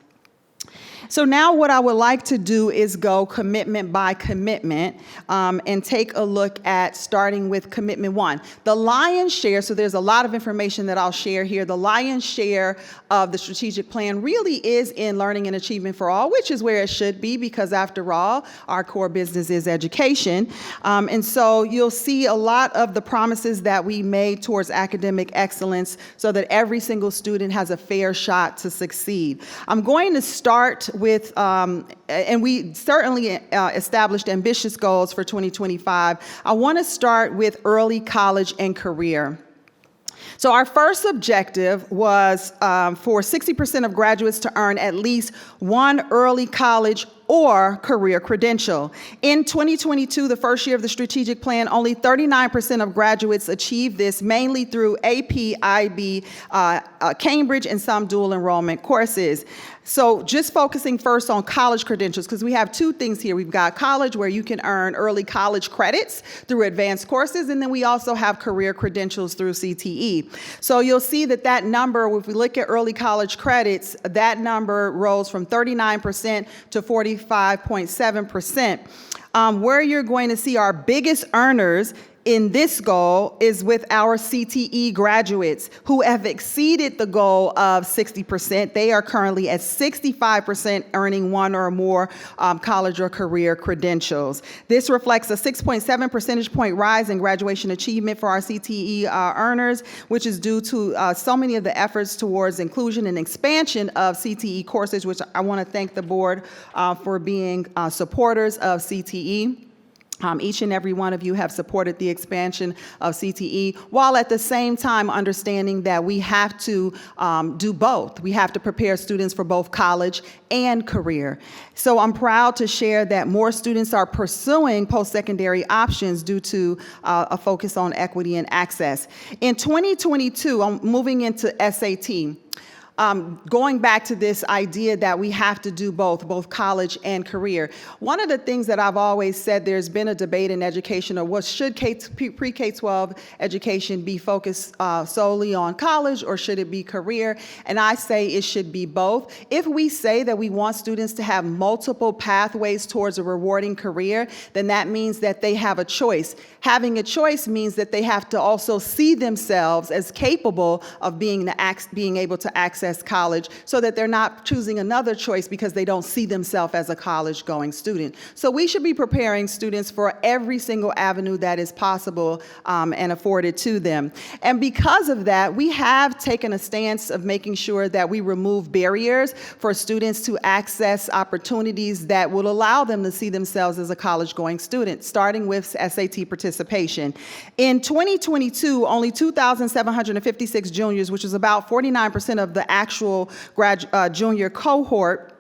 So now what I would like to do is go commitment by commitment and take a look at starting with commitment 1. The lion's share, so there's a lot of information that I'll share here. The lion's share of the strategic plan really is in learning and achievement for all, which is where it should be, because after all, our core business is education. And so you'll see a lot of the promises that we made towards academic excellence so that every single student has a fair shot to succeed. I'm going to start with, and we certainly established ambitious goals for 2025. I want to start with early college and career. So our first objective was for 60% of graduates to earn at least one early college or career credential. In 2022, the first year of the strategic plan, only 39% of graduates achieved this, mainly through AP, IB, Cambridge, and some dual enrollment courses. So just focusing first on college credentials, because we have two things here. We've got college, where you can earn early college credits through advanced courses, and then we also have career credentials through CTE. So you'll see that that number, if we look at early college credits, that number rose from 39% to 45.7%. Where you're going to see our biggest earners in this goal is with our CTE graduates who have exceeded the goal of 60%. They are currently at 65% earning one or more college or career credentials. This reflects a 6.7 percentage point rise in graduation achievement for our CTE earners, which is due to so many of the efforts towards inclusion and expansion of CTE courses, which I want to thank the board for being supporters of CTE. Each and every one of you have supported the expansion of CTE, while at the same time understanding that we have to do both. We have to prepare students for both college and career. So I'm proud to share that more students are pursuing post-secondary options due to a focus on equity and access. In 2022, I'm moving into SAT. Going back to this idea that we have to do both college and career. One of the things that I've always said, there's been a debate in education of what should pre-K-12 education be focused solely on college, or should it be career? And I say it should be both. If we say that we want students to have multiple pathways towards a rewarding career, then that means that they have a choice. Having a choice means that they have to also see themselves as capable of being able to access college, so that they're not choosing another choice because they don't see themselves as a college-going student. So we should be preparing students for every single avenue that is possible and afforded to them. And because of that, we have taken a stance of making sure that we remove barriers for students to access opportunities that will allow them to see themselves as a college-going student, starting with SAT participation. In 2022, only 2,756 juniors, which is about 49% of the actual junior cohort,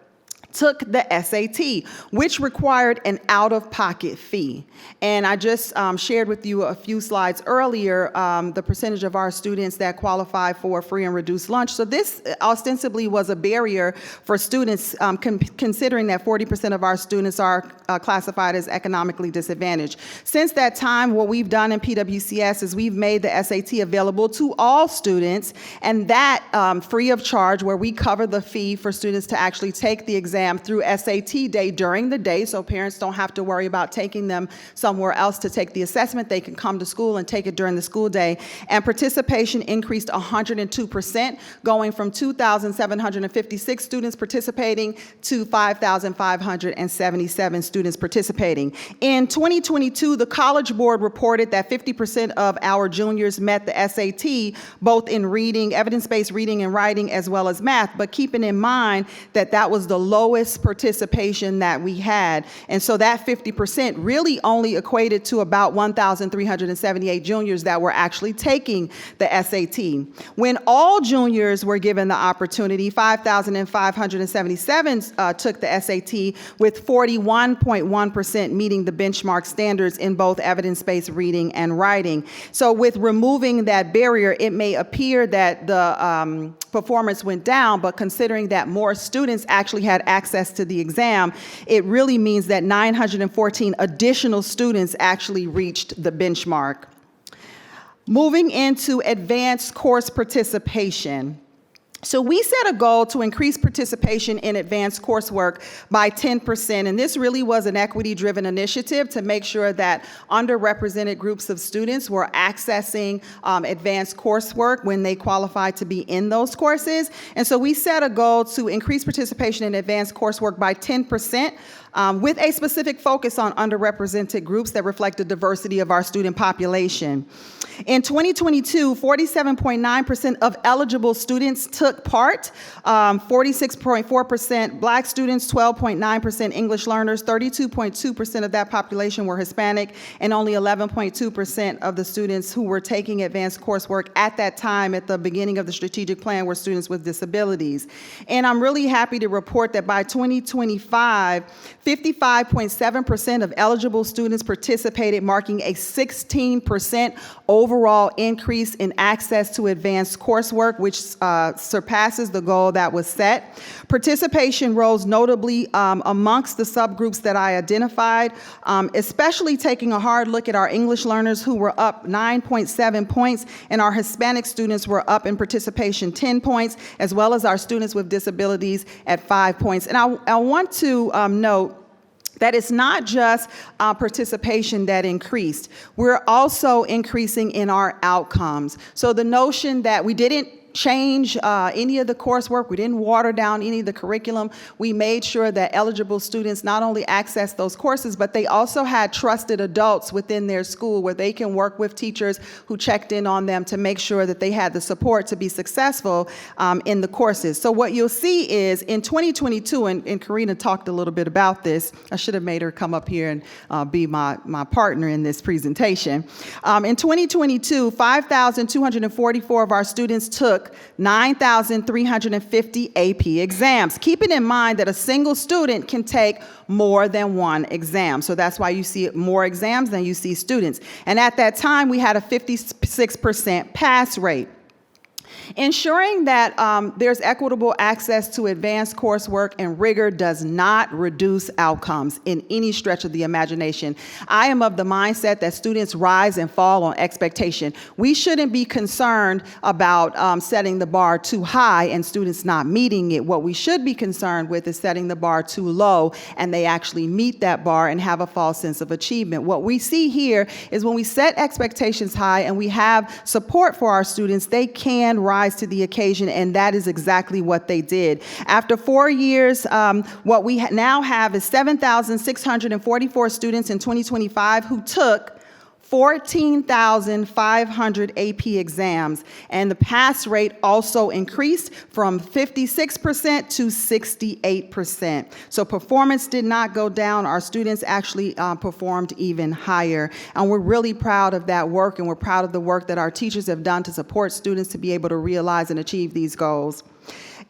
took the SAT, which required an out-of-pocket fee. And I just shared with you a few slides earlier the percentage of our students that qualify for free and reduced lunch. So this ostensibly was a barrier for students, considering that 40% of our students are classified as economically disadvantaged. Since that time, what we've done in PWCS is we've made the SAT available to all students, and that free of charge, where we cover the fee for students to actually take the exam through SAT Day during the day, so parents don't have to worry about taking them somewhere else to take the assessment. They can come to school and take it during the school day. And participation increased 102%, going from 2,756 students participating to 5,577 students participating. In 2022, the College Board reported that 50% of our juniors met the SAT, both in reading, evidence-based reading and writing, as well as math, but keeping in mind that that was the lowest participation that we had. And so that 50% really only equated to about 1,378 juniors that were actually taking the SAT. When all juniors were given the opportunity, 5,577 took the SAT, with 41.1% meeting the benchmark standards in both evidence-based reading and writing. So with removing that barrier, it may appear that the performance went down, but considering that more students actually had access to the exam, it really means that 914 additional students actually reached the benchmark. Moving into advanced course participation. So we set a goal to increase participation in advanced coursework by 10%, and this really was an equity-driven initiative to make sure that underrepresented groups of students were accessing advanced coursework when they qualified to be in those courses. And so we set a goal to increase participation in advanced coursework by 10%, with a specific focus on underrepresented groups that reflect the diversity of our student population. In 2022, 47.9% of eligible students took part, 46.4% Black students, 12.9% English learners, 32.2% of that population were Hispanic, and only 11.2% of the students who were taking advanced coursework at that time at the beginning of the strategic plan were students with disabilities. And I'm really happy to report that by 2025, 55.7% of eligible students participated, marking a 16% overall increase in access to advanced coursework, which surpasses the goal that was set. Participation rose notably amongst the subgroups that I identified, especially taking a hard look at our English learners, who were up 9.7 points, and our Hispanic students were up in participation 10 points, as well as our students with disabilities at 5 points. And I want to note that it's not just participation that increased. We're also increasing in our outcomes. So the notion that we didn't change any of the coursework. We didn't water down any of the curriculum. We made sure that eligible students not only accessed those courses, but they also had trusted adults within their school where they can work with teachers who checked in on them to make sure that they had the support to be successful in the courses. So what you'll see is in 2022, and Karina talked a little bit about this. I should have made her come up here and be my partner in this presentation. In 2022, 5,244 of our students took 9,350 AP exams, keeping in mind that a single student can take more than one exam. So that's why you see more exams than you see students. And at that time, we had a 56% pass rate. Ensuring that there's equitable access to advanced coursework and rigor does not reduce outcomes in any stretch of the imagination. I am of the mindset that students rise and fall on expectation. We shouldn't be concerned about setting the bar too high and students not meeting it. What we should be concerned with is setting the bar too low and they actually meet that bar and have a false sense of achievement. What we see here is when we set expectations high and we have support for our students, they can rise to the occasion, and that is exactly what they did. After 4 years, what we now have is 7,644 students in 2025 who took 14,500 AP exams, and the pass rate also increased from 56% to 68%. So performance did not go down. Our students actually performed even higher, and we're really proud of that work, and we're proud of the work that our teachers have done to support students to be able to realize and achieve these goals.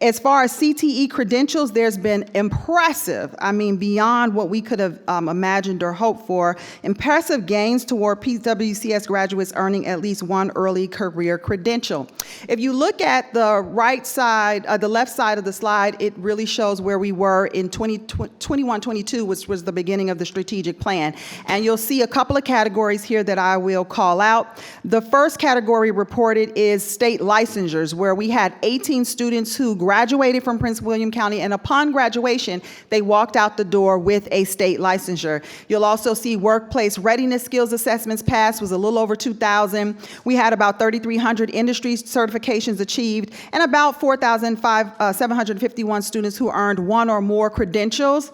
As far as CTE credentials, there's been impressive, beyond what we could have imagined or hoped for, impressive gains toward PWCS graduates earning at least one early career credential. If you look at the right side, the left side of the slide, it really shows where we were in 21-22, which was the beginning of the strategic plan. And you'll see a couple of categories here that I will call out. The first category reported is state licensures, where we had 18 students who graduated from Prince William County, and upon graduation, they walked out the door with a state licensure. You'll also see workplace readiness skills assessments passed, was a little over 2,000. We had about 3,300 industry certifications achieved, and about 4,751 students who earned one or more credentials,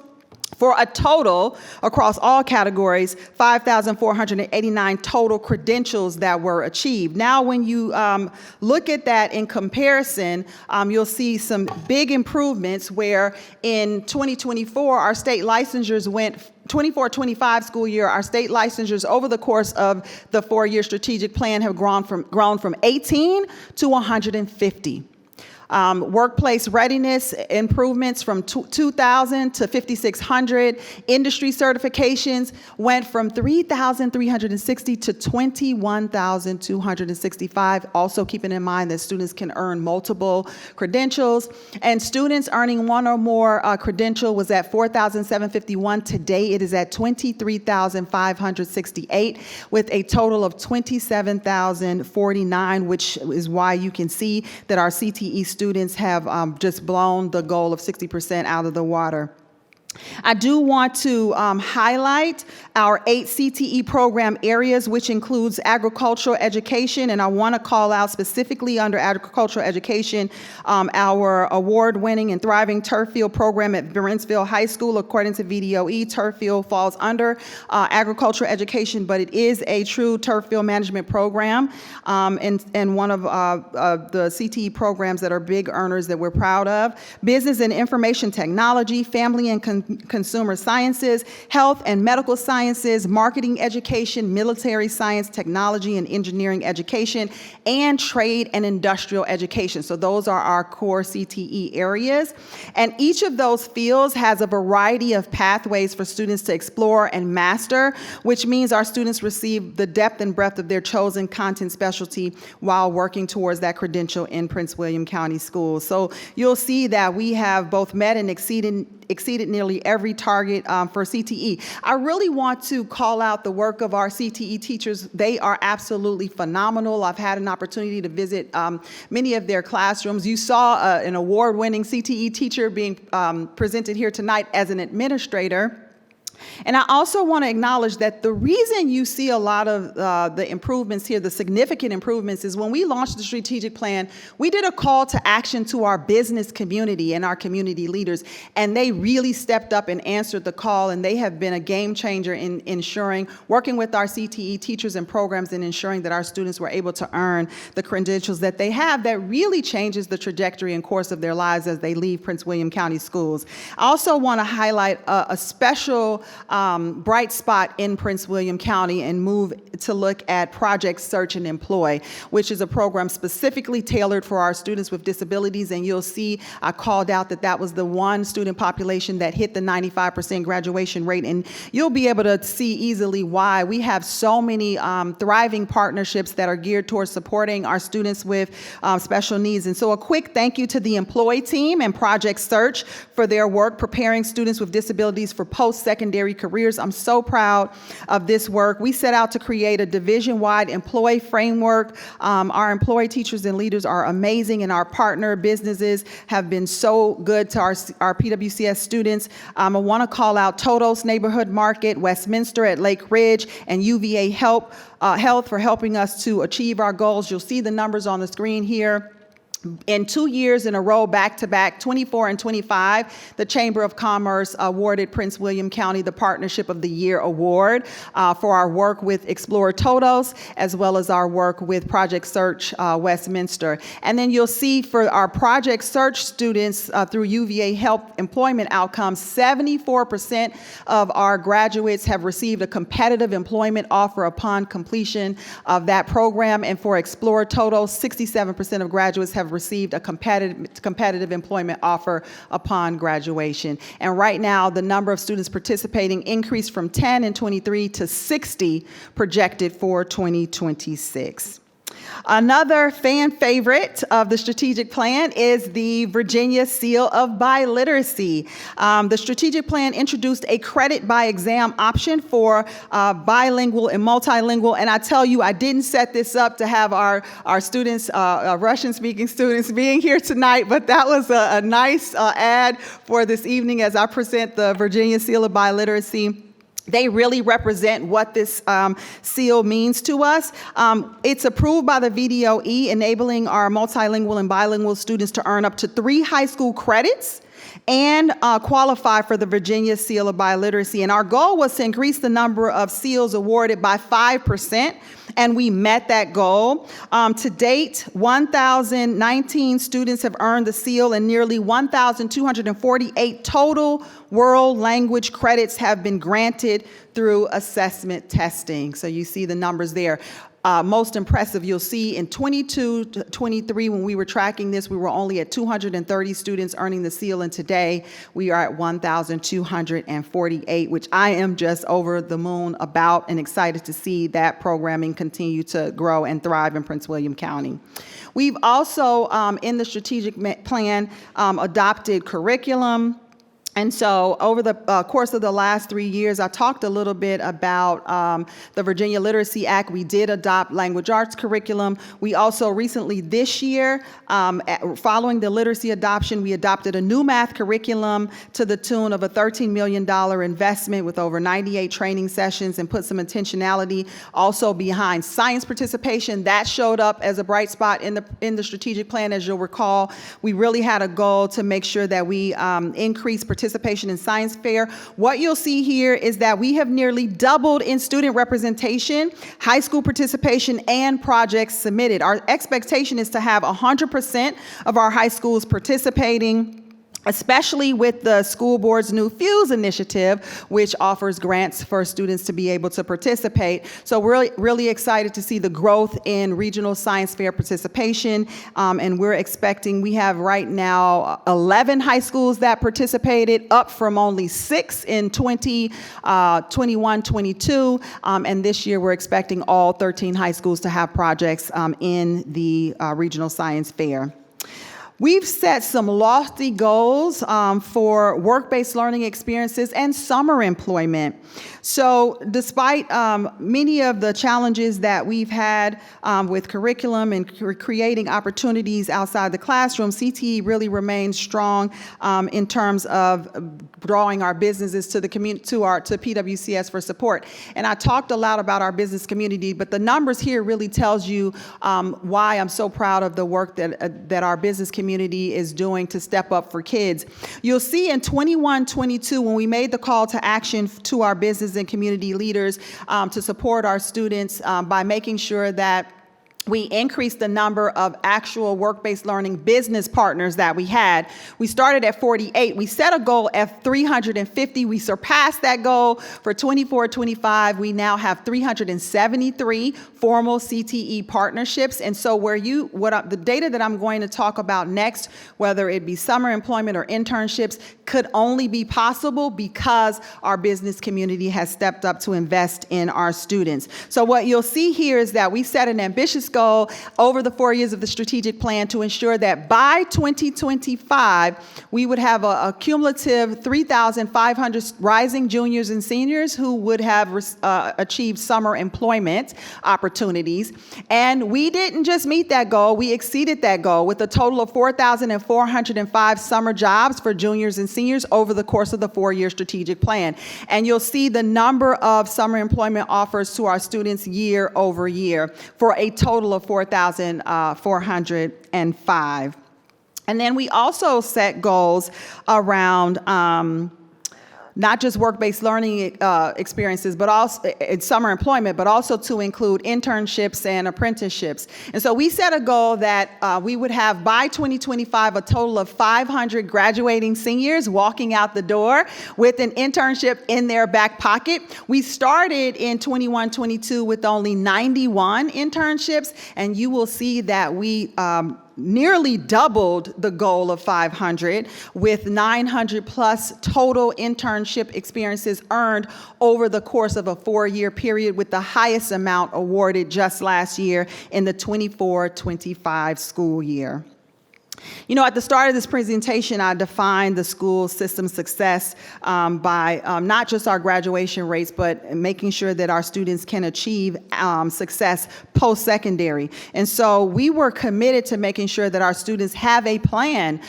for a total, across all categories, 5,489 total credentials that were achieved. Now, when you look at that in comparison, you'll see some big improvements where in 2024, our state licensures went 24-25 school year, our state licensures over the course of the 4-year strategic plan have grown from 18 to 150. Workplace readiness improvements from 2,000 to 5,600. Industry certifications went from 3,360 to 21,265. Also keeping in mind that students can earn multiple credentials. And students earning one or more credential was at 4,751. Today it is at 23,568 with a total of 27,049, which is why you can see that our CTE students have just blown the goal of 60% out of the water. I do want to highlight our 8 CTE program areas, which includes agricultural education, and I want to call out specifically under agricultural education our award-winning and thriving turf field program at Brentsville High School. According to VDOE, turf field falls under agricultural education, but it is a true turf field management program and one of the CTE programs that are big earners that we're proud of. Business and information technology, family and consumer sciences, health and medical sciences, marketing education, military science, technology and engineering education, and trade and industrial education. So those are our core CTE areas. And each of those fields has a variety of pathways for students to explore and master, which means our students receive the depth and breadth of their chosen content specialty while working towards that credential in Prince William County Schools. So you'll see that we have both met and exceeded nearly every target for CTE. I really want to call out the work of our CTE teachers. They are absolutely phenomenal. I've had an opportunity to visit many of their classrooms. You saw an award-winning CTE teacher being presented here tonight as an administrator. And I also want to acknowledge that the reason you see a lot of the improvements here, the significant improvements, is when we launched the strategic plan, we did a call to action to our business community and our community leaders, and they really stepped up and answered the call, and they have been a game changer in ensuring, working with our CTE teachers and programs and ensuring that our students were able to earn the credentials that they have that really changes the trajectory and course of their lives as they leave Prince William County schools. I also want to highlight a special bright spot in Prince William County and move to look at Project Search and Employ, which is a program specifically tailored for our students with disabilities. And you'll see I called out that that was the one student population that hit the 95% graduation rate. And you'll be able to see easily why. We have so many thriving partnerships that are geared towards supporting our students with special needs. And so a quick thank you to the Employ team and Project Search for their work preparing students with disabilities for post-secondary careers. I'm so proud of this work. We set out to create a division-wide employee framework. Our employee teachers and leaders are amazing, and our partner businesses have been so good to our PWCS students. I want to call out Todos Neighborhood Market, Westminster at Lake Ridge, and UVA Health for helping us to achieve our goals. You'll see the numbers on the screen here. In 2 years in a row, back-to-back, 24 and 25, the Chamber of Commerce awarded Prince William County the Partnership of the Year Award for our work with Explore Todos, as well as our work with Project Search Westminster. And then you'll see for our Project Search students through UVA Health Employment Outcomes, 74% of our graduates have received a competitive employment offer upon completion of that program. And for Explore Todos, 67% of graduates have received a competitive employment offer upon graduation. And right now, the number of students participating increased from 10 in 23 to 60 projected for 2026. Another fan favorite of the strategic plan is the Virginia Seal of Biliteracy. The strategic plan introduced a credit by exam option for bilingual and multilingual. And I tell you, I didn't set this up to have our students, Russian-speaking students being here tonight, but that was a nice ad for this evening as I present the Virginia Seal of Biliteracy. They really represent what this seal means to us. It's approved by the VDOE, enabling our multilingual and bilingual students to earn up to 3 high school credits and qualify for the Virginia Seal of Biliteracy. And our goal was to increase the number of seals awarded by 5%, and we met that goal. To date, 1,019 students have earned the seal, and nearly 1,248 total world language credits have been granted through assessment testing. So you see the numbers there. Most impressive, you'll see in 22 to 23, when we were tracking this, we were only at 230 students earning the seal, and today we are at 1,248, which I am just over the moon about and excited to see that programming continue to grow and thrive in Prince William County. We've also, in the strategic plan, adopted curriculum. And so over the course of the last 3 years, I talked a little bit about the Virginia Literacy Act. We did adopt language arts curriculum. We also recently this year, following the literacy adoption, we adopted a new math curriculum to the tune of a $13 million investment with over 98 training sessions, and put some intentionality also behind science participation. That showed up as a bright spot in the strategic plan. As you'll recall, we really had a goal to make sure that we increase participation in science fair. What you'll see here is that we have nearly doubled in student representation, high school participation, and projects submitted. Our expectation is to have 100% of our high schools participating, especially with the school board's new FUSE initiative, which offers grants for students to be able to participate. So we're really excited to see the growth in regional science fair participation. And we're expecting, we have right now 11 high schools that participated, up from only 6 in 21-22. And this year we're expecting all 13 high schools to have projects in the regional science fair. We've set some lofty goals for work-based learning experiences and summer employment. So despite many of the challenges that we've had with curriculum and creating opportunities outside the classroom, CTE really remains strong in terms of drawing our businesses to the community, to PWCS for support. And I talked a lot about our business community, but the numbers here really tells you why I'm so proud of the work that our business community is doing to step up for kids. You'll see in 21-22, when we made the call to action to our business and community leaders to support our students by making sure that we increased the number of actual work-based learning business partners that we had. We started at 48. We set a goal at 350. We surpassed that goal. For 24-25, we now have 373 formal CTE partnerships. And so the data that I'm going to talk about next, whether it be summer employment or internships, could only be possible because our business community has stepped up to invest in our students. So what you'll see here is that we set an ambitious goal over the 4 years of the strategic plan to ensure that by 2025, we would have a cumulative 3,500 rising juniors and seniors who would have achieved summer employment opportunities. And we didn't just meet that goal, we exceeded that goal with a total of 4,405 summer jobs for juniors and seniors over the course of the 4-year strategic plan. And you'll see the number of summer employment offers to our students year over year for a total of 4,405. And then we also set goals around not just work-based learning experiences, but also in summer employment, but also to include internships and apprenticeships. And so we set a goal that we would have by 2025 a total of 500 graduating seniors walking out the door with an internship in their back pocket. We started in 21-22 with only 91 internships, and you will see that we nearly doubled the goal of 500 with 900 plus total internship experiences earned over the course of a 4-year period, with the highest amount awarded just last year in the 24-25 school year. You know, at the start of this presentation, I defined the school system success by not just our graduation rates, but making sure that our students can achieve success post-secondary. And so we were committed to making sure that our students have a plan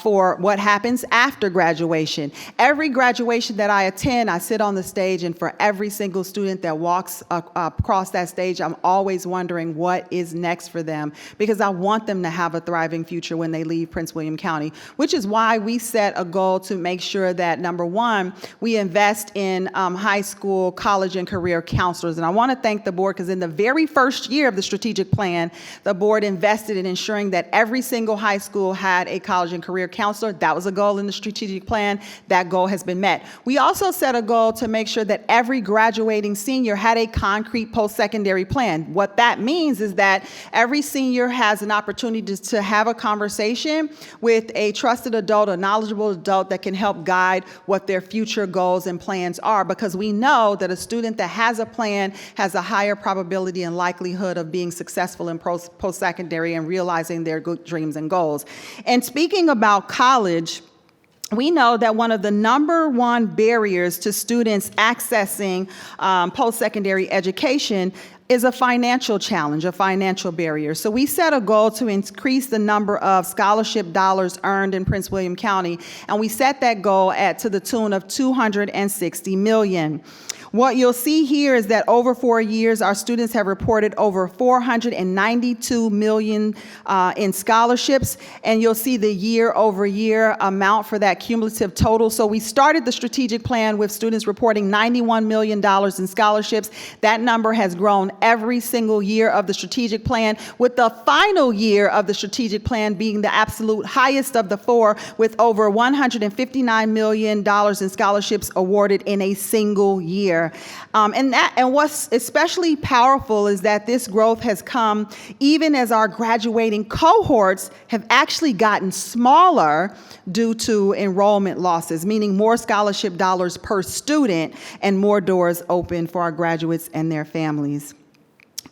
for what happens after graduation. Every graduation that I attend, I sit on the stage, and for every single student that walks across that stage, I'm always wondering what is next for them, because I want them to have a thriving future when they leave Prince William County, which is why we set a goal to make sure that, number one, we invest in high school, college, and career counselors. And I want to thank the board, because in the very first year of the strategic plan, the board invested in ensuring that every single high school had a college and career counselor. That was a goal in the strategic plan. That goal has been met. We also set a goal to make sure that every graduating senior had a concrete post-secondary plan. What that means is that every senior has an opportunity to have a conversation with a trusted adult, a knowledgeable adult that can help guide what their future goals and plans are, because we know that a student that has a plan has a higher probability and likelihood of being successful in post-secondary and realizing their good dreams and goals. And speaking about college, we know that one of the number one barriers to students accessing post-secondary education is a financial challenge, a financial barrier. So we set a goal to increase the number of scholarship dollars earned in Prince William County, and we set that goal to the tune of $260 million. What you'll see here is that over 4 years, our students have reported over $492 million in scholarships, and you'll see the year-over-year amount for that cumulative total. So we started the strategic plan with students reporting $91 million in scholarships. That number has grown every single year of the strategic plan, with the final year of the strategic plan being the absolute highest of the 4, with over $159 million in scholarships awarded in a single year. And what's especially powerful is that this growth has come even as our graduating cohorts have actually gotten smaller due to enrollment losses, meaning more scholarship dollars per student and more doors open for our graduates and their families.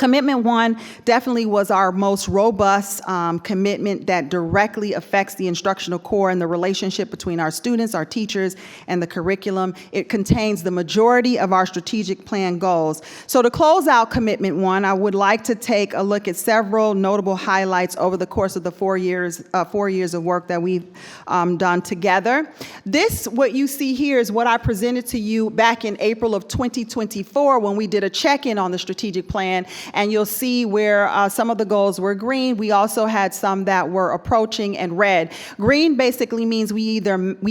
Commitment 1 definitely was our most robust commitment that directly affects the instructional core and the relationship between our students, our teachers, and the curriculum. It contains the majority of our strategic plan goals. So to close out Commitment 1, I would like to take a look at several notable highlights over the course of the 4 years of work that we've done together. This, what you see here, is what I presented to you back in April of 2024 when we did a check-in on the strategic plan. And you'll see where some of the goals were green. We also had some that were approaching and red. Green basically means we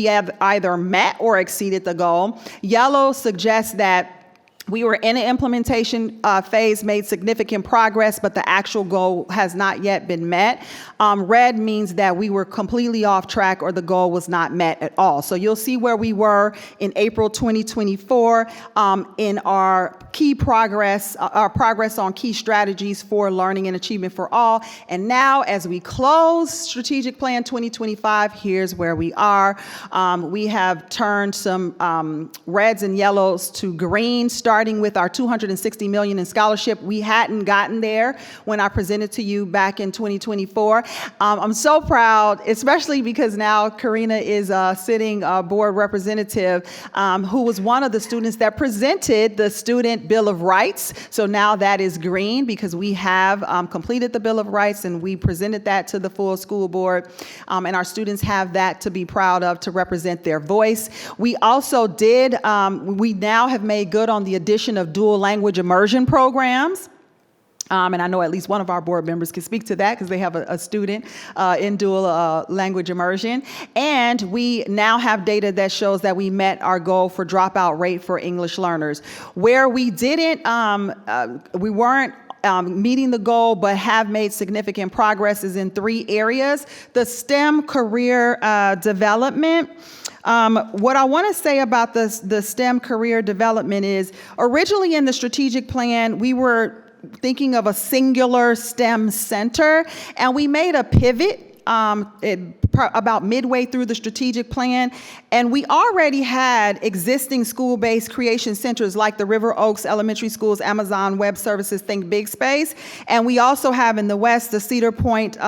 have either met or exceeded the goal. Yellow suggests that we were in an implementation phase, made significant progress, but the actual goal has not yet been met. Red means that we were completely off track or the goal was not met at all. So you'll see where we were in April 2024 in our key progress, our progress on key strategies for learning and achievement for all. And now as we close Strategic Plan 2025, here's where we are. We have turned some reds and yellows to green, starting with our $260 million in scholarship. We hadn't gotten there when I presented to you back in 2024. I'm so proud, especially because now Karina is sitting board representative who was one of the students that presented the Student Bill of Rights. So now that is green because we have completed the Bill of Rights and we presented that to the full school board. And our students have that to be proud of, to represent their voice. We also did, we now have made good on the addition of dual language immersion programs. And I know at least one of our board members can speak to that because they have a student in dual language immersion. And we now have data that shows that we met our goal for dropout rate for English learners. Where we didn't, we weren't meeting the goal but have made significant progress is in 3 areas. The STEM career development. What I want to say about the STEM career development is originally in the strategic plan, we were thinking of a singular STEM center, and we made a pivot about midway through the strategic plan, and we already had existing school-based creation centers like the River Oaks Elementary School's Amazon Web Services Think Big Space, and we also have in the West the Cedar Point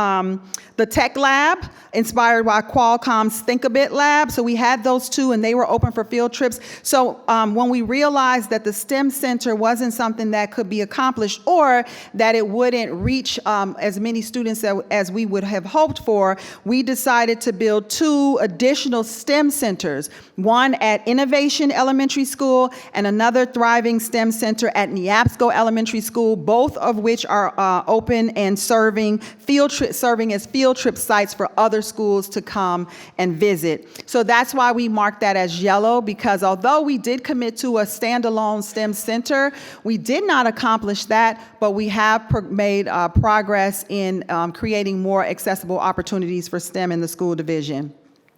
the Tech Lab, inspired by Qualcomm's Think-A-Bit Lab. So we had those 2, and they were open for field trips. So when we realized that the STEM Center wasn't something that could be accomplished or that it wouldn't reach as many students as we would have hoped for, we decided to build 2 additional STEM centers, one at Innovation Elementary School and another thriving STEM center at Neabsco Elementary School, both of which are open and serving as field trip sites for other schools to come and visit. So that's why we marked that as yellow, because although we did commit to a standalone STEM center, we did not accomplish that, but we have made progress in creating more accessible opportunities for STEM in the school division.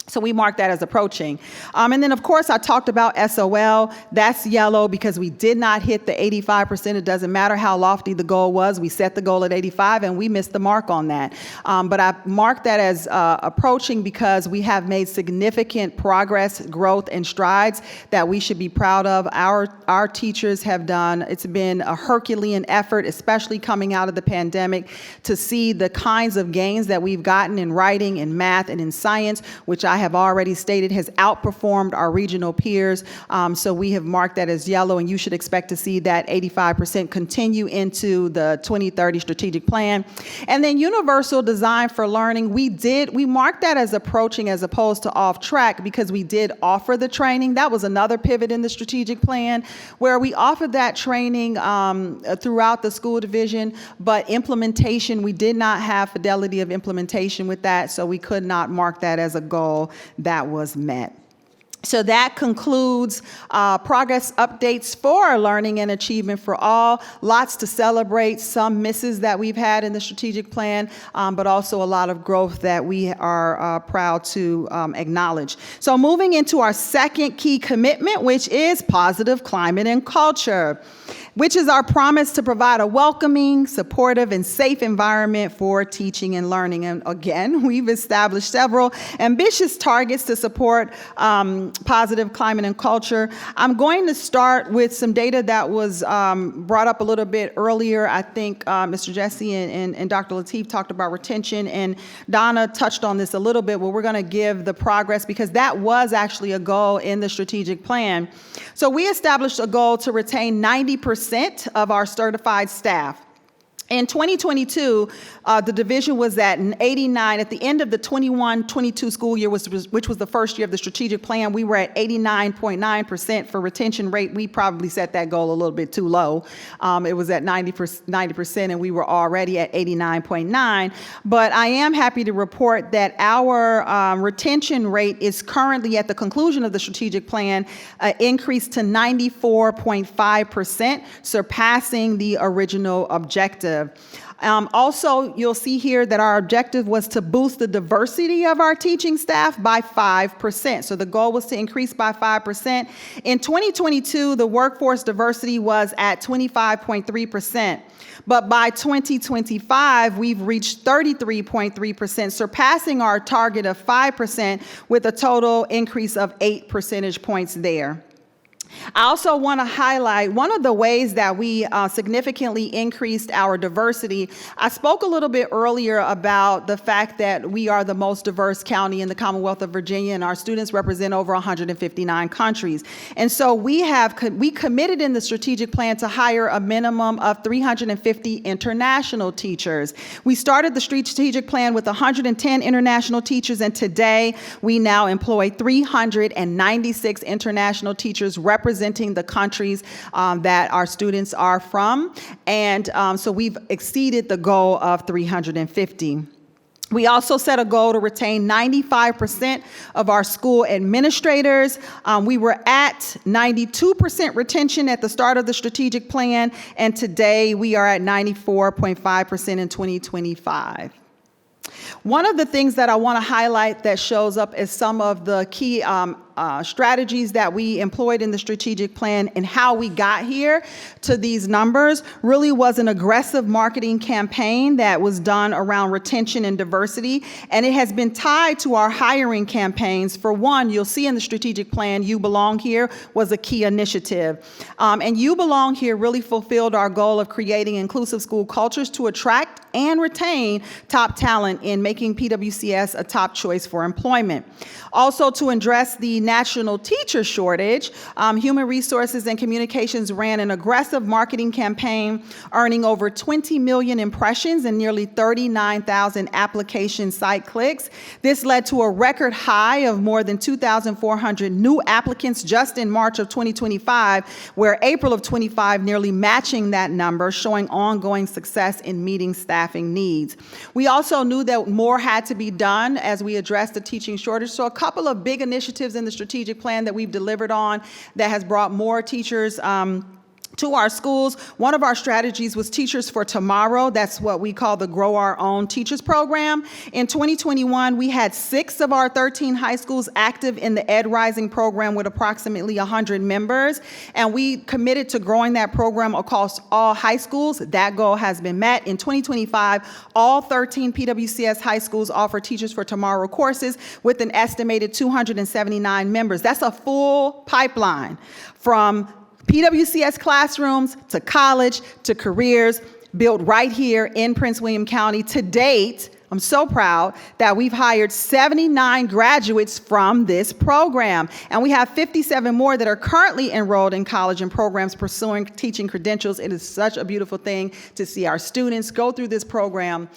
So we marked that as approaching. And then, of course, I talked about SOL. That's yellow because we did not hit the 85%. It doesn't matter how lofty the goal was. We set the goal at 85, and we missed the mark on that. But I marked that as approaching because we have made significant progress, growth, and strides that we should be proud of. Our teachers have done, it's been a Herculean effort, especially coming out of the pandemic, to see the kinds of gains that we've gotten in writing, in math, and in science, which I have already stated has outperformed our regional peers. So we have marked that as yellow, and you should expect to see that 85% continue into the 2030 strategic plan. And then universal design for learning, we marked that as approaching as opposed to off track because we did offer the training. That was another pivot in the strategic plan where we offered that training throughout the school division, but implementation, we did not have fidelity of implementation with that, so we could not mark that as a goal that was met. So that concludes progress updates for learning and achievement for all. Lots to celebrate, some misses that we've had in the strategic plan, but also a lot of growth that we are proud to acknowledge. So moving into our second key commitment, which is positive climate and culture. which is our promise to provide a welcoming, supportive, and safe environment for teaching and learning. And again, we've established several ambitious targets to support positive climate and culture. I'm going to start with some data that was brought up a little bit earlier. I think Mr. Jesse and Dr. Lateef talked about retention, and Donna touched on this a little bit, where we're going to give the progress, because that was actually a goal in the strategic plan. So we established a goal to retain 90% of our certified staff. In 2022, the division was at an 89. At the end of the 21-22 school year, which was the first year of the strategic plan, we were at 89.9% for retention rate. We probably set that goal a little bit too low. It was at 90%, and we were already at 89.9. But I am happy to report that our retention rate is currently, at the conclusion of the strategic plan, increased to 94.5%, surpassing the original objective. Also, you'll see here that our objective was to boost the diversity of our teaching staff by 5%. So the goal was to increase by 5%. In 2022, the workforce diversity was at 25.3%. But by 2025, we've reached 33.3%, surpassing our target of 5%, with a total increase of 8 percentage points there. I also want to highlight one of the ways that we significantly increased our diversity. I spoke a little bit earlier about the fact that we are the most diverse county in the Commonwealth of Virginia, and our students represent over 159 countries. And so we committed in the strategic plan to hire a minimum of 350 international teachers. We started the strategic plan with 110 international teachers, and today we now employ 396 international teachers representing the countries that our students are from. And so we've exceeded the goal of 350. We also set a goal to retain 95% of our school administrators. We were at 92% retention at the start of the strategic plan, and today we are at 94.5% in 2025. One of the things that I want to highlight that shows up as some of the key strategies that we employed in the strategic plan and how we got here to these numbers really was an aggressive marketing campaign that was done around retention and diversity, and it has been tied to our hiring campaigns. For one, you'll see in the strategic plan, You Belong Here was a key initiative. And You Belong Here really fulfilled our goal of creating inclusive school cultures to attract and retain top talent in making PWCS a top choice for employment. Also, to address the national teacher shortage, Human Resources and Communications ran an aggressive marketing campaign, earning over 20 million impressions and nearly 39,000 application site clicks. This led to a record high of more than 2,400 new applicants just in March of 2025, where April of 25 nearly matching that number, showing ongoing success in meeting staffing needs. We also knew that more had to be done as we addressed the teaching shortage. So a couple of big initiatives in the strategic plan that we've delivered on that has brought more teachers to our schools. One of our strategies was Teachers for Tomorrow. That's what we call the Grow Our Own Teachers program. In 2021, we had 6 of our 13 high schools active in the Ed Rising program with approximately 100 members. And we committed to growing that program across all high schools. That goal has been met. In 2025, all 13 PWCS high schools offer Teachers for Tomorrow courses with an estimated 279 members. That's a full pipeline from PWCS classrooms to college to careers, built right here in Prince William County. To date, I'm so proud that we've hired 79 graduates from this program, and we have 57 more that are currently enrolled in college and programs pursuing teaching credentials. It is such a beautiful thing to see our students go through this program,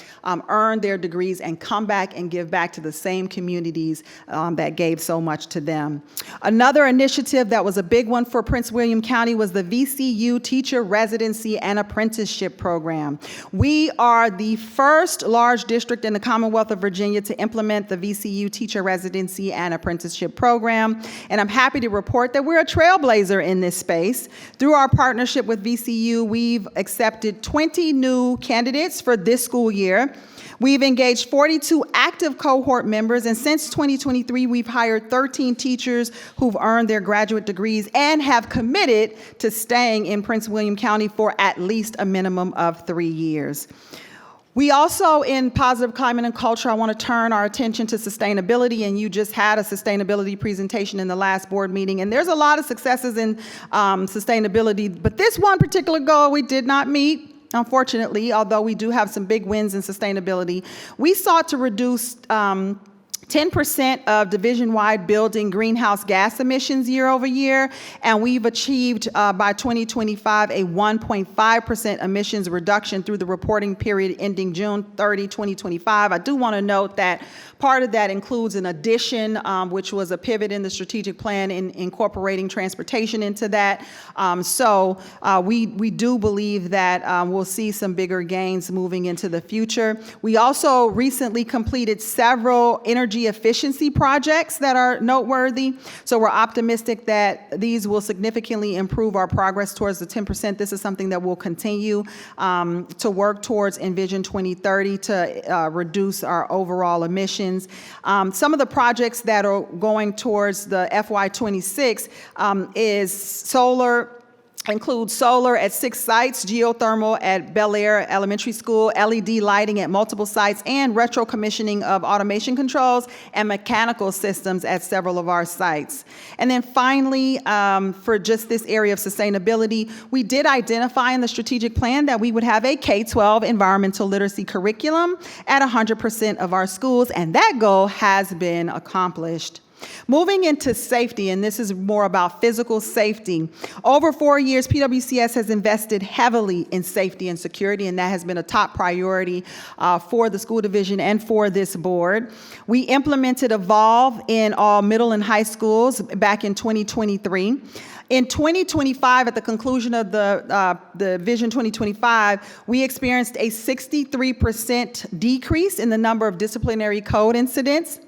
earn their degrees, and come back and give back to the same communities that gave so much to them. Another initiative that was a big one for Prince William County was the VCU Teacher Residency and Apprenticeship Program. We are the first large district district in the Commonwealth of Virginia to implement the VCU Teacher Residency and Apprenticeship Program. And I'm happy to report that we're a trailblazer in this space. Through our partnership with VCU, we've accepted 20 new candidates for this school year. We've engaged 42 active cohort members, and since 2023, we've hired 13 teachers who've earned their graduate degrees and have committed to staying in Prince William County for at least a minimum of 3 years. We also, in Positive Climate and Culture, I want to turn our attention to sustainability, and you just had a sustainability presentation in the last board meeting, and there's a lot of successes in sustainability, but this one particular goal we did not meet. Unfortunately, although we do have some big wins in sustainability, we sought to reduce 10% of division-wide building greenhouse gas emissions year over year, and we've achieved by 2025 a 1.5% emissions reduction through the reporting period ending June 30, 2025. I do want to note that part of that includes an addition, which was a pivot in the strategic plan in incorporating transportation into that. We do believe that we'll see some bigger gains moving into the future. We also recently completed several energy efficiency projects that are noteworthy. So we're optimistic that these will significantly improve our progress towards the 10%. This is something that we'll continue to work towards in Vision 2030 to reduce our overall emissions. Some of the projects that are going towards the FY26 includes solar at 6 sites, geothermal at Bel Air Elementary School, LED lighting at multiple sites, and retro commissioning of automation controls and mechanical systems at several of our sites. And then finally, for just this area of sustainability, we did identify in the strategic plan that we would have a K-12 environmental literacy curriculum at 100% of our schools, and that goal has been accomplished. Moving into safety, and this is more about physical safety. Over 4 years, PWCS has invested heavily in safety and security, and that has been a top priority for the school division and for this board. We implemented Evolve in all middle and high schools back in 2023. In 2025, at the conclusion of the Vision 2025, we experienced a 63% decrease in the number of disciplinary code incidents,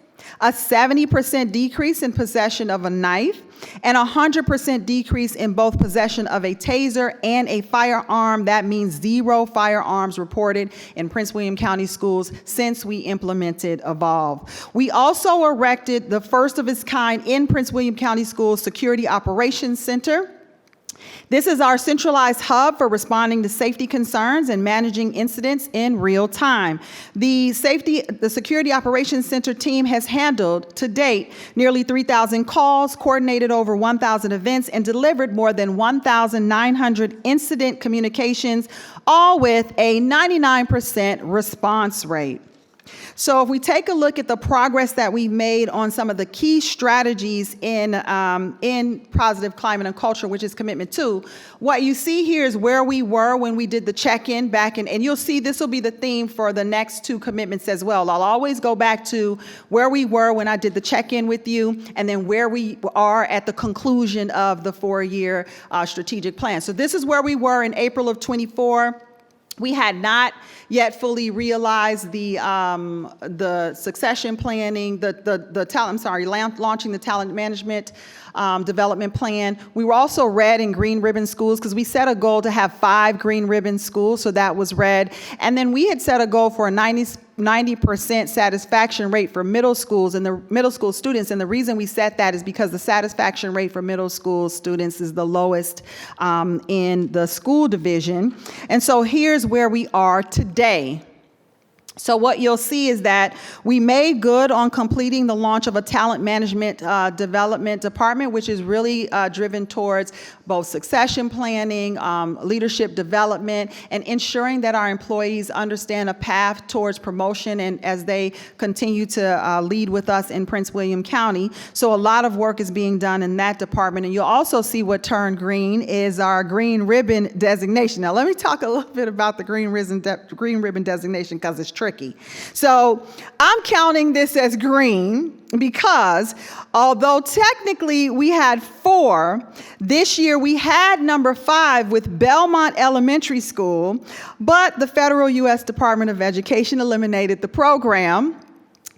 a 70% decrease in possession of a knife, and a 100% decrease in both possession of a taser and a firearm. That means 0 firearms reported in Prince William County schools since we implemented Evolve. We also erected the first of its kind in Prince William County Schools Security Operations Center. This is our centralized hub for responding to safety concerns and managing incidents in real time. The Security Operations Center team has handled, to date, nearly 3,000 calls, coordinated over 1,000 events, and delivered more than 1,900 incident communications, all with a 99% response rate. So if we take a look at the progress that we've made on some of the key strategies in Positive Climate and Culture, which is Commitment 2, what you see here is where we were when we did the check-in back in, and you'll see this will be the theme for the next 2 commitments as well. I'll always go back to where we were when I did the check-in with you, and then where we are at the conclusion of the 4-year strategic plan. So this is where we were in April of 24. We had not yet fully realized the succession planning, launching the talent management development plan. We were also red in green ribbon schools because we set a goal to have 5 green ribbon schools, so that was red. And then we had set a goal for a 90% satisfaction rate for middle schools and the middle school students. And the reason we set that is because the satisfaction rate for middle school students is the lowest in the school division. And so here's where we are today. So what you'll see is that we made good on completing the launch of a talent management development department, which is really driven towards both succession planning, leadership development, and ensuring that our employees understand a path towards promotion and as they continue to lead with us in Prince William County. So a lot of work is being done in that department. And you'll also see what turned green is our green ribbon designation. Now let me talk a little bit about the green ribbon designation because it's tricky. So I'm counting this as green because although technically we had 4, this year we had number 5 with Belmont Elementary School, but the federal U.S. Department of Education eliminated the program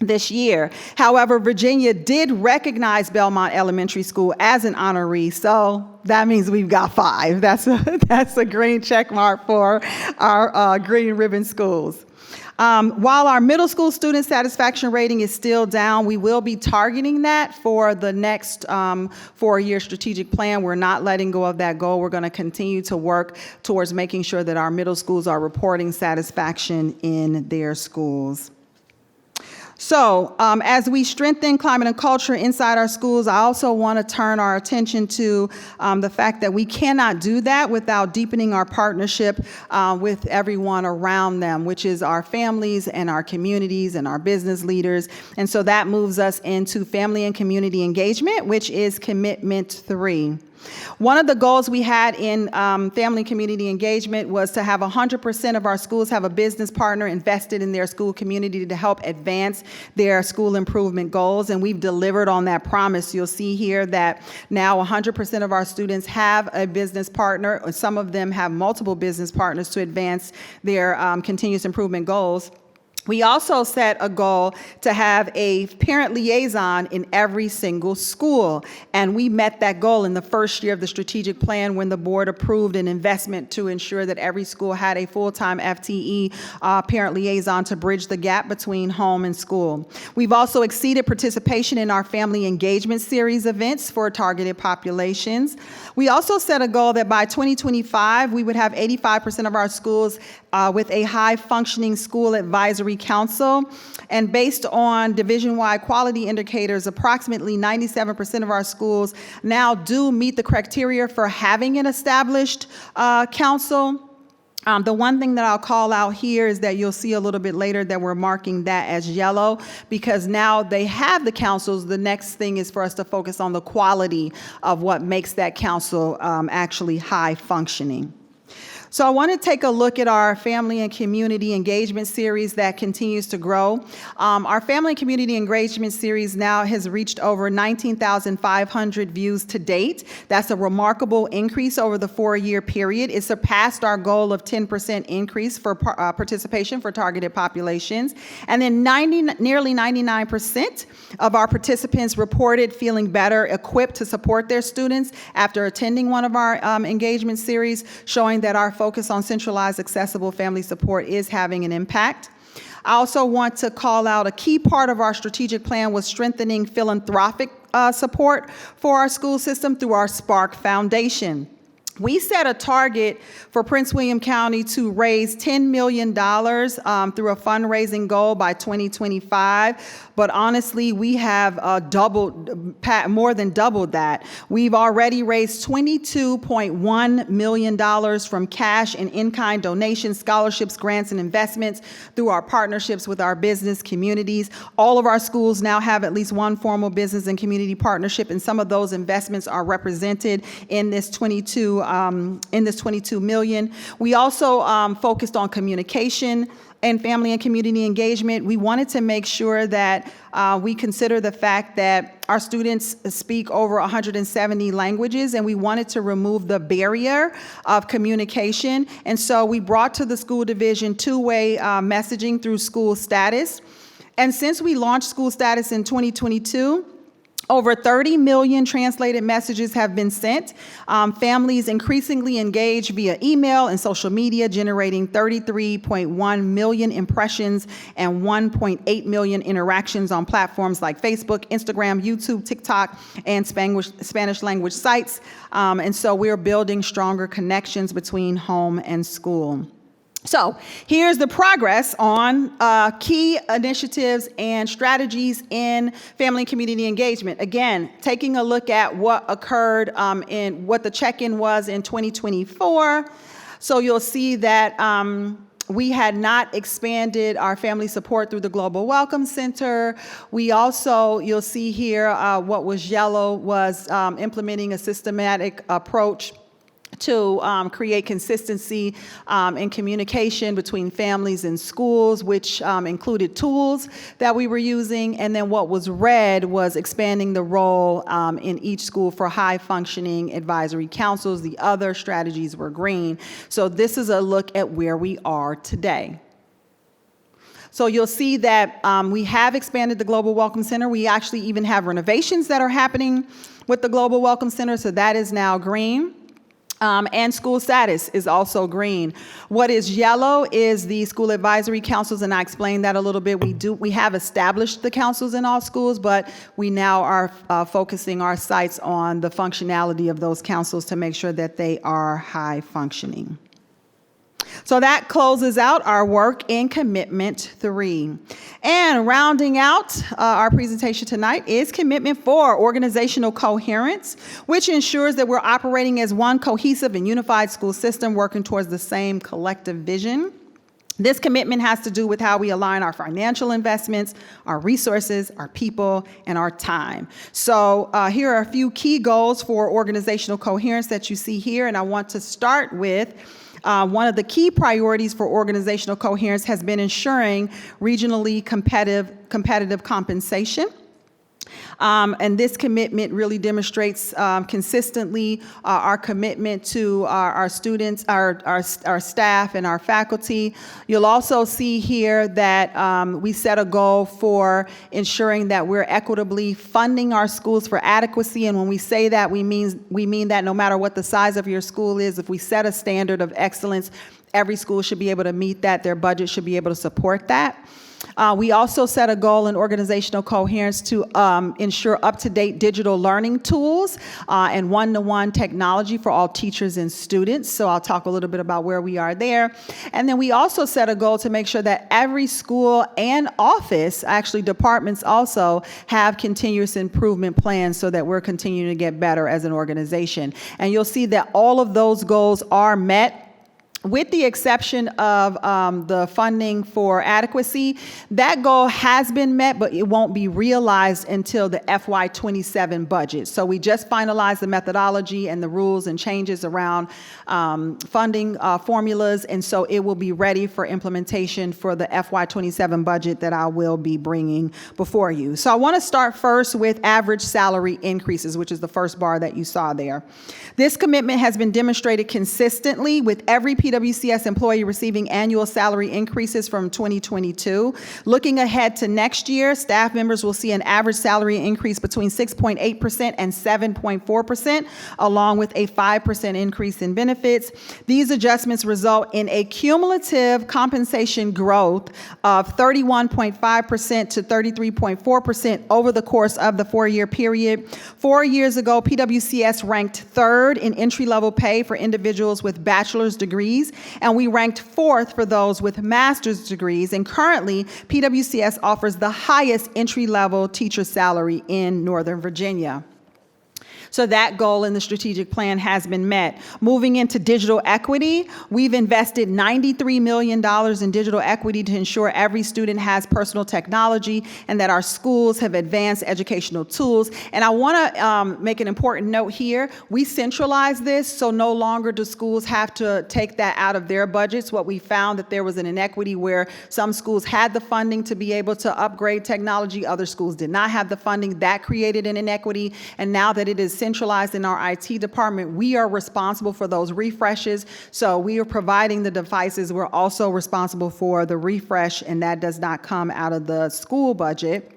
this year. However, Virginia did recognize Belmont Elementary School as an honoree, so that means we've got 5. That's a green check mark for our green ribbon schools. While our middle school student satisfaction rating is still down, we will be targeting that for the next 4-year strategic plan. We're not letting go of that goal. We're going to continue to work towards making sure that our middle schools are reporting satisfaction in their schools. So as we strengthen climate and culture inside our schools, I also want to turn our attention to the fact that we cannot do that without deepening our partnership with everyone around them, which is our families and our communities and our business leaders. And so that moves us into family and community engagement, which is commitment 3. One of the goals we had in family and community engagement was to have 100% of our schools have a business partner invested in their school community to help advance their school improvement goals, and we've delivered on that promise. You'll see here that now 100% of our students have a business partner, or some of them have multiple business partners to advance their continuous improvement goals. We also set a goal to have a parent liaison in every single school, and we met that goal in the first year of the strategic plan when the board approved an investment to ensure that every school had a full-time FTE parent liaison to bridge the gap between home and school. We've also exceeded participation in our family engagement series events for targeted populations. We also set a goal that by 2025, we would have 85% of our schools with a high-functioning school advisory council. And based on division-wide quality indicators, approximately 97% of our schools now do meet the criteria for having an established council. The one thing that I'll call out here is that you'll see a little bit later that we're marking that as yellow because now they have the councils. The next thing is for us to focus on the quality of what makes that council actually high functioning. So I want to take a look at our family and community engagement series that continues to grow. Our family and community engagement series now has reached over 19,500 views to date. That's a remarkable increase over the 4-year period. It surpassed our goal of 10% increase for participation for targeted populations. And then nearly 99% of our participants reported feeling better equipped to support their students after attending one of our engagement series, showing that our focus on centralized, accessible family support is having an impact. I also want to call out a key part of our strategic plan was strengthening philanthropic support for our school system through our Spark Foundation. We set a target for Prince William County to raise $10 million through a fundraising goal by 2025. But honestly, we have more than doubled that. We've already raised $22.1 million from cash and in-kind donations, scholarships, grants, and investments through our partnerships with our business communities. All of our schools now have at least one formal business and community partnership, and some of those investments are represented in this 22 million. We also focused on communication and family and community engagement. We wanted to make sure that we consider the fact that our students speak over 170 languages, and we wanted to remove the barrier of communication. And so we brought to the school division two-way messaging through School Status. And since we launched School Status in 2022, over 30 million translated messages have been sent. Families increasingly engage via email and social media, generating 33.1 million impressions and 1.8 million interactions on platforms like Facebook, Instagram, YouTube, TikTok, and Spanish language sites. And so we're building stronger connections between home and school. So here's the progress on key initiatives and strategies in family and community engagement. Again, taking a look at what occurred in what the check-in was in 2024. So you'll see that we had not expanded our family support through the Global Welcome Center. We also, you'll see here, what was yellow was implementing a systematic approach to create consistency in communication between families and schools, which included tools that we were using. And then what was red was expanding the role in each school for high-functioning advisory councils. The other strategies were green. So this is a look at where we are today. So you'll see that we have expanded the Global Welcome Center. We actually even have renovations that are happening with the Global Welcome Center, so that is now green. And school status is also green. What is yellow is the school advisory councils, and I explained that a little bit. We have established the councils in all schools, but we now are focusing our sights on the functionality of those councils to make sure that they are high functioning. So that closes out our work in Commitment 3. And rounding out our presentation tonight is Commitment 4, Organizational Coherence, which ensures that we're operating as one cohesive and unified school system working towards the same collective vision. This commitment has to do with how we align our financial investments, our resources, our people, and our time. So here are a few key goals for organizational coherence that you see here, and I want to start with one of the key priorities for organizational coherence has been ensuring regionally competitive compensation. And this commitment really demonstrates consistently our commitment to our students, our staff, and our faculty. You'll also see here that we set a goal for ensuring that we're equitably funding our schools for adequacy. And when we say that, we mean that no matter what the size of your school is, if we set a standard of excellence, every school should be able to meet that. Their budget should be able to support that. We also set a goal in organizational coherence to ensure up-to-date digital learning tools and one-to-one technology for all teachers and students. So I'll talk a little bit about where we are there. And then we also set a goal to make sure that every school and office, actually departments also, have continuous improvement plans so that we're continuing to get better as an organization. And you'll see that all of those goals are met, with the exception of the funding for adequacy. That goal has been met, but it won't be realized until the FY27 budget. So we just finalized the methodology and the rules and changes around funding formulas, and so it will be ready for implementation for the FY27 budget that I will be bringing before you. So I want to start first with average salary increases, which is the first bar that you saw there. This commitment has been demonstrated consistently with every PWCS employee receiving annual salary increases from 2022. Looking ahead to next year, staff members will see an average salary increase between 6.8% and 7.4%, along with a 5% increase in benefits. These adjustments result in a cumulative compensation growth of 31.5% to 33.4% over the course of the 4-year period. 4 years ago, PWCS ranked third in entry-level pay for individuals with bachelor's degrees, and we ranked fourth for those with master's degrees. And currently, PWCS offers the highest entry-level teacher salary in Northern Virginia. So that goal in the strategic plan has been met. Moving into digital equity, we've invested $93 million in digital equity to ensure every student has personal technology and that our schools have advanced educational tools. And I want to make an important note here. We centralized this, so no longer do schools have to take that out of their budgets. What we found that there was an inequity where some schools had the funding to be able to upgrade technology, other schools did not have the funding. That created an inequity, and now that it is centralized in our IT department, we are responsible for those refreshes. So we are providing the devices. We're also responsible for the refresh, and that does not come out of the school budget,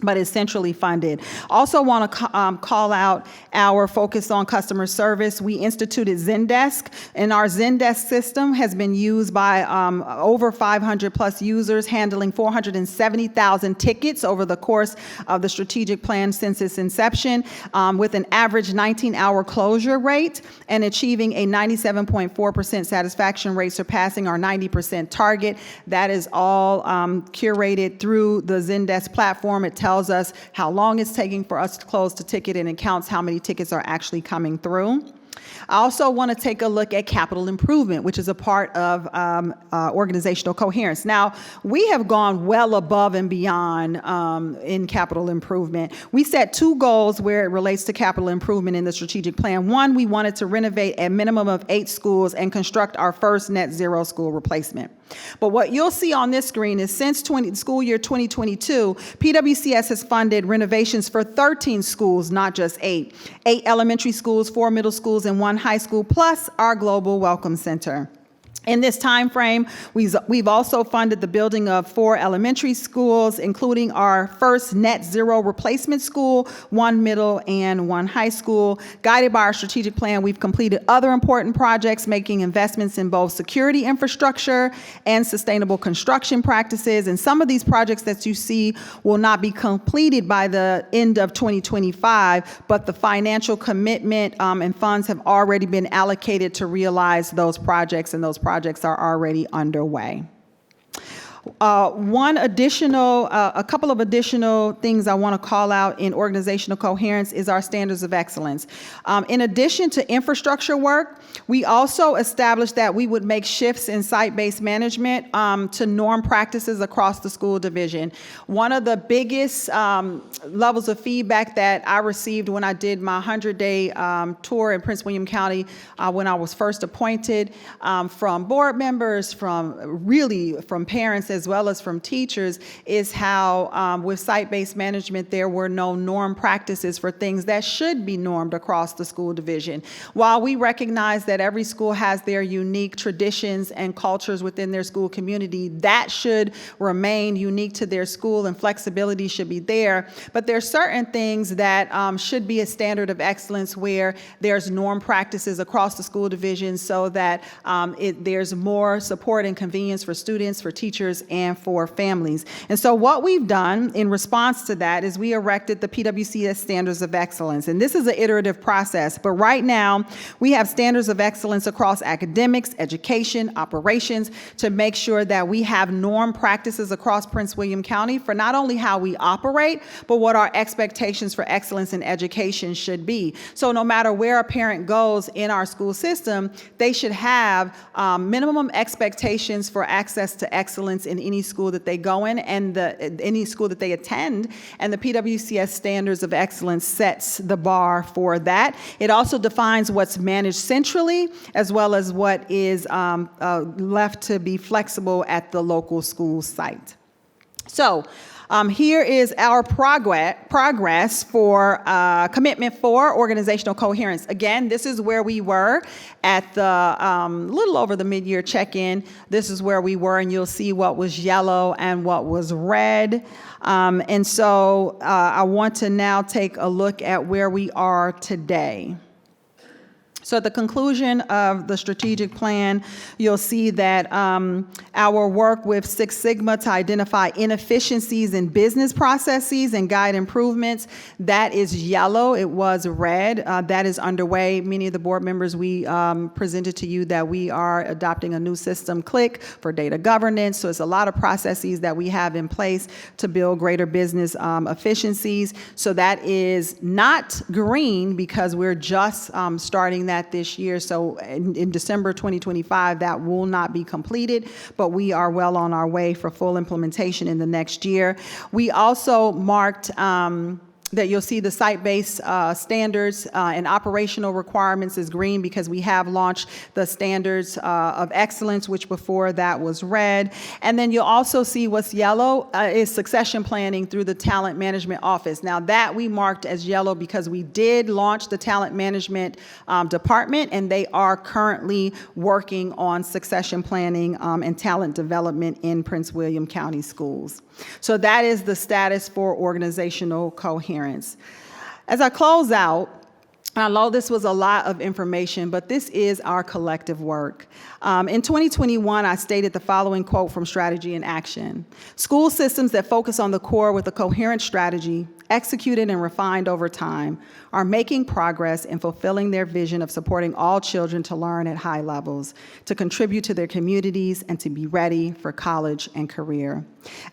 but is centrally funded. Also want to call out our focus on customer service. We instituted Zendesk, and our Zendesk system has been used by over 500 plus users, handling 470,000 tickets over the course of the strategic plan since its inception, with an average 19-hour closure rate and achieving a 97.4% satisfaction rate, surpassing our 90% target. That is all curated through the Zendesk platform. It tells us how long it's taking for us to close the ticket, and it counts how many tickets are actually coming through. I also want to take a look at capital improvement, which is a part of organizational coherence. Now, we have gone well above and beyond in capital improvement. We set 2 goals where it relates to capital improvement in the strategic plan. One, we wanted to renovate a minimum of 8 schools and construct our first net zero school replacement. But what you'll see on this screen is since school year 2022, PWCS has funded renovations for 13 schools, not just 8. 8 elementary schools, 4 middle schools, and 1 high school, plus our Global Welcome Center. In this time frame, we've also funded the building of 4 elementary schools, including our first net zero replacement school, 1 middle and 1 high school. Guided by our strategic plan, we've completed other important projects, making investments in both security infrastructure and sustainable construction practices. And some of these projects that you see will not be completed by the end of 2025, but the financial commitment and funds have already been allocated to realize those projects, and those projects are already underway. A couple of additional things I want to call out in organizational coherence is our standards of excellence. In addition to infrastructure work, we also established that we would make shifts in site-based management to norm practices across the school division. One of the biggest levels of feedback that I received when I did my 100-day tour in Prince William County when I was first appointed, from board members, from parents, as well as from teachers, is how with site-based management, there were no norm practices for things that should be normed across the school division. While we recognize that every school has their unique traditions and cultures within their school community, that should remain unique to their school and flexibility should be there. But there are certain things that should be a standard of excellence where there's norm practices across the school division so that there's more support and convenience for students, for teachers, and for families. And so what we've done in response to that is we erected the PWCS Standards of Excellence. And this is an iterative process, but right now we have standards of excellence across academics, education, operations, to make sure that we have norm practices across Prince William County for not only how we operate, but what our expectations for excellence in education should be. So no matter where a parent goes in our school system, they should have minimum expectations for access to excellence in any school that they go in and any school that they attend, and the PWCS Standards of Excellence sets the bar for that. It also defines what's managed centrally as well as what is left to be flexible at the local school site. So here is our progress for commitment for organizational coherence. Again, this is where we were at the little over the mid-year check-in. This is where we were, and you'll see what was yellow and what was red. And so I want to now take a look at where we are today. So at the conclusion of the strategic plan, you'll see that our work with Six Sigma to identify inefficiencies in business processes and guide improvements, that is yellow. It was red. That is underway. Many of the board members, we presented to you that we are adopting a new system, CLIC, for data governance. So it's a lot of processes that we have in place to build greater business efficiencies. So that is not green because we're just starting that this year. So in December 2025, that will not be completed, but we are well on our way for full implementation in the next year. We also marked that you'll see the site-based standards and operational requirements is green because we have launched the standards of excellence, which before that was red. And then you'll also see what's yellow is succession planning through the Talent Management Office. Now that we marked as yellow because we did launch the Talent Management Department, and they are currently working on succession planning and talent development in Prince William County schools. So that is the status for organizational coherence. As I close out, I know this was a lot of information, but this is our collective work. In 2021, I stated the following quote from Strategy in Action: "School systems that focus on the core with a coherent strategy executed and refined over time, are making progress in fulfilling their vision of supporting all children to learn at high levels, to contribute to their communities, and to be ready for college and career.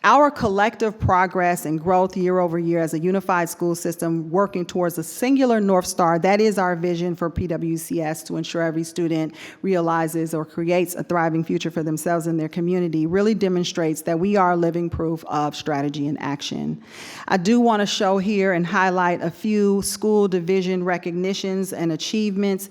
Our collective progress and growth year over year as a unified school system working towards a singular North Star, that is our vision for PWCS, to ensure every student realizes or creates a thriving future for themselves and their community, really demonstrates that we are living proof of strategy and action. I do want to show here and highlight a few school division recognitions and achievements.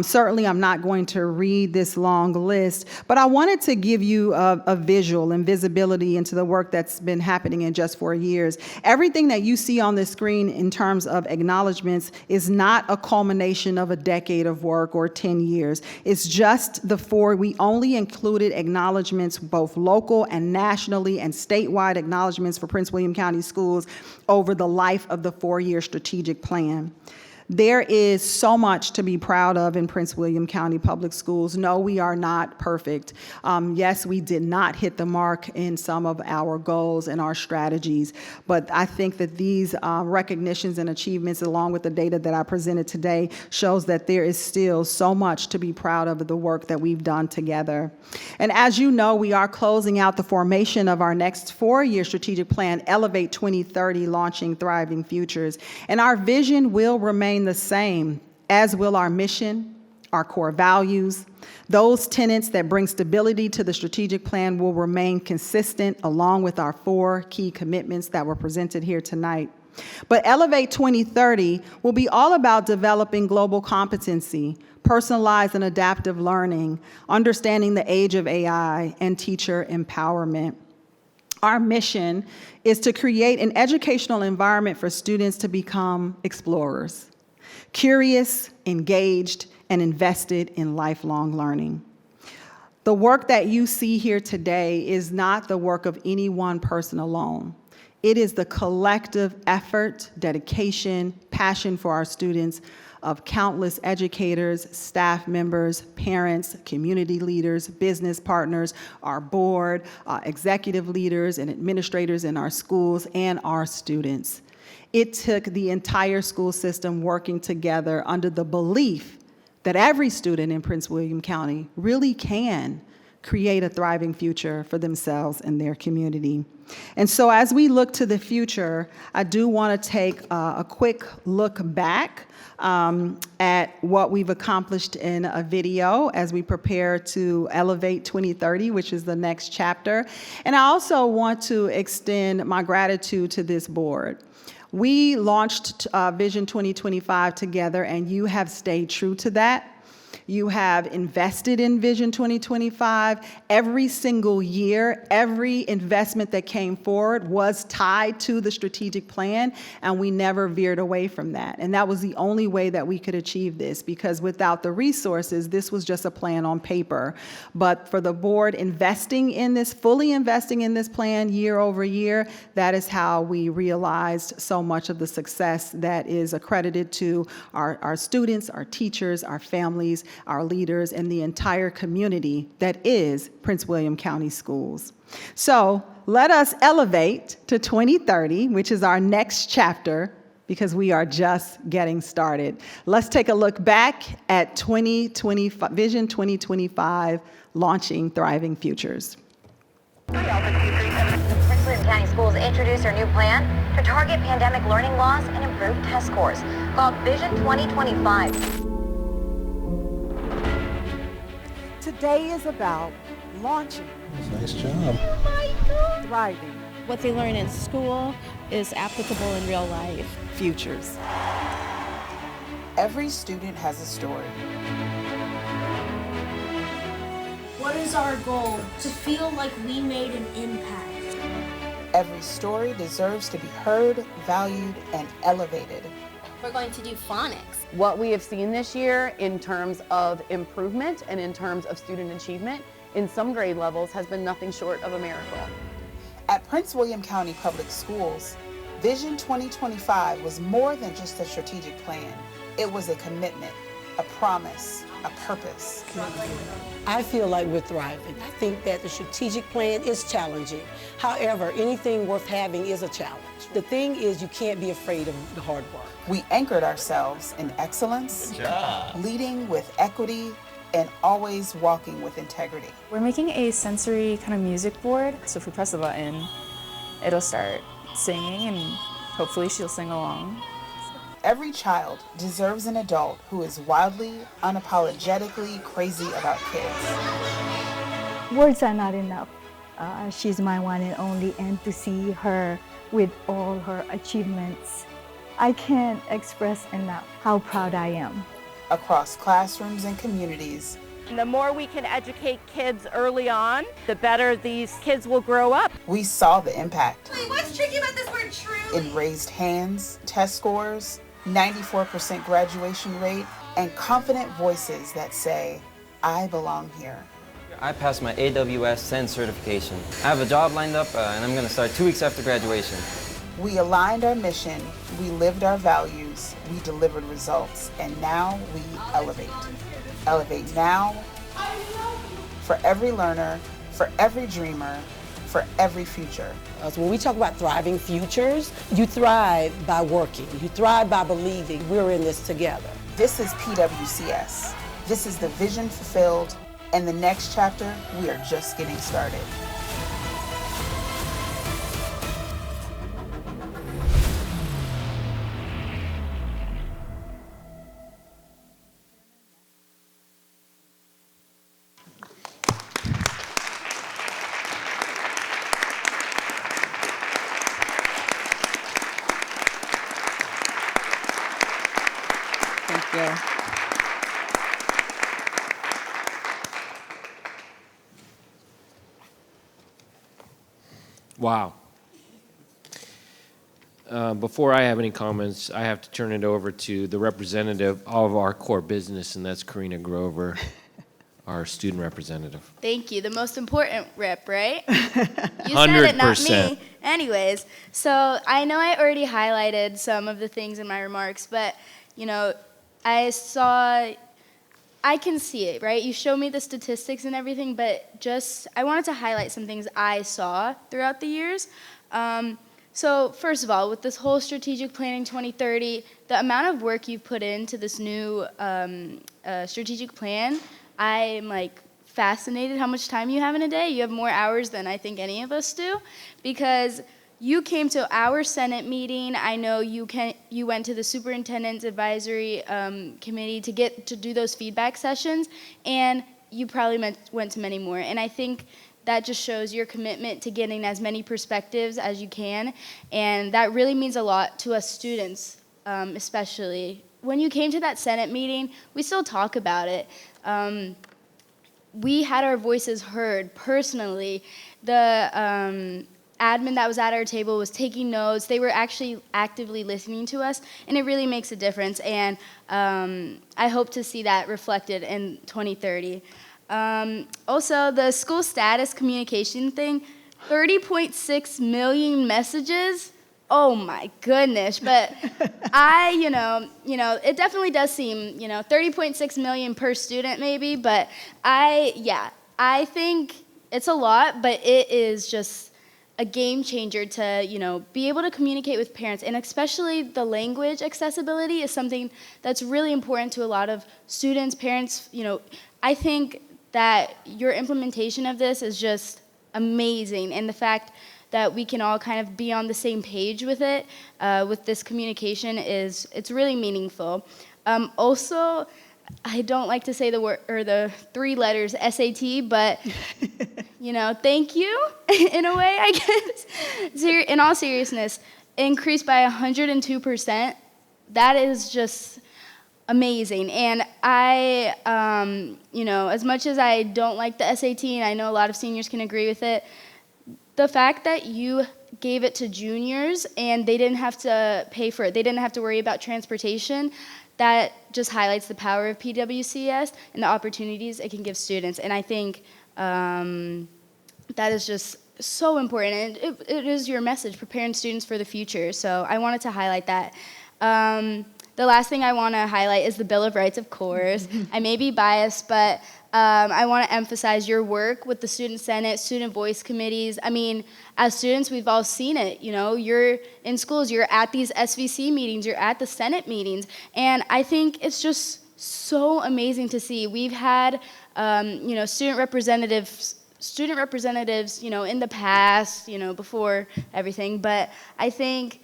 Certainly, I'm not going to read this long list, but I wanted to give you a visual and visibility into the work that's been happening in just 4 years. Everything that you see on the screen in terms of acknowledgments is not a culmination of a decade of work or 10 years. It's just the 4. We only included acknowledgments, both local and nationally and statewide acknowledgments for Prince William County Schools over the life of the 4-year strategic plan. There is so much to be proud of in Prince William County Public Schools. No, we are not perfect. Yes, we did not hit the mark in some of our goals and our strategies, but I think that these recognitions and achievements, along with the data that I presented today, shows that there is still so much to be proud of the work that we've done together. And as you know, we are closing out the formation of our next 4-year strategic plan, Elevate 2030, launching Thriving Futures. And our vision will remain the same, as will our mission, our core values. Those tenets that bring stability to the strategic plan will remain consistent, along with our 4 key commitments that were presented here tonight. But Elevate 2030 will be all about developing global competency, personalized and adaptive learning, understanding the age of AI, and teacher empowerment. Our mission is to create an educational environment for students to become explorers, curious, engaged, and invested in lifelong learning. The work that you see here today is not the work of any one person alone. It is the collective effort, dedication, passion for our students of countless educators, staff members, parents, community leaders, business partners, our board, executive leaders and administrators in our schools, and our students. It took the entire school system working together under the belief that every student in Prince William County really can create a thriving future for themselves and their community. And so as we look to the future, I do want to take a quick look back at what we've accomplished in a video as we prepare to Elevate 2030, which is the next chapter. And I also want to extend my gratitude to this board. We launched Vision 2025 together, and you have stayed true to that. You have invested in Vision 2025. Every single year, every investment that came forward was tied to the strategic plan, and we never veered away from that. And that was the only way that we could achieve this, because without the resources, this was just a plan on paper. But for the board investing in this, fully investing in this plan year over year, that is how we realized so much of the success that is accredited to our students, our teachers, our families, our leaders, and the entire community that is Prince William County Schools. So let us elevate to 2030, which is our next chapter, because we are just getting started. Let's take a look back at Vision 2025, launching Thriving Futures. Prince William County Schools introduced their new plan to target pandemic learning loss and improve test scores, called Vision 2025. Today is about launching. Nice job. Thriving. What they learn in school is applicable in real life. Futures. Every student has a story. What is our goal? To feel like we made an impact. Every story deserves to be heard, valued, and elevated. We're going to do phonics. What we have seen this year in terms of improvement and in terms of student achievement in some grade levels has been nothing short of a miracle. At Prince William County Public Schools, Vision 2025 was more than just a strategic plan. It was a commitment. a promise, a purpose. I feel like we're thriving. I think that the strategic plan is challenging. However, anything worth having is a challenge. The thing is, you can't be afraid of the hard work. We anchored ourselves in excellence, Good job. leading with equity, and always walking with integrity. We're making a sensory kind of music board. So if we press the button, it'll start singing and hopefully she'll sing along. Every child deserves an adult who is wildly, unapologetically crazy about kids. Words are not enough. She's my one and only, and to see her with all her achievements, I can't express enough how proud I am. Across classrooms and communities, The more we can educate kids early on, the better these kids will grow up. we saw the impact Wait, what's tricky about this word truly? in raised hands, test scores, 94% graduation rate, and confident voices that say, I belong here. I passed my AWS SEND certification. I have a job lined up and I'm gonna start 2 weeks after graduation. We aligned our mission, we lived our values, we delivered results, and now we elevate. Elevate now for every learner, for every dreamer, for every future. So when we talk about thriving futures, you thrive by working. You thrive by believing we're in this together. This is PWCS. This is the vision fulfilled, and the next chapter, we are just getting started. Thank you. Wow. Before I have any comments, I have to turn it over to the representative of our core business, and that's Karina Grover, our student representative. Thank you. The most important rep, right? You said it, not 100%. me. Anyways, so I know I already highlighted some of the things in my remarks, but, you know, I can see it, right? You show me the statistics and everything, but I wanted to highlight some things I saw throughout the years. So first of all, with this whole strategic planning 2030, the amount of work you've put into this new strategic plan, I'm like fascinated how much time you have in a day. You have more hours than I think any of us do, because you came to our Senate meeting. I know you went to the Superintendent's Advisory Committee to do those feedback sessions, and you probably went to many more. And I think that just shows your commitment to getting as many perspectives as you can, and that really means a lot to us students, especially. When you came to that Senate meeting, we still talk about it. We had our voices heard personally. The admin that was at our table was taking notes. They were actually actively listening to us, and it really makes a difference. And I hope to see that reflected in 2030. Also, the school status communication thing, 30.6 million messages. Oh my goodness! But it definitely does seem, 30.6 million per student maybe. But I think it's a lot, but it is just a game changer to, be able to communicate with parents, and especially the language accessibility is something that's really important to a lot of students, parents. I think that your implementation of this is just amazing, and the fact that we can all kind of be on the same page with it, with this communication, it's really meaningful. Also, I don't like to say the word or the 3 letters SAT, but thank you in a way, I guess. In all seriousness, increased by 102%. That is just amazing. And I, as much as I don't like the SAT, and I know a lot of seniors can agree with it, the fact that you gave it to juniors and they didn't have to pay for it, they didn't have to worry about transportation, that just highlights the power of PWCS and the opportunities it can give students. And I think that is just so important. And it is your message, preparing students for the future. So I wanted to highlight that. the last thing I want to highlight is the Bill of Rights, of course. I may be biased, but I want to emphasize your work with the Student Senate, Student Voice Committees. I mean, as students, we've all seen it. You know, you're in schools, you're at these SVC meetings, you're at the Senate meetings, and I think it's just so amazing to see. We've had, you know, student representatives, you know, in the past, you know, before everything, but I think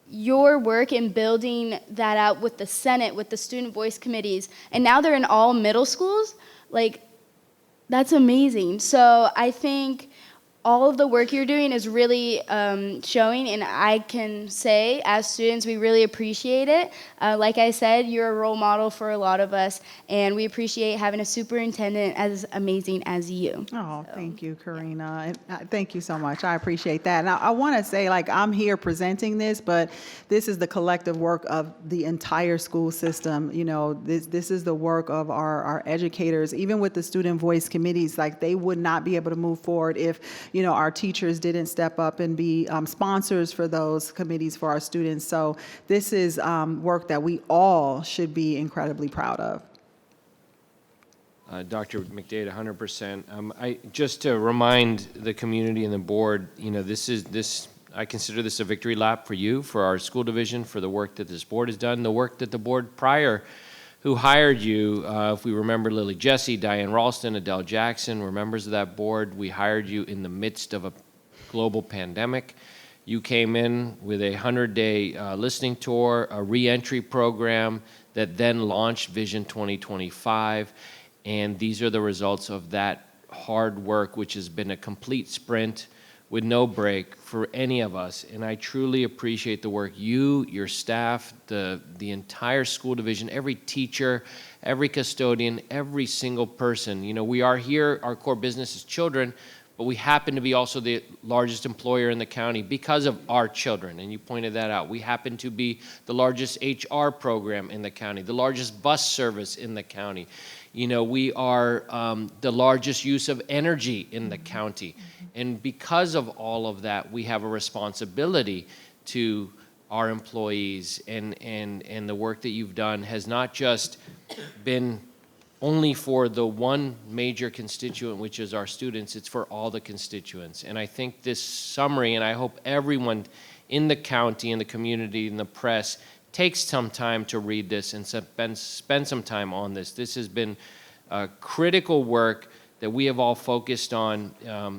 your work in building that out with the Senate, with the Student Voice Committees, and now they're in all middle schools, like, that's amazing. So I think all of the work you're doing is really showing, and I can say, as students, we really appreciate it. Like I said, you're a role model for a lot of us, and we appreciate having a superintendent as amazing as you. Oh, thank you, Karina. And, thank you so much. I appreciate that. Now, I want to say, like, I'm here presenting this, but this is the collective work of the entire school system. You know, this is the work of our educators, even with the student voice committees. Like, they would not be able to move forward if, you know, our teachers didn't step up and be sponsors for those committees for our students. So this is work that we all should be incredibly proud of. Dr. McDade, 100%. Just to remind the community and the board, you know, I consider this a victory lap for you, for our school division, for the work that this board has done, the work that the board prior who hired you, if we remember Lily Jesse, Diane Ralston, Adele Jackson, were members of that board. We hired you in the midst of a global pandemic. You came in with a 100-day listening tour, a reentry program that then launched Vision 2025, and these are the results of that hard work, which has been a complete sprint with no break for any of us. And I truly appreciate the work you, your staff, the entire school division, every teacher, every custodian, every single person. You know, we are here, our core business is children, but we happen to be also the largest employer in the county because of our children, and you pointed that out. We happen to be the largest HR program in the county, the largest bus service in the county. You know, we are the largest use of energy in the county. And because of all of that, we have a responsibility to our employees, and the work that you've done has not just been only for the one major constituent, which is our students, it's for all the constituents. And I think this summary, and I hope everyone in the county, in the community, in the press, takes some time to read this and spend some time on this. This has been critical work that we have all focused on.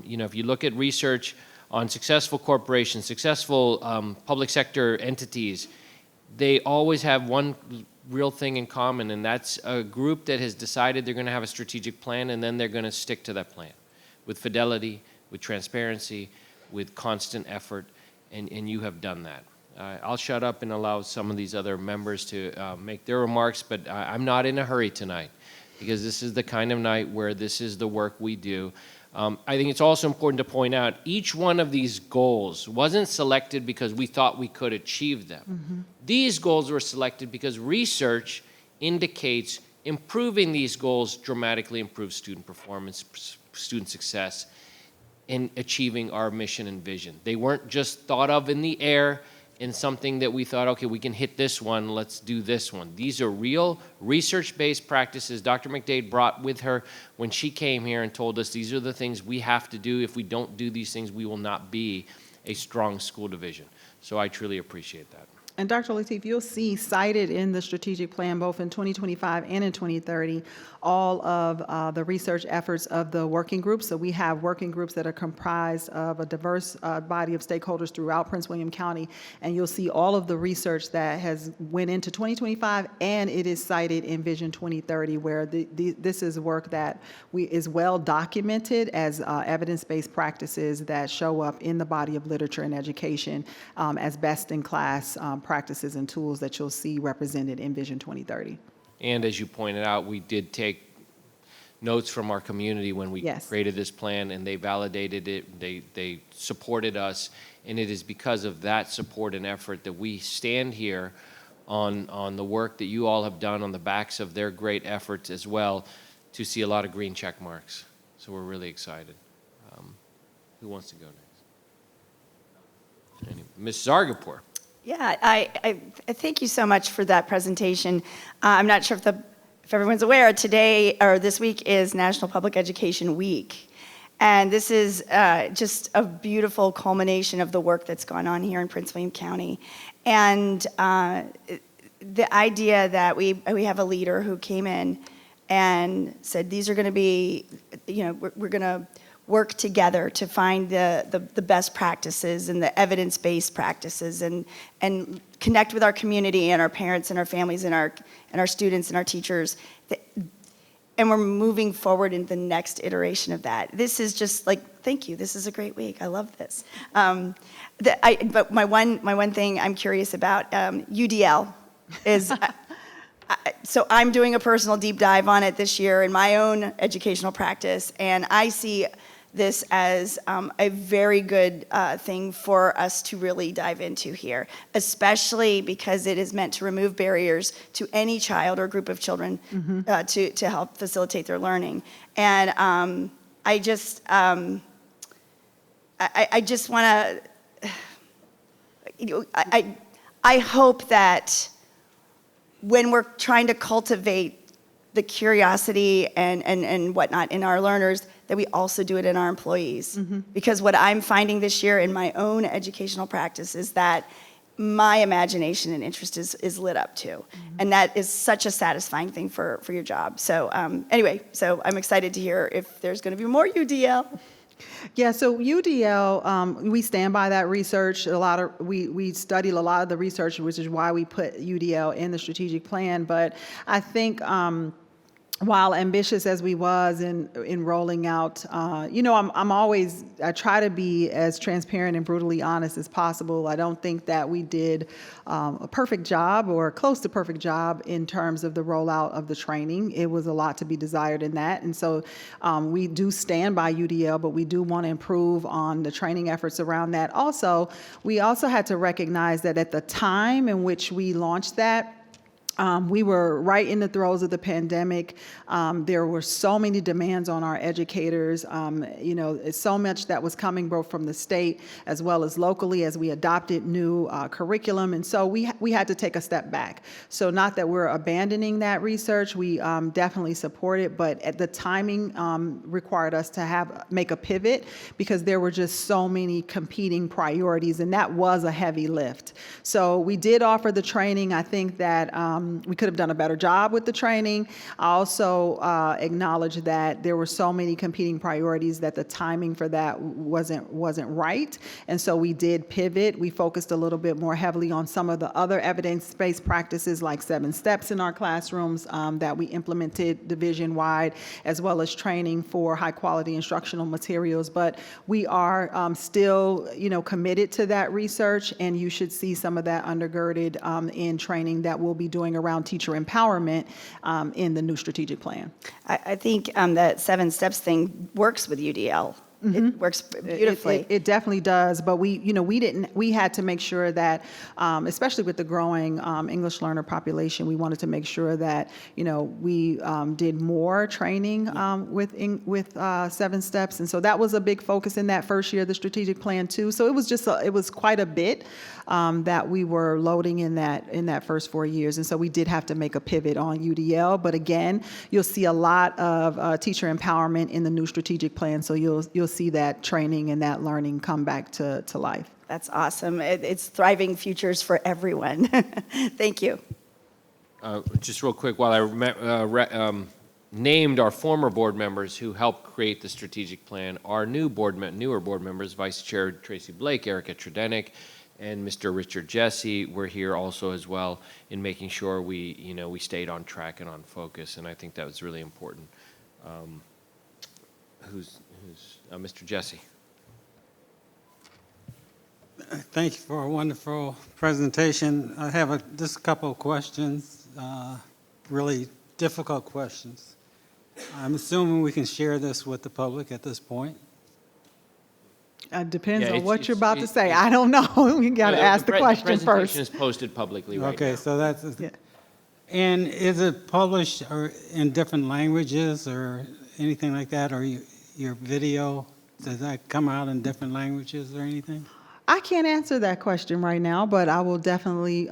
You know, if you look at research on successful corporations, successful public sector entities, they always have one real thing in common, and that's a group that has decided they're going to have a strategic plan, and then they're going to stick to that plan with fidelity, with transparency, with constant effort, and you have done that. I'll shut up and allow some of these other members to make their remarks, but I'm not in a hurry tonight, because this is the kind of night where this is the work we do. I think it's also important to point out each one of these goals wasn't selected because we thought we could achieve them. Mm-hmm. These goals were selected because research indicates improving these goals dramatically improves student performance, student success, in achieving our mission and vision. They weren't just thought of in the air in something that we thought, okay, we can hit this one, let's do this one. These are real research-based practices Dr. McDade brought with her when she came here and told us these are the things we have to do. If we don't do these things, we will not be a strong school division. So I truly appreciate that. And Dr. Lateef, you'll see cited in the strategic plan, both in 2025 and in 2030, all of the research efforts of the working groups. So we have working groups that are comprised of a diverse body of stakeholders throughout Prince William County, and you'll see all of the research that has went into 2025, and it is cited in Vision 2030, where this is work that is well documented as evidence-based practices that show up in the body of literature and education as best-in-class practices and tools that you'll see represented in Vision 2030. And as you pointed out, we did take notes from our community when we created this plan, and they validated it, they supported us, and it is because of that support and effort that we stand here on the work that you all have done on the backs of their great efforts as well, to see a lot of green check marks. So we're really excited. Who wants to go next? Ms. Zargarpur. Yeah, I thank you so much for that presentation. I'm not sure if everyone's aware, today or this week is National Public Education Week. And this is just a beautiful culmination of the work that's gone on here in Prince William County. And the idea that we have a leader who came in and said, these are going to be, we're going to work together to find the best practices and the evidence-based practices and connect with our community and our parents and our families and our students and our teachers. And we're moving forward in the next iteration of that. This is just like, thank you, this is a great week, I love this. But my one thing I'm curious about, UDL is, so I'm doing a personal deep dive on it this year in my own educational practice, and I see this as a very good thing for us to really dive into here, especially because it is meant to remove barriers to any child or group of children to help facilitate their learning. And I just want to, I hope that when we're trying to cultivate the curiosity and whatnot in our learners, that we also do it in our employees. Because what I'm finding this year in my own educational practice is that my imagination and interest is lit up too. And that is such a satisfying thing for your job. So anyway, so I'm excited to hear if there's gonna be more UDL. Yeah, so UDL, we stand by that research. We studied a lot of the research, which is why we put UDL in the strategic plan. But I think while ambitious as we was in rolling out, I try to be as transparent and brutally honest as possible. I don't think that we did a perfect job or close to perfect job in terms of the rollout of the training. It was a lot to be desired in that. And so we do stand by UDL, but we do want to improve on the training efforts around that. Also, we also had to recognize that at the time in which we launched that, we were right in the throes of the pandemic. There were so many demands on our educators. So much that was coming both from the state as well as locally as we adopted new curriculum. And so we had to take a step back. So not that we're abandoning that research, we definitely support it, but at the timing required us to make a pivot because there were just so many competing priorities, and that was a heavy lift. So we did offer the training. I think that we could have done a better job with the training. I also acknowledge that there were so many competing priorities that the timing for that wasn't right. And so we did pivot. We focused a little bit more heavily on some of the other evidence-based practices like 7 steps in our classrooms that we implemented division-wide, as well as training for high-quality instructional materials. But we are still, committed to that research, and you should see some of that undergirded in training that we'll be doing around teacher empowerment in the new strategic plan. I think that 7 steps thing works with UDL. It works beautifully. It definitely does, but we had to make sure that, especially with the growing English learner population, we wanted to make sure that, we did more training with 7 steps. And so that was a big focus in that first year of the strategic plan too. So it was quite a bit that we were loading in that first 4 years. And so we did have to make a pivot on UDL. But again, you'll see a lot of teacher empowerment in the new strategic plan. So you'll see that training and that learning come back to life. That's awesome. It's thriving futures for everyone. Thank you. Just real quick, while I named our former board members who helped create the strategic plan, our newer board members, Vice Chair Tracy Blake, Erica Tredenik, and Mr. Richard Jesse were here also as well in making sure we stayed on track and on focus, and I think that was really important. Mr. Jesse. Thank you for a wonderful presentation. I have just a couple of questions, really difficult questions. I'm assuming we can share this with the public at this point. Depends on what you're about to say. I don't know. You got to ask the question first. The presentation is posted publicly right now. Okay, so that's. Yeah. And is it published or in different languages or anything like that, or your video? Does that come out in different languages or anything? I can't answer that question right now, but I will definitely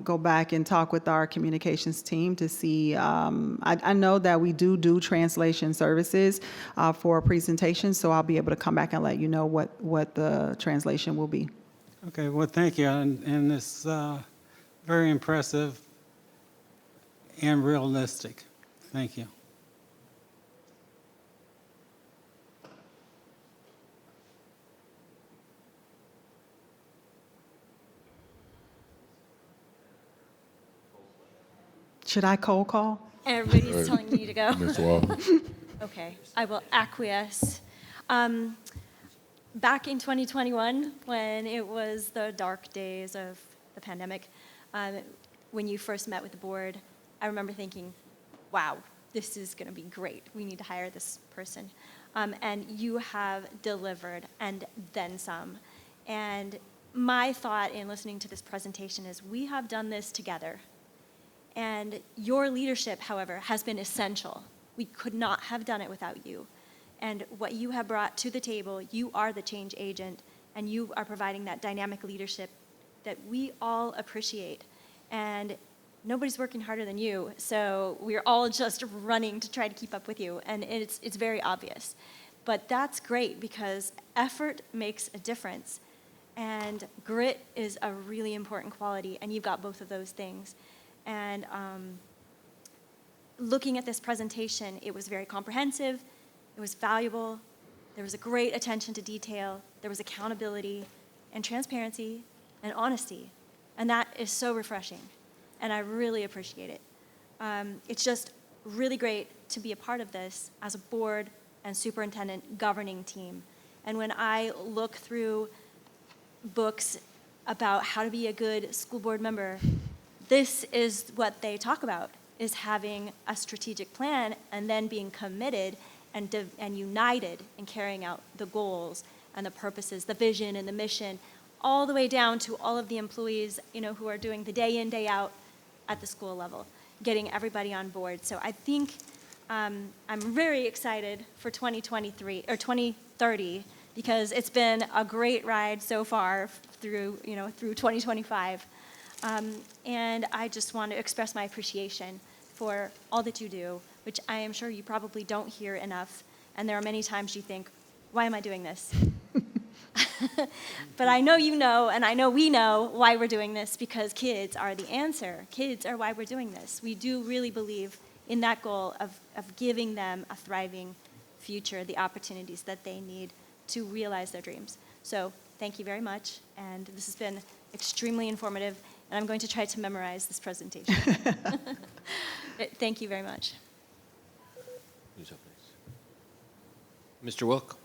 go back and talk with our communications team to see. I know that we do translation services for presentations, so I'll be able to come back and let you know what the translation will be. Okay, well, thank you. And it's very impressive and realistic. Thank you. Should I cold call? Everybody's telling me to go. Ms. Wall. Okay, I will acquiesce. Back in 2021, when it was the dark days of the pandemic, when you first met with the board, I remember thinking, wow, this is going to be great. We need to hire this person. And you have delivered, and then some. And my thought in listening to this presentation is we have done this together. And your leadership, however, has been essential. We could not have done it without you. And what you have brought to the table, you are the change agent, and you are providing that dynamic leadership that we all appreciate. And nobody's working harder than you, so we're all just running to try to keep up with you, and it's very obvious. But that's great because effort makes a difference, and grit is a really important quality, and you've got both of those things. And looking at this presentation, it was very comprehensive, it was valuable, there was a great attention to detail, there was accountability and transparency and honesty, and that is so refreshing, and I really appreciate it. It's just really great to be a part of this as a board and superintendent governing team. And when I look through books about how to be a good school board member, this is what they talk about, is having a strategic plan and then being committed and united in carrying out the goals and the purposes, the vision and the mission, all the way down to all of the employees, who are doing the day in, day out at the school level, getting everybody on board. So I think I'm very excited for 2023 or 2030 because it's been a great ride so far through 2025. And I just want to express my appreciation for all that you do, which I am sure you probably don't hear enough. And there are many times you think, why am I doing this? But I know you know, and I know we know why we're doing this, because kids are the answer. Kids are why we're doing this. We do really believe in that goal of giving them a thriving future, the opportunities that they need to realize their dreams. So thank you very much, and this has been extremely informative, and I'm going to try to memorize this presentation. Thank you very much. Who's up next? Mr. Wilk.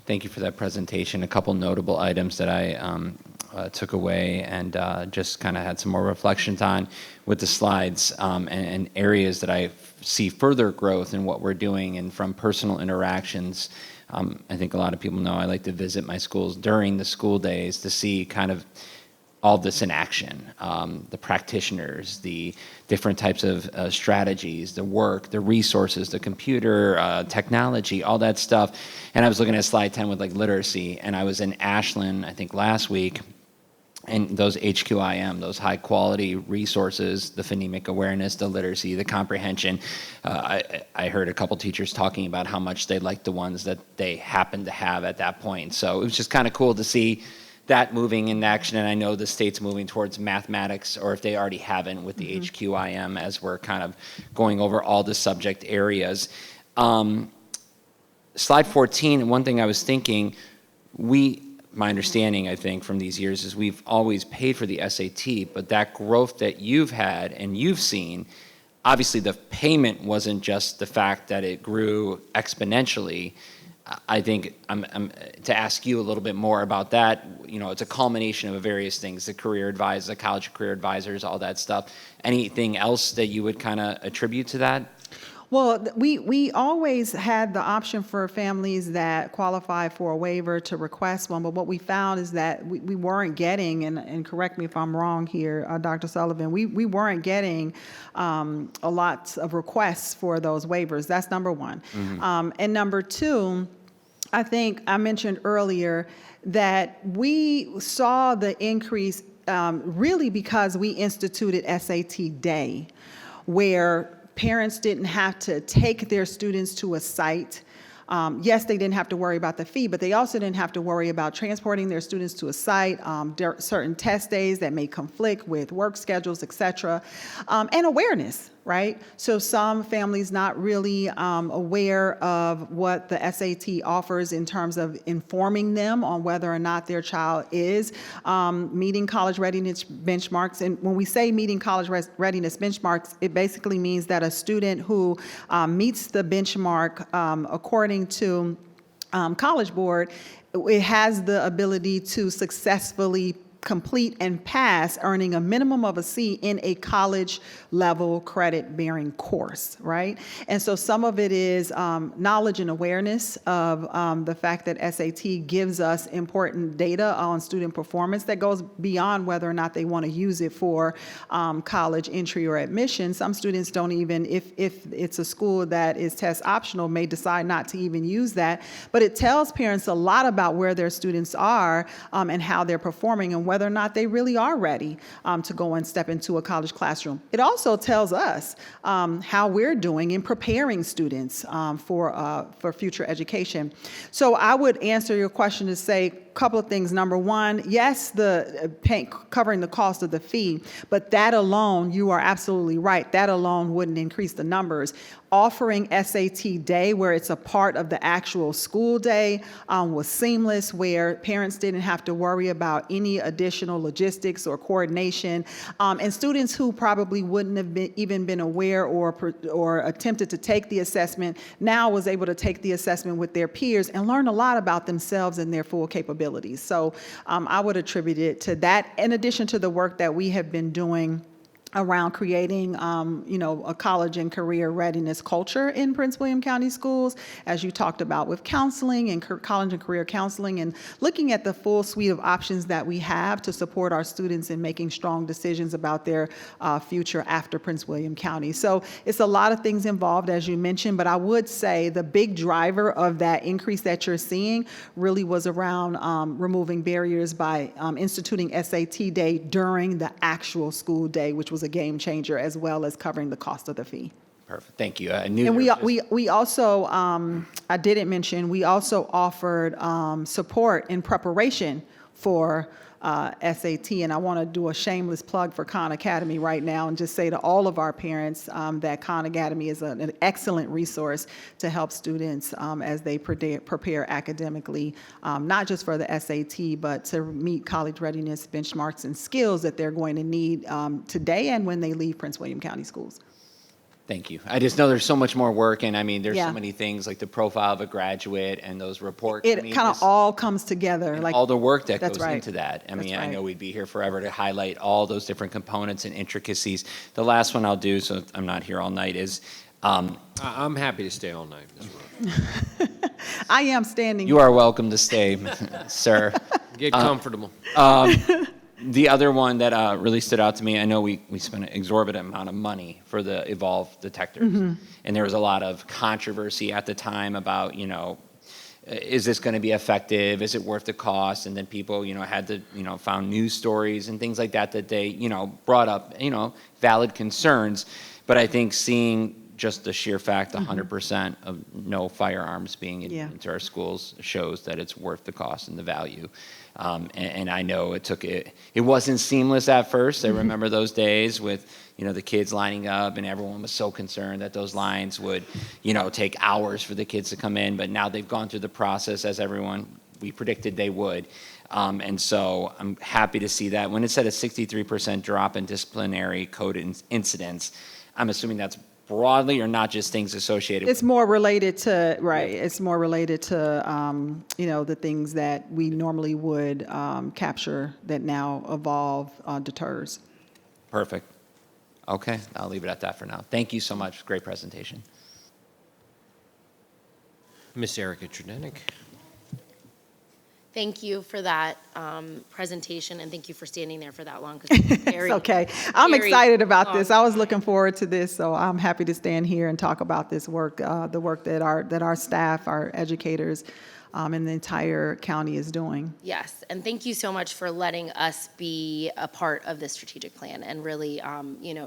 Thank you for that presentation. A couple notable items that I took away and just kind of had some more reflections on with the slides and areas that I see further growth in what we're doing, and from personal interactions. I think a lot of people know I like to visit my schools during the school days to see kind of all this in action, the practitioners, the different types of strategies, the work, the resources, the computer, technology, all that stuff. And I was looking at slide 10 with literacy, and I was in Ashland, I think last week, and those HQIM, those high quality resources, the phonemic awareness, the literacy, the comprehension. I heard a couple teachers talking about how much they liked the ones that they happened to have at that point. So it was just kind of cool to see that moving in action, and I know the state's moving towards mathematics, or if they already haven't, with the HQIM, as we're kind of going over all the subject areas. Slide 14, one thing I was thinking, my understanding, I think, from these years is we've always paid for the SAT, but that growth that you've had and you've seen, obviously the payment wasn't just the fact that it grew exponentially. I think to ask you a little bit more about that. It's a culmination of various things, the career advisors, the college career advisors, all that stuff. Anything else that you would kind of attribute to that? Well, we always had the option for families that qualify for a waiver to request one, but what we found is that we weren't getting, and correct me if I'm wrong here, Dr. Sullivan, we weren't getting a lot of requests for those waivers. That's number one. And number two, I think I mentioned earlier that we saw the increase really because we instituted SAT Day, where parents didn't have to take their students to a site. Yes, they didn't have to worry about the fee, but they also didn't have to worry about transporting their students to a site, certain test days that may conflict with work schedules, et cetera, and awareness, right? So some families not really aware of what the SAT offers in terms of informing them on whether or not their child is meeting college readiness benchmarks. And when we say meeting college readiness benchmarks, it basically means that a student who meets the benchmark according to College Board, it has the ability to successfully complete and pass, earning a minimum of a C in a college level credit bearing course, right? And so some of it is knowledge and awareness of the fact that SAT gives us important data on student performance that goes beyond whether or not they want to use it for college entry or admission. Some students don't even, if it's a school that is test optional, may decide not to even use that, but it tells parents a lot about where their students are and how they're performing and whether or not they really are ready to go and step into a college classroom. It also tells us how we're doing in preparing students for future education. So I would answer your question to say a couple of things. Number one, yes, covering the cost of the fee, but that alone, you are absolutely right, that alone wouldn't increase the numbers. Offering SAT Day, where it's a part of the actual school day, was seamless, where parents didn't have to worry about any additional logistics or coordination. And students who probably wouldn't have even been aware or attempted to take the assessment now was able to take the assessment with their peers and learn a lot about themselves and their full capabilities. So I would attribute it to that, in addition to the work that we have been doing around creating, a college and career readiness culture in Prince William County schools, as you talked about with counseling and college and career counseling, and looking at the full suite of options that we have to support our students in making strong decisions about their future after Prince William County. So it's a lot of things involved, as you mentioned, but I would say the big driver of that increase that you're seeing really was around removing barriers by instituting SAT Day during the actual school day, which was a game changer, as well as covering the cost of the fee. Perfect. Thank you. I knew. And we also, I didn't mention, we also offered support in preparation for SAT, and I want to do a shameless plug for Khan Academy right now and just say to all of our parents that Khan Academy is an excellent resource to help students as they prepare academically, not just for the SAT, but to meet college readiness benchmarks and skills that they're going to need today and when they leave Prince William County schools. Thank you. I just know there's so much more work, and I mean, there's Yeah. so many things like the profile of a graduate and those reports. It I mean, kind of this- all comes together. Like all the work that That's goes right. into that. I That's mean, I right. know we'd be here forever to highlight all those different components and intricacies. The last one I'll do, so I'm not here all night, is I'm happy to stay all night as well. I am standing. you are welcome to stay, sir. Get comfortable. The other one that really stood out to me, I know we spent an exorbitant amount of money for the Evolve detectors. Mhm. And there was a lot of controversy at the time about, is this going to be effective? Is it worth the cost? And then people, had to, found news stories and things like that they, brought up, valid concerns. But I think seeing just the sheer fact, 100% of no firearms being into our schools shows that it's worth the cost and the value. And I know it wasn't seamless at first. I remember those days with, the kids lining up, and everyone was so concerned that those lines would, take hours for the kids to come in. But now they've gone through the process as we predicted they would. And so I'm happy to see that. When it said a 63% drop in disciplinary code incidents, I'm assuming that's broadly or not just things associated It's more related to, right, it's more related to, the things that we normally would capture that now Evolve deters. Perfect. Okay, I'll leave it at that for now. Thank you so much. Great presentation. Miss Erica Trudenik. Thank you for that presentation, and thank you for standing there for that long. 'Cause it's very, It's okay. I'm very excited about long. this. I was looking forward to this, so I'm happy to stand here and talk about this work, the work that our staff, our educators and the entire county is doing. Yes, and thank you so much for letting us be a part of this strategic plan and really,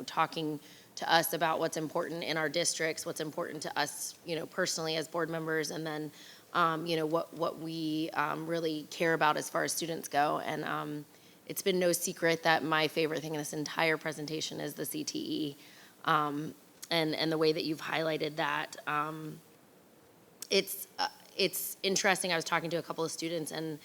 talking to us about what's important in our districts, what's important to us, personally as board members, and then, what we really care about as far as students go. And it's been no secret that my favorite thing in this entire presentation is the CTE, and the way that you've highlighted that. It's interesting. I was talking to a couple of students, and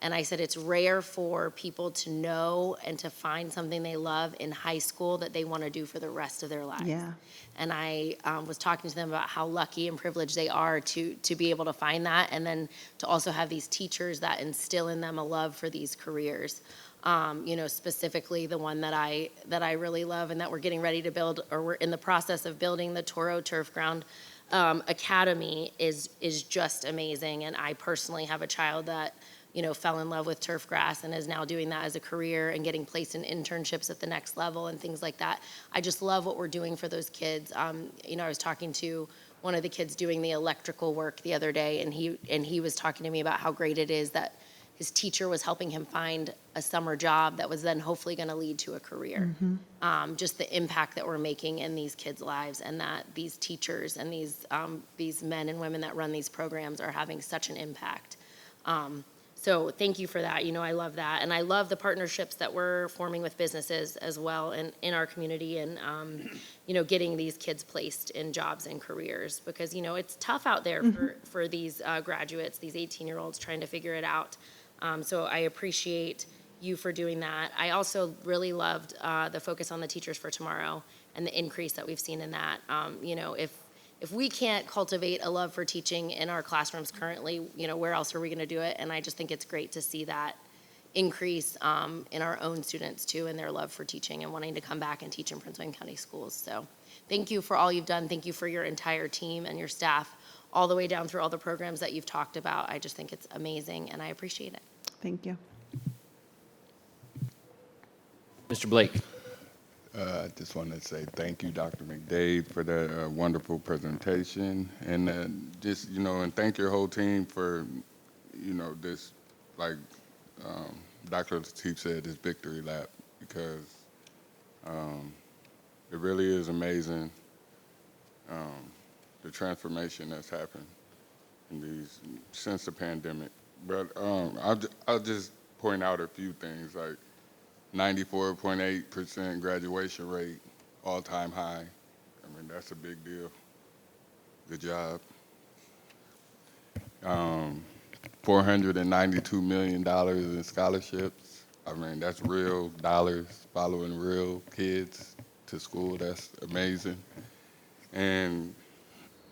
I said it's rare for people to know and to find something they love in high school that they want to do for the rest of their lives. Yeah. And I was talking to them about how lucky and privileged they are to be able to find that, and then to also have these teachers that instill in them a love for these careers. Specifically the one that I really love, and that we're getting ready to build, or we're in the process of building, the Toro Turf Ground Academy is just amazing. And I personally have a child that, fell in love with turf grass and is now doing that as a career and getting placed in internships at the next level and things like that. I just love what we're doing for those kids. I was talking to one of the kids doing the electrical work the other day, and he was talking to me about how great it is that his teacher was helping him find a summer job that was then hopefully going to lead to a career. Just the impact that we're making in these kids' lives, and that these teachers and these men and women that run these programs are having such an impact. So thank you for that. I love that. And I love the partnerships that we're forming with businesses as well in our community, and, getting these kids placed in jobs and careers, because, it's tough out there for these graduates, these 18-year-olds trying to figure it out. So I appreciate you for doing that. I also really loved the focus on the Teachers for Tomorrow and the increase that we've seen in that. If we can't cultivate a love for teaching in our classrooms currently, where else are we going to do it? And I just think it's great to see that increase in our own students too, and their love for teaching and wanting to come back and teach in Prince William County schools. So thank you for all you've done. Thank you for your entire team and your staff, all the way down through all the programs that you've talked about. I just think it's amazing, and I appreciate it. Thank you. Mr. Blake. I just want to say thank you, Dr. McDade, for that wonderful presentation, and and thank your whole team for, this, like Dr. Lateef said, this victory lap, because it really is amazing, the transformation that's happened since the pandemic. But I'll just point out a few things, like 94.8% graduation rate, all-time high. I mean, that's a big deal. Good job. $492 million in scholarships. I mean, that's real dollars following real kids to school. That's amazing. And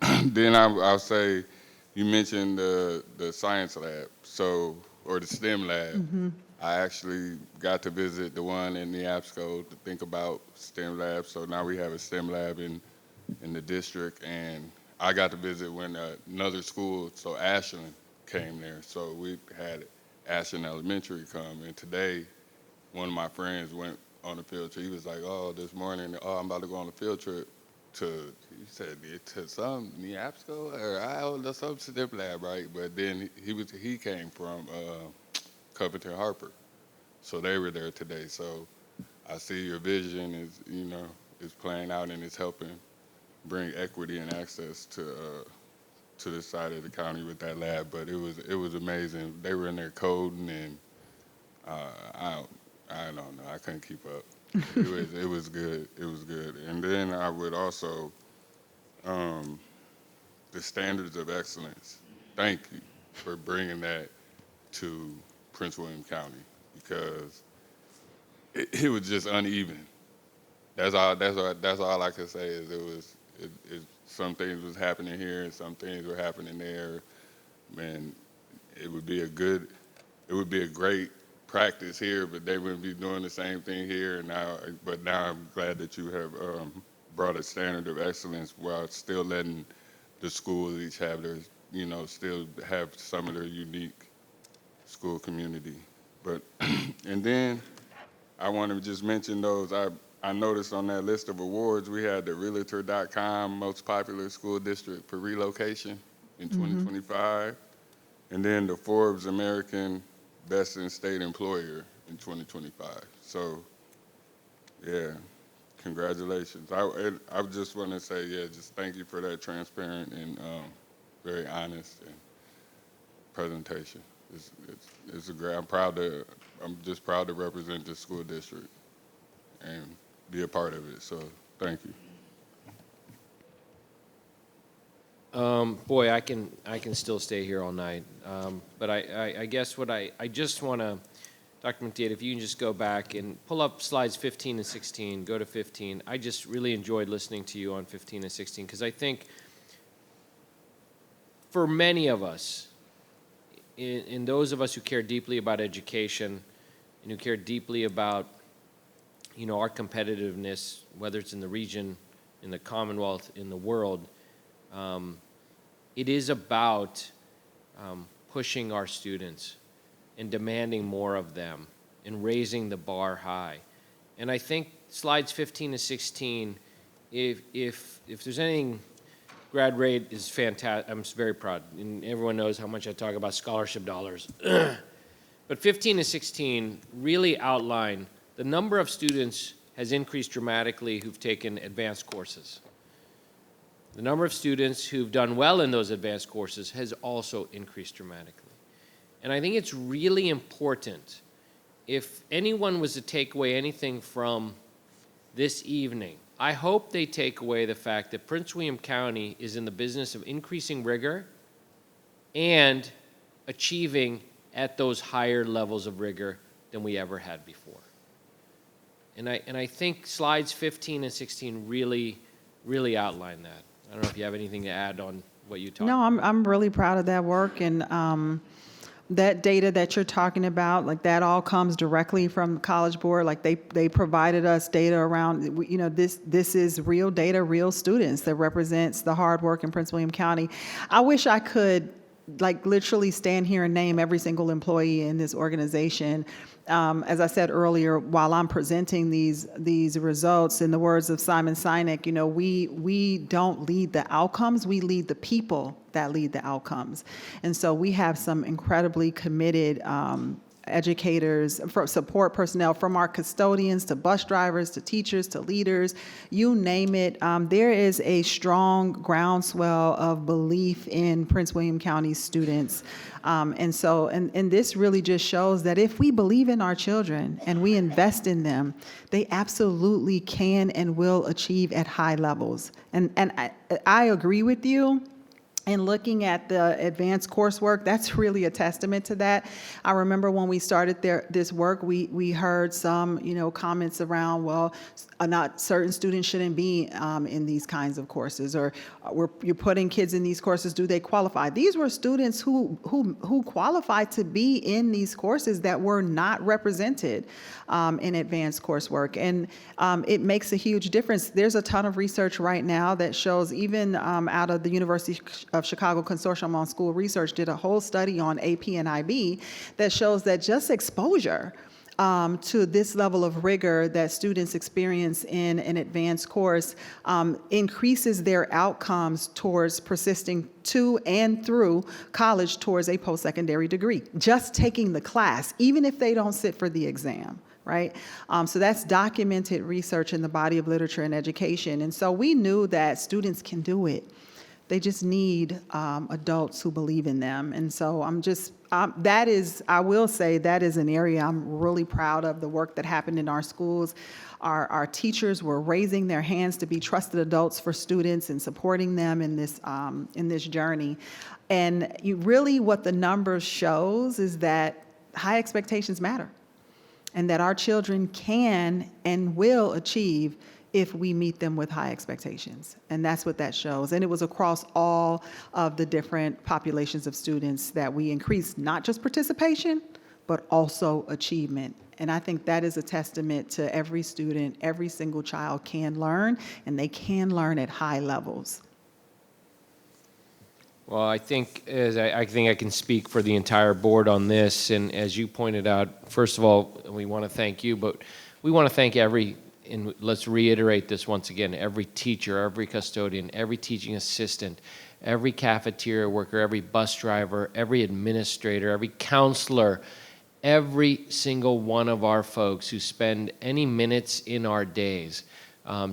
then I'll say, you mentioned the science lab, or the STEM lab. I actually got to visit the one in Neabsco to think about STEM labs. So now we have a STEM lab in the district, and I got to visit when another school, so Ashland, came there. So we had Ashland Elementary come, and today one of my friends went on a field trip. He was like, this morning, I'm about to go on a field trip to some Neabsco, or some STEM lab, right? But then he came from Covington Harper. So they were there today. So I see your vision is playing out, and it's helping bring equity and access to this side of the county with that lab. But it was amazing. They were in there coding, and I don't know. I couldn't keep up. It was good. It was good. And then I would also the standards of excellence. Thank you for bringing that to Prince William County, because it was just uneven. That's all I can say is some things was happening here and some things were happening there. Man, it would be a great practice here, but they wouldn't be doing the same thing here. But now I'm glad that you have brought a standard of excellence while still letting the schools each have their, still have some of their unique school community. But, and then I want to just mention those. I noticed on that list of awards, we had the Realtor.com most popular school district for relocation in 2025. and then the Forbes American Best in State Employer in 2025. So, yeah, congratulations. I just want to say, yeah, just thank you for that transparent and very honest and presentation. It's a great. I'm just proud to represent the school district and be a part of it. So, thank you. Boy, I can still stay here all night. But I guess what I just want to, Dr. McDade, if you can just go back and pull up slides 15 and 16, go to 15. I just really enjoyed listening to you on 15 and 16 because I think for many of us, in those of us who care deeply about education and who care deeply about, our competitiveness, whether it's in the region, in the Commonwealth, in the world, it is about pushing our students and demanding more of them and raising the bar high. And I think slides 15 to 16, if there's anything, grad rate is fantastic. I'm very proud. And everyone knows how much I talk about scholarship dollars. But 15 to 16 really outline the number of students has increased dramatically who've taken advanced courses. The number of students who've done well in those advanced courses has also increased dramatically. And I think it's really important, if anyone was to take away anything from this evening, I hope they take away the fact that Prince William County is in the business of increasing rigor and achieving at those higher levels of rigor than we ever had before. And I think slides 15 and 16 really outline that. I don't know if you have anything to add on what you talked about. No, I'm really proud of that work, and that data that you're talking about, like that all comes directly from the College Board. Like they provided us data around, this is real data, real students that represents the hard work in Prince William County. I wish I could literally stand here and name every single employee in this organization. As I said earlier, while I'm presenting these results, in the words of Simon Sinek, we don't lead the outcomes, we lead the people that lead the outcomes. And so we have some incredibly committed educators, support personnel, from our custodians to bus drivers to teachers to leaders, you name it. There is a strong groundswell of belief in Prince William County students. And this really just shows that if we believe in our children and we invest in them, they absolutely can and will achieve at high levels. And I agree with you. And looking at the advanced coursework, that's really a testament to that. I remember when we started this work, we heard some, comments around, well, not certain students shouldn't be in these kinds of courses, or you're putting kids in these courses, do they qualify? These were students who qualified to be in these courses that were not represented in advanced coursework. And it makes a huge difference. There's a ton of research right now that shows, even out of the University of Chicago Consortium on School Research did a whole study on AP and IB that shows that just exposure to this level of rigor that students experience in an advanced course increases their outcomes towards persisting to and through college towards a post-secondary degree. Just taking the class, even if they don't sit for the exam. Right? So that's documented research in the body of literature and education. And so we knew that students can do it. They just need adults who believe in them. And so I will say that is an area I'm really proud of, the work that happened in our schools. Our teachers were raising their hands to be trusted adults for students and supporting them in this journey. And what the numbers shows is that high expectations matter, and that our children can and will achieve if we meet them with high expectations. And that's what that shows. And it was across all of the different populations of students that we increased, not just participation, but also achievement. And I think that is a testament to every student, every single child can learn, and they can learn at high levels. Well, I think I can speak for the entire board on this. And as you pointed out, first of all, we want to thank you, but we want to thank every and let's reiterate this once again, every teacher, every custodian, every teaching assistant, every cafeteria worker, every bus driver, every administrator, every counselor, every single one of our folks who spend any minutes in our days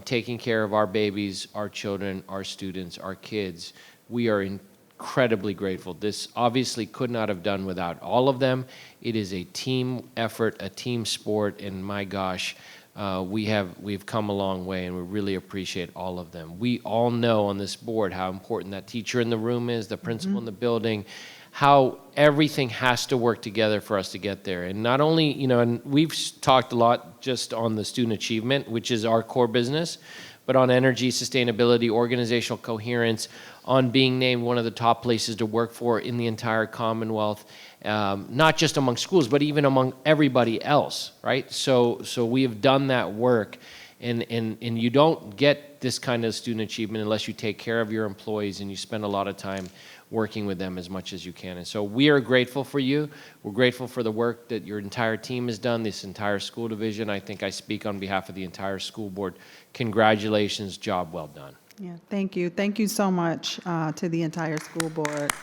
taking care of our babies, our children, our students, our kids, we are incredibly grateful. This obviously could not have done without all of them. It is a team effort, a team sport, and my gosh, we've come a long way, and we really appreciate all of them. We all know on this board how important that teacher in the room is, the principal in the building, how everything has to work together for us to get there. And not only, you know, and we've talked a lot just on the student achievement, which is our core business, but on energy, sustainability, organizational coherence, on being named one of the top places to work for in the entire Commonwealth, not just among schools, but even among everybody else, right? So we have done that work, and you don't get this kind of student achievement unless you take care of your employees and you spend a lot of time working with them as much as you can. And so we are grateful for you. We're grateful for the work that your entire team has done, this entire school division. I think I speak on behalf of the entire school board. Congratulations, job well done. Yeah, thank you. Thank you so much to the entire school board.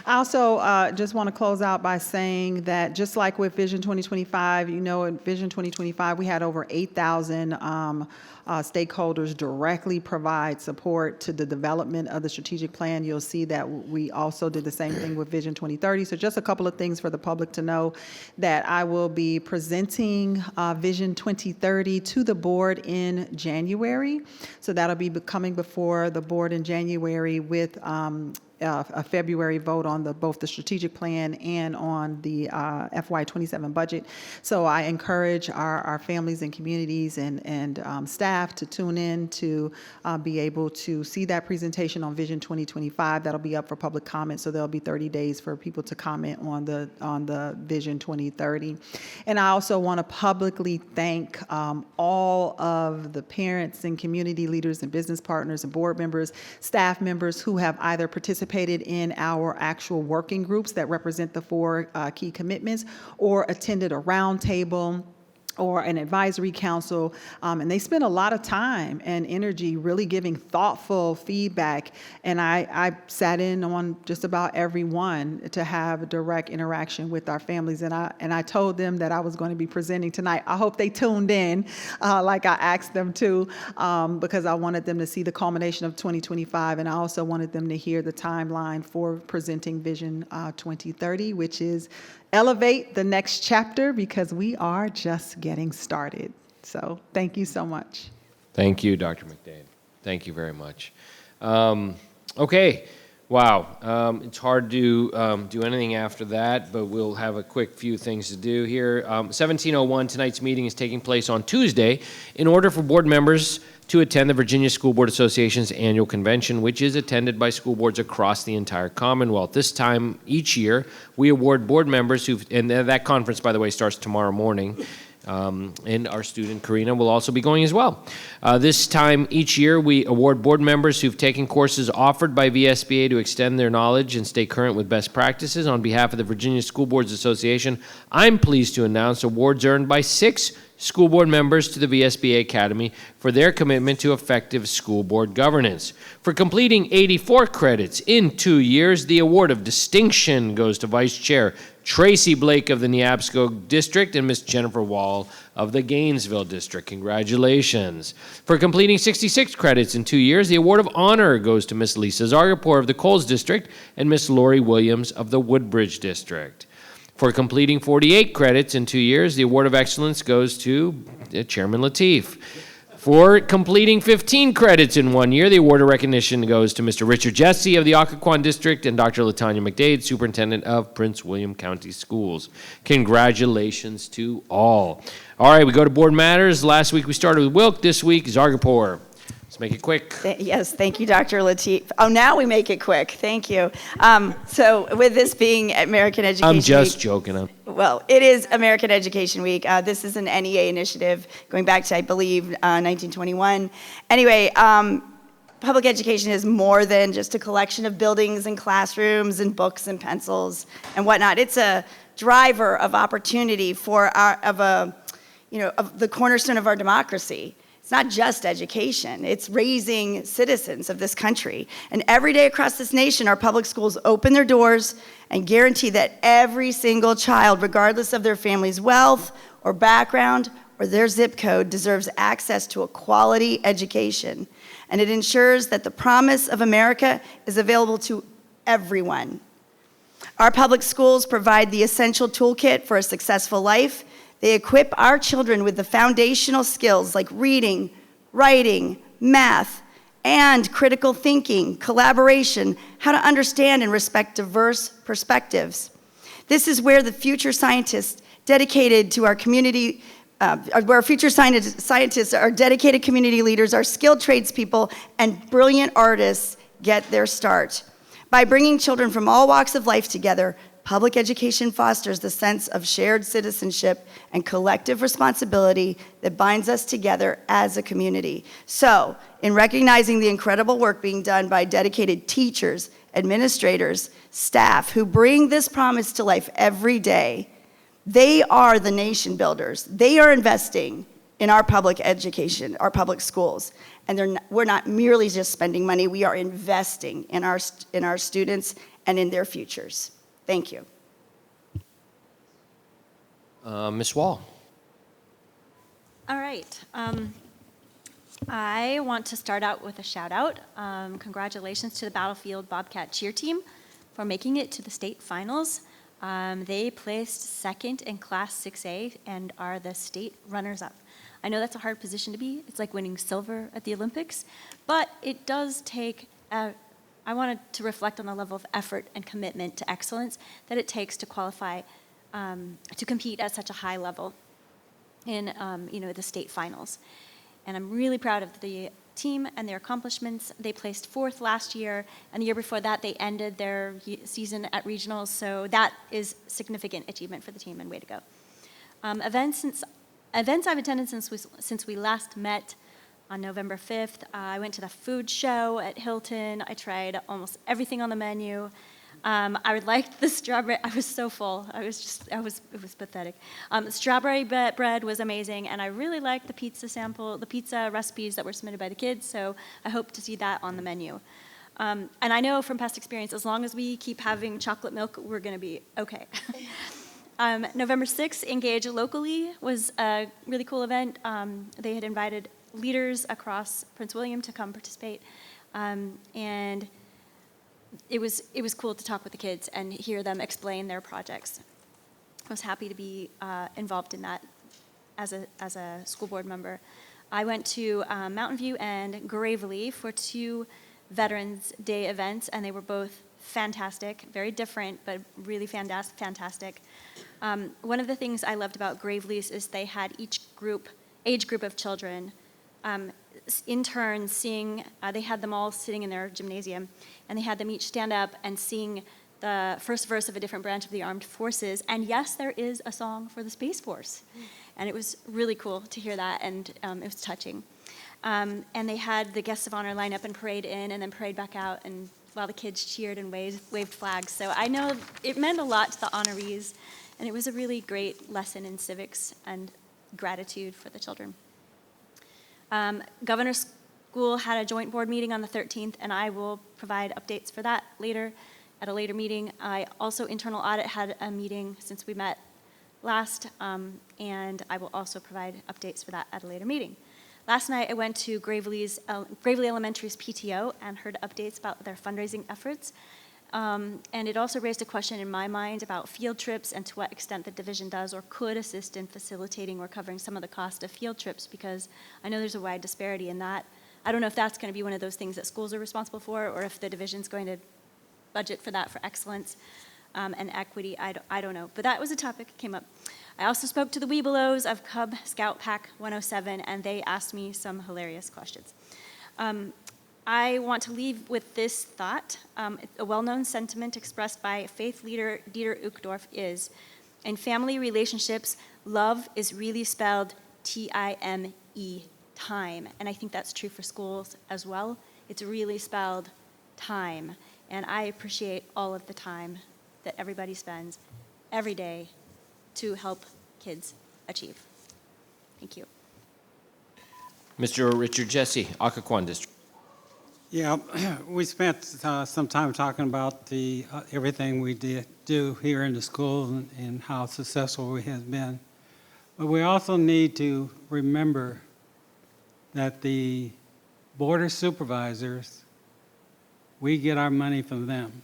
I also just want to close out by saying that just like with Vision 2025, you know, in Vision 2025, we had over 8,000 stakeholders directly provide support to the development of the strategic plan. You'll see that we also did the same thing with Vision 2030. So just a couple of things for the public to know, that I will be presenting Vision 2030 to the board in January. So that'll be coming before the board in January with a February vote on both the strategic plan and on the FY27 budget. So I encourage our families and communities and staff to tune in to be able to see that presentation on Vision 2025. That'll be up for public comment, so there'll be 30 days for people to comment on the Vision 2030. And I also want to publicly thank all of the parents and community leaders and business partners and board members, staff members who have either participated in our actual working groups that represent the 4 key commitments, or attended a roundtable or an advisory council, and they spent a lot of time and energy really giving thoughtful feedback, and I sat in on just about every one to have direct interaction with our families, and I told them that I was going to be presenting tonight. I hope they tuned in like I asked them to, because I wanted them to see the culmination of 2025, and I also wanted them to hear the timeline for presenting Vision 2030, which is elevate the next chapter, because we are just getting started. So thank you so much. Thank you, Dr. McDade. Thank you very much. Okay, wow. It's hard to do anything after that, but we'll have a quick few things to do here. 1701, tonight's meeting is taking place on Tuesday in order for board members to attend the Virginia School Board Association's annual convention, which is attended by school boards across the entire Commonwealth. This time each year, we award board members and that conference, by the way, starts tomorrow morning. And our student, Karina, will also be going as well. This time each year, we award board members who've taken courses offered by VSBA to extend their knowledge and stay current with best practices. On behalf of the Virginia School Boards Association, I'm pleased to announce awards earned by 6 school board members to the VSBA Academy for their commitment to effective school board governance. For completing 84 credits in 2 years, the award of distinction goes to Vice Chair Tracy Blake of the Neabsco District and Miss Jennifer Wall of the Gainesville District. Congratulations. For completing 66 credits in 2 years, the award of honor goes to Miss Lisa Zargapur of the Coles District and Miss Lori Williams of the Woodbridge District. For completing 48 credits in 2 years, the award of excellence goes to Chairman Lateef. For completing 15 credits in 1 year, the award of recognition goes to Mr. Richard Jesse of the Occoquan District and Dr. Latanya McDade, Superintendent of Prince William County Schools. Congratulations to all. All right, we go to board matters. Last week we started with Wilk. This week, Zargapur. Let's make it quick. Yes, thank you, Dr. Lateef. Oh, now we make it quick. Thank you. So with this being American Education I'm just Week, joking. well, it is American Education Week. This is an NEA initiative going back to, I believe, 1921. Anyway, public education is more than just a collection of buildings and classrooms and books and pencils and whatnot. It's a driver of opportunity for of the cornerstone of our democracy. It's not just education, it's raising citizens of this country. And every day across this nation, our public schools open their doors and guarantee that every single child, regardless of their family's wealth or background or their zip code, deserves access to a quality education. And it ensures that the promise of America is available to everyone. Our public schools provide the essential toolkit for a successful life. They equip our children with the foundational skills like reading, writing, math, and critical thinking, collaboration, how to understand and respect diverse perspectives. This is where the future scientists dedicated to our community, where future scientists are dedicated community leaders, our skilled tradespeople, and brilliant artists get their start. By bringing children from all walks of life together, public education fosters the sense of shared citizenship and collective responsibility that binds us together as a community. So, in recognizing the incredible work being done by dedicated teachers, administrators, staff who bring this promise to life every day, they are the nation builders. They are investing in our public education, our public schools. And we're not merely just spending money, we are investing in our students and in their futures. Thank you. Ms. Wall. All right. I want to start out with a shout out. Congratulations to the Battlefield Bobcat cheer team for making it to the state finals. They placed second in Class 6A and are the state runners-up. I know that's a hard position to be. It's like winning silver at the Olympics, but it does take I wanted to reflect on the level of effort and commitment to excellence that it takes to qualify, to compete at such a high level in the state finals. And I'm really proud of the team and their accomplishments. They placed 4th last year, and the year before that they ended their season at regionals, so that is significant achievement for the team, and way to go. Events I've attended since we last met on November 5th. I went to the food show at Hilton. I tried almost everything on the menu. I liked the strawberry. I was so full. It was pathetic. Strawberry bread was amazing, and I really liked the pizza recipes that were submitted by the kids, so I hope to see that on the menu. And I know from past experience, as long as we keep having chocolate milk, we're gonna be okay. November 6th, Engage Locally was a really cool event. They had invited leaders across Prince William to come participate, and it was cool to talk with the kids and hear them explain their projects. I was happy to be involved in that as a school board member. I went to Mountain View and Gravely for 2 Veterans Day events, and they were both fantastic, very different, but really fantastic. One of the things I loved about Gravely's is they had each age group of children in turn sing. They had them all sitting in their gymnasium, and they had them each stand up and sing the first verse of a different branch of the armed forces. And yes, there is a song for the Space Force. And it was really cool to hear that, and it was touching. And they had the guests of honor line up and parade in and then parade back out, and while the kids cheered and waved flags. So I know it meant a lot to the honorees, and it was a really great lesson in civics and gratitude for the children. Governor's School had a joint board meeting on the 13th, and I will provide updates for that at a later meeting. Internal Audit had a meeting since we met last, and I will also provide updates for that at a later meeting. Last night, I went to Gravely Elementary's PTO and heard updates about their fundraising efforts. And it also raised a question in my mind about field trips and to what extent the division does or could assist in facilitating or covering some of the cost of field trips, because I know there's a wide disparity in that. I don't know if that's going to be one of those things that schools are responsible for, or if the division's going to budget for that for excellence and equity. I don't know. But that was a topic that came up. I also spoke to the Webelos of Cub Scout Pack 107, and they asked me some hilarious questions. I want to leave with this thought. A well-known sentiment expressed by faith leader Dieter Uchtdorf is, in family relationships, love is really spelled T-I-M-E, time. And I think that's true for schools as well. It's really spelled time. And I appreciate all of the time that everybody spends every day to help kids achieve. Thank you. Mr. Richard Jesse, Occoquan District. Yeah, we spent some time talking about everything we do here in the school and how successful we have been. But we also need to remember that the Board of Supervisors, we get our money from them.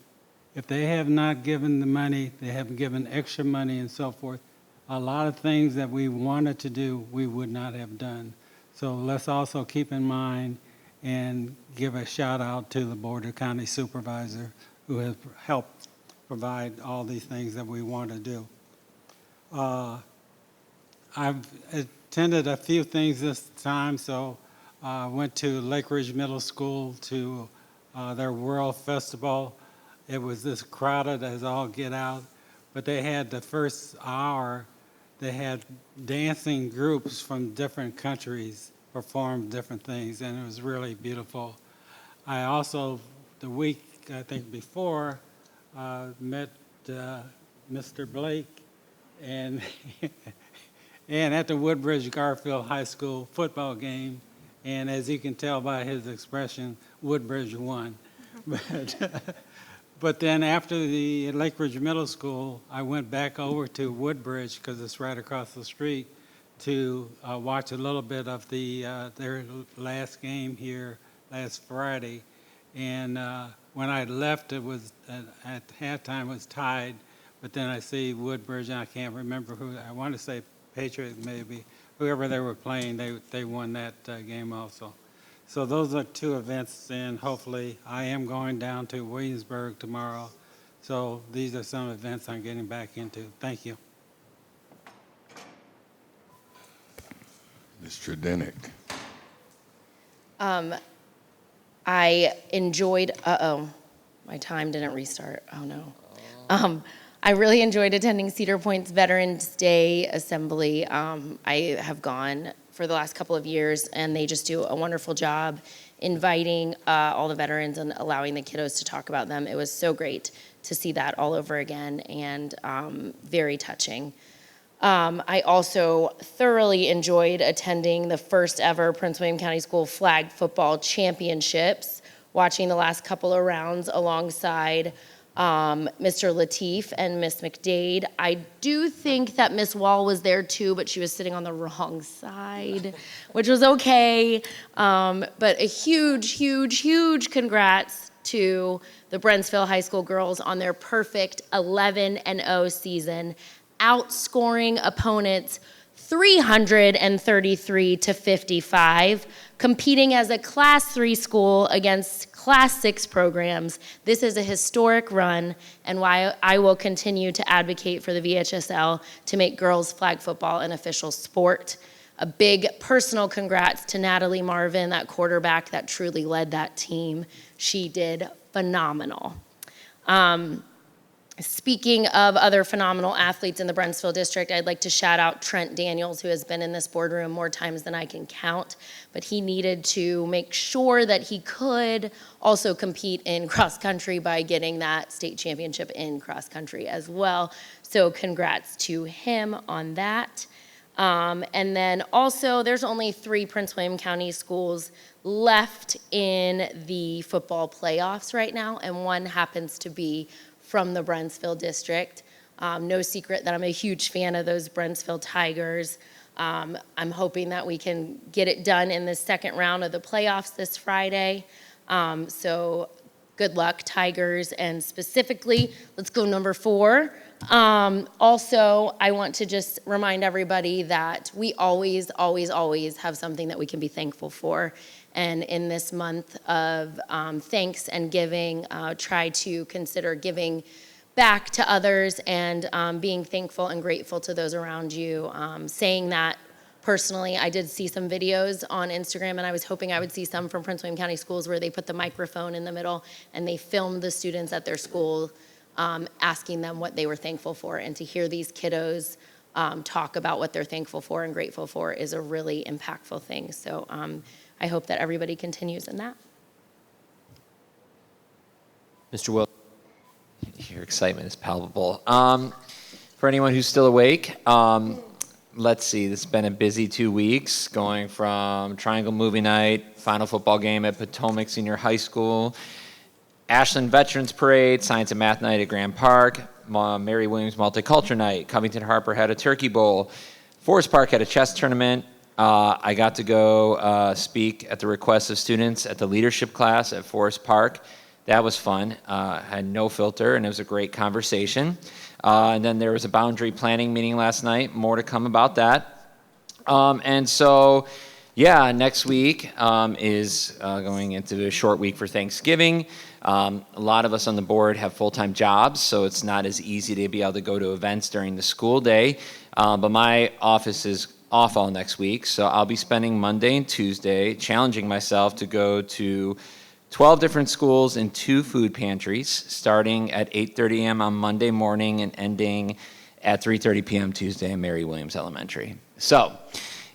If they have not given the money, they have given extra money and so forth, a lot of things that we wanted to do, we would not have done. So let's also keep in mind and give a shout out to the Board of County Supervisor who has helped provide all these things that we want to do. I've attended a few things this time, so I went to Lake Ridge Middle School to their World Festival. It was this crowded as all get out, but they had the first hour, they had dancing groups from different countries perform different things, and it was really beautiful. I also, the week, I think before, met Mr. Blake and and at the Woodbridge Garfield High School football game, and as you can tell by his expression, Woodbridge won. But then after the Lake Ridge Middle School, I went back over to Woodbridge, because it's right across the street, to watch a little bit of their last game here last Friday. And when I left, it was at halftime, it was tied. But then I see Woodbridge, and I can't remember who, I want to say Patriot maybe. Whoever they were playing, they won that game also. So those are two events, and hopefully I am going down to Williamsburg tomorrow. So these are some events I'm getting back into. Thank you. Mr. Denick. I enjoyed, my time didn't restart. Oh no. I really enjoyed attending Cedar Point's Veterans Day Assembly. I have gone for the last couple of years, and they just do a wonderful job inviting all the veterans and allowing the kiddos to talk about them. It was so great to see that all over again, and very touching. I also thoroughly enjoyed attending the first ever Prince William County School Flag Football Championships, watching the last couple of rounds alongside Mr. Lateef and Miss McDade. I do think that Miss Wall was there too, but she was sitting on the wrong side, which was okay. But a huge, huge, huge congrats to the Brentsville High School girls on their perfect 11-0 season, outscoring opponents 333-55, competing as a Class 3 school against Class 6 programs. This is a historic run, and why I will continue to advocate for the VHSL to make girls flag football an official sport. A big personal congrats to Natalie Marvin, that quarterback that truly led that team. She did phenomenal. Speaking of other phenomenal athletes in the Brentsville district, I'd like to shout out Trent Daniels, who has been in this boardroom more times than I can count, but he needed to make sure that he could also compete in cross country by getting that state championship in cross country as well. So congrats to him on that. And then also, there's only 3 Prince William County schools left in the football playoffs right now, and one happens to be from the Brentsville district. No secret that I'm a huge fan of those Brentsville Tigers. I'm hoping that we can get it done in the second round of the playoffs this Friday. So good luck, Tigers, and specifically, let's go number 4. Also, I want to just remind everybody that we always, always, always have something that we can be thankful for. And in this month of thanks and giving, try to consider giving back to others and being thankful and grateful to those around you. Saying that personally, I did see some videos on Instagram, and I was hoping I would see some from Prince William County schools where they put the microphone in the middle and they filmed the students at their school asking them what they were thankful for. And to hear these kiddos talk about what they're thankful for and grateful for is a really impactful thing. So I hope that everybody continues in that. Mr. Will. Your excitement is palpable. For anyone who's still awake, let's see, this has been a busy 2 weeks, going from Triangle Movie Night, final football game at Potomac Senior High School, Ashland Veterans Parade, Science and Math Night at Grand Park, Mary Williams Multicultural Night, Covington Harper had a Turkey Bowl, Forest Park had a chess tournament. I got to go speak at the request of students at the leadership class at Forest Park. That was fun. Had no filter, and it was a great conversation. And then there was a boundary planning meeting last night. More to come about that. And so, yeah, next week is going into a short week for Thanksgiving. A lot of us on the board have full-time jobs, so it's not as easy to be able to go to events during the school day. But my office is off all next week, so I'll be spending Monday and Tuesday challenging myself to go to 12 different schools and 2 food pantries, starting at 8:30 a.m. on Monday morning and ending at 3:30 p.m. Tuesday in Mary Williams Elementary. So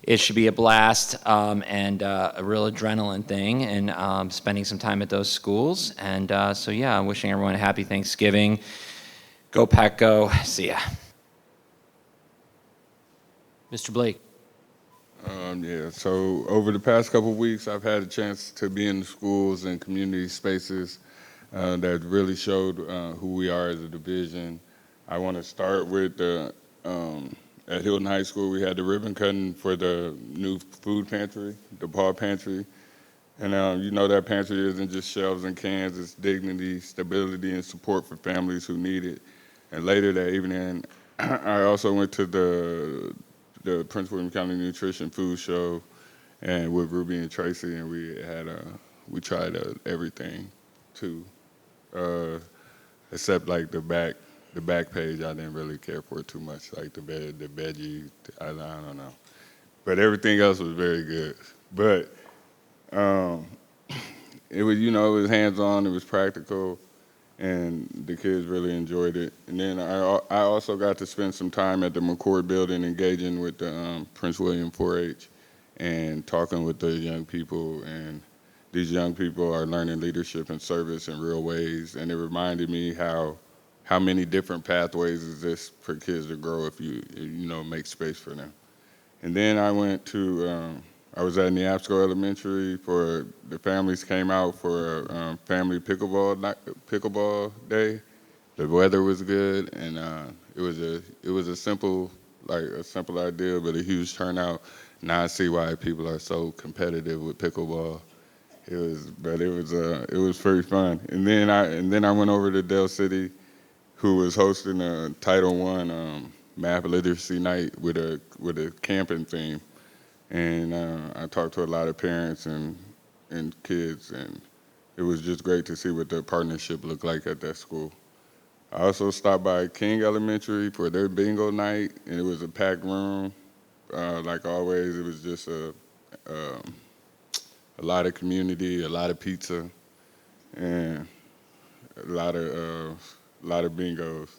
it should be a blast and a real adrenaline thing, and spending some time at those schools. And so, yeah, I'm wishing everyone a happy Thanksgiving. Go Pack, go. See ya. Mr. Blake. Yeah, so over the past couple of weeks, I've had a chance to be in the schools and community spaces that really showed who we are as a division. I want to start with at Hilton High School, we had the ribbon cutting for the new food pantry, the Paul Pantry. And you know that pantry isn't just shelves and cans, it's dignity, stability, and support for families who need it. And later that evening, I also went to the Prince William County Nutrition Food Show, and with Ruby and Tracy, and we tried everything too, except like the back page. I didn't really care for it too much, like the veggie. I don't know, but everything else was very good. But it was it was hands-on, it was practical, and the kids really enjoyed it. And then I also got to spend some time at the McCord Building engaging with the Prince William 4-H and talking with the young people. And these young people are learning leadership and service in real ways. And it reminded me how many different pathways exist for kids to grow if you make space for them. And then I went to I was at Neabsco Elementary for the families came out for family pickleball day. The weather was good, and it was a simple idea, but a huge turnout. Now I see why people are so competitive with pickleball. It was very fun. And then I went over to Del City, who was hosting a Title I math literacy night with a camping theme. And I talked to a lot of parents and kids, and it was just great to see what the partnership looked like at that school. I also stopped by King Elementary for their bingo night, and it was a packed room. Like always, it was just a lot of community, a lot of pizza, and a lot of bingos.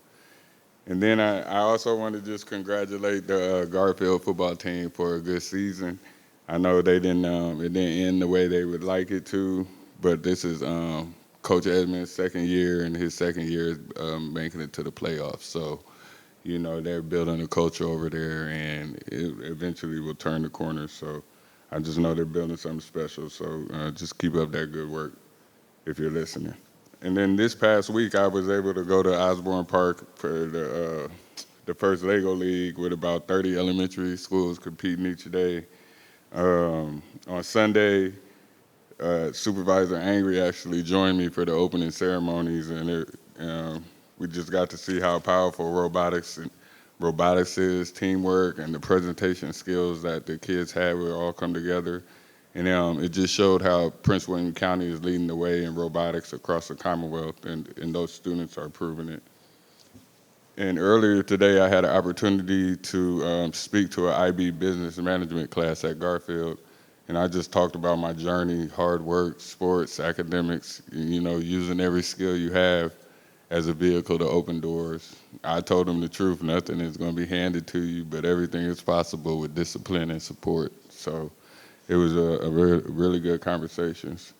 And then I also want to just congratulate the Garfield football team for a good season. I know it didn't end the way they would like it to, but this is Coach Edmonds' second year, and his second year is making it to the playoffs. So, they're building a culture over there, and it eventually will turn the corner. So I just know they're building something special. So just keep up that good work if you're listening. And then this past week, I was able to go to Osborne Park for the first Lego League with about 30 elementary schools competing each day. On Sunday, Supervisor Angry actually joined me for the opening ceremonies, and we just got to see how powerful robotics is, teamwork, and the presentation skills that the kids had would all come together. And it just showed how Prince William County is leading the way in robotics across the Commonwealth, and those students are proving it. And earlier today, I had an opportunity to speak to an IB business management class at Garfield, and I just talked about my journey, hard work, sports, academics, using every skill you have as a vehicle to open doors. I told them the truth, nothing is going to be handed to you, but everything is possible with discipline and support. So it was a really good conversations.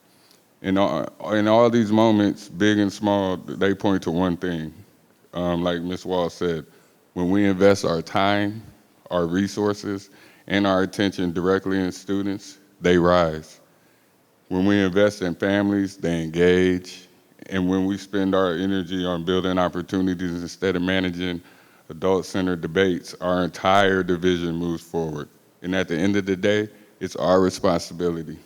In all these moments, big and small, they point to one thing. Like Ms. Wall said, when we invest our time, our resources and our attention directly in students, they rise. When we invest in families, they engage. And when we spend our energy on building opportunities instead of managing adult-centered debates, our entire division moves forward. And at the end of the day, it's our responsibility.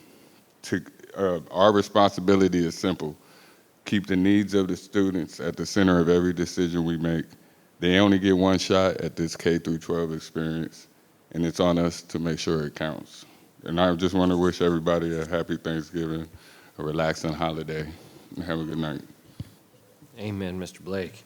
Our responsibility is simple. Keep the needs of the students at the center of every decision we make. They only get one shot at this K through 12 experience, and it's on us to make sure it counts. And I just want to wish everybody a happy Thanksgiving, a relaxing holiday, and have a good night. Amen, Mr. Blake.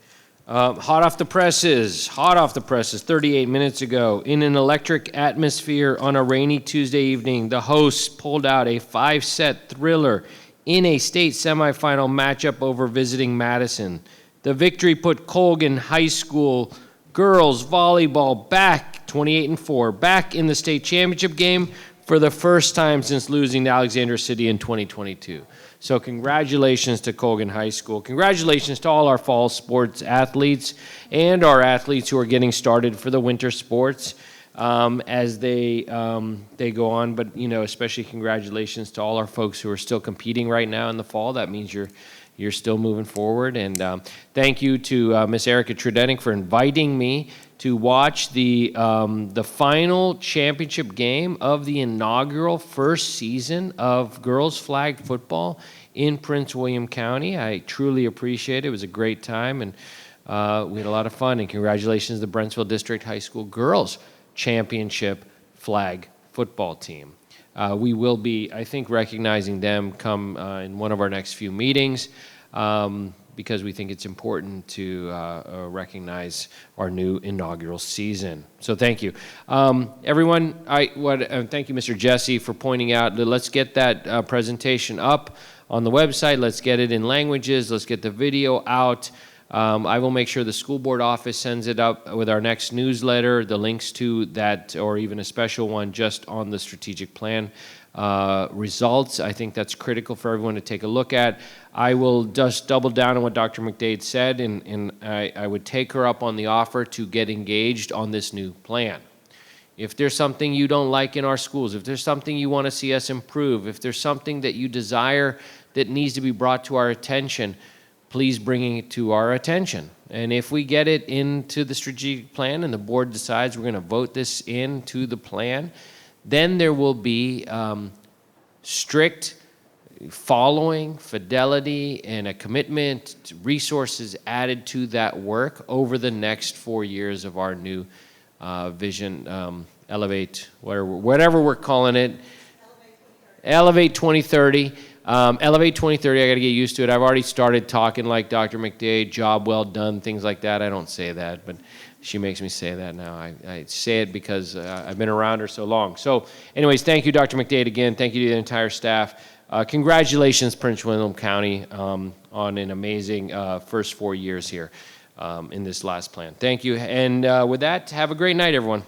Hot off the presses, 38 minutes ago, in an electric atmosphere on a rainy Tuesday evening, the hosts pulled out a 5-set thriller in a state semifinal matchup over visiting Madison. The victory put Colgan High School girls volleyball back 28-4, back in the state championship game for the first time since losing to Alexander City in 2022. So congratulations to Colgan High School. Congratulations to all our fall sports athletes and our athletes who are getting started for the winter sports as they go on. But, especially congratulations to all our folks who are still competing right now in the fall. That means you're still moving forward. And thank you to Miss Erica Trudenik for inviting me to watch the final championship game of the inaugural first season of girls flag football in Prince William County. I truly appreciate it. It was a great time, and we had a lot of fun. And congratulations to the Brentsville District High School girls championship flag football team. We will be, I think, recognizing them come in one of our next few meetings. Because we think it's important to recognize our new inaugural season. So thank you. Everyone, thank you, Mr. Jesse, for pointing out. Let's get that presentation up on the website. Let's get it in languages. Let's get the video out. I will make sure the school board office sends it up with our next newsletter, the links to that, or even a special one just on the strategic plan results. I think that's critical for everyone to take a look at. I will just double down on what Dr. McDade said, and I would take her up on the offer to get engaged on this new plan. If there's something you don't like in our schools, if there's something you want to see us improve, if there's something that you desire that needs to be brought to our attention, please bring it to our attention. And if we get it into the strategic plan and the board decides we're going to vote this into the plan, then there will be strict following, fidelity, and a commitment, resources added to that work over the next 4 years of our new vision, Elevate, whatever we're calling it. Elevate 2030. Elevate 2030, I got to get used to it. I've already started talking like Dr. McDade, job well done, things like that. I don't say that, but she makes me say that now. I say it because I've been around her so long. So anyways, thank you, Dr. McDade, again. Thank you to the entire staff. Congratulations, Prince William County, on an amazing first 4 years here in this last plan. Thank you. And with that, have a great night, everyone.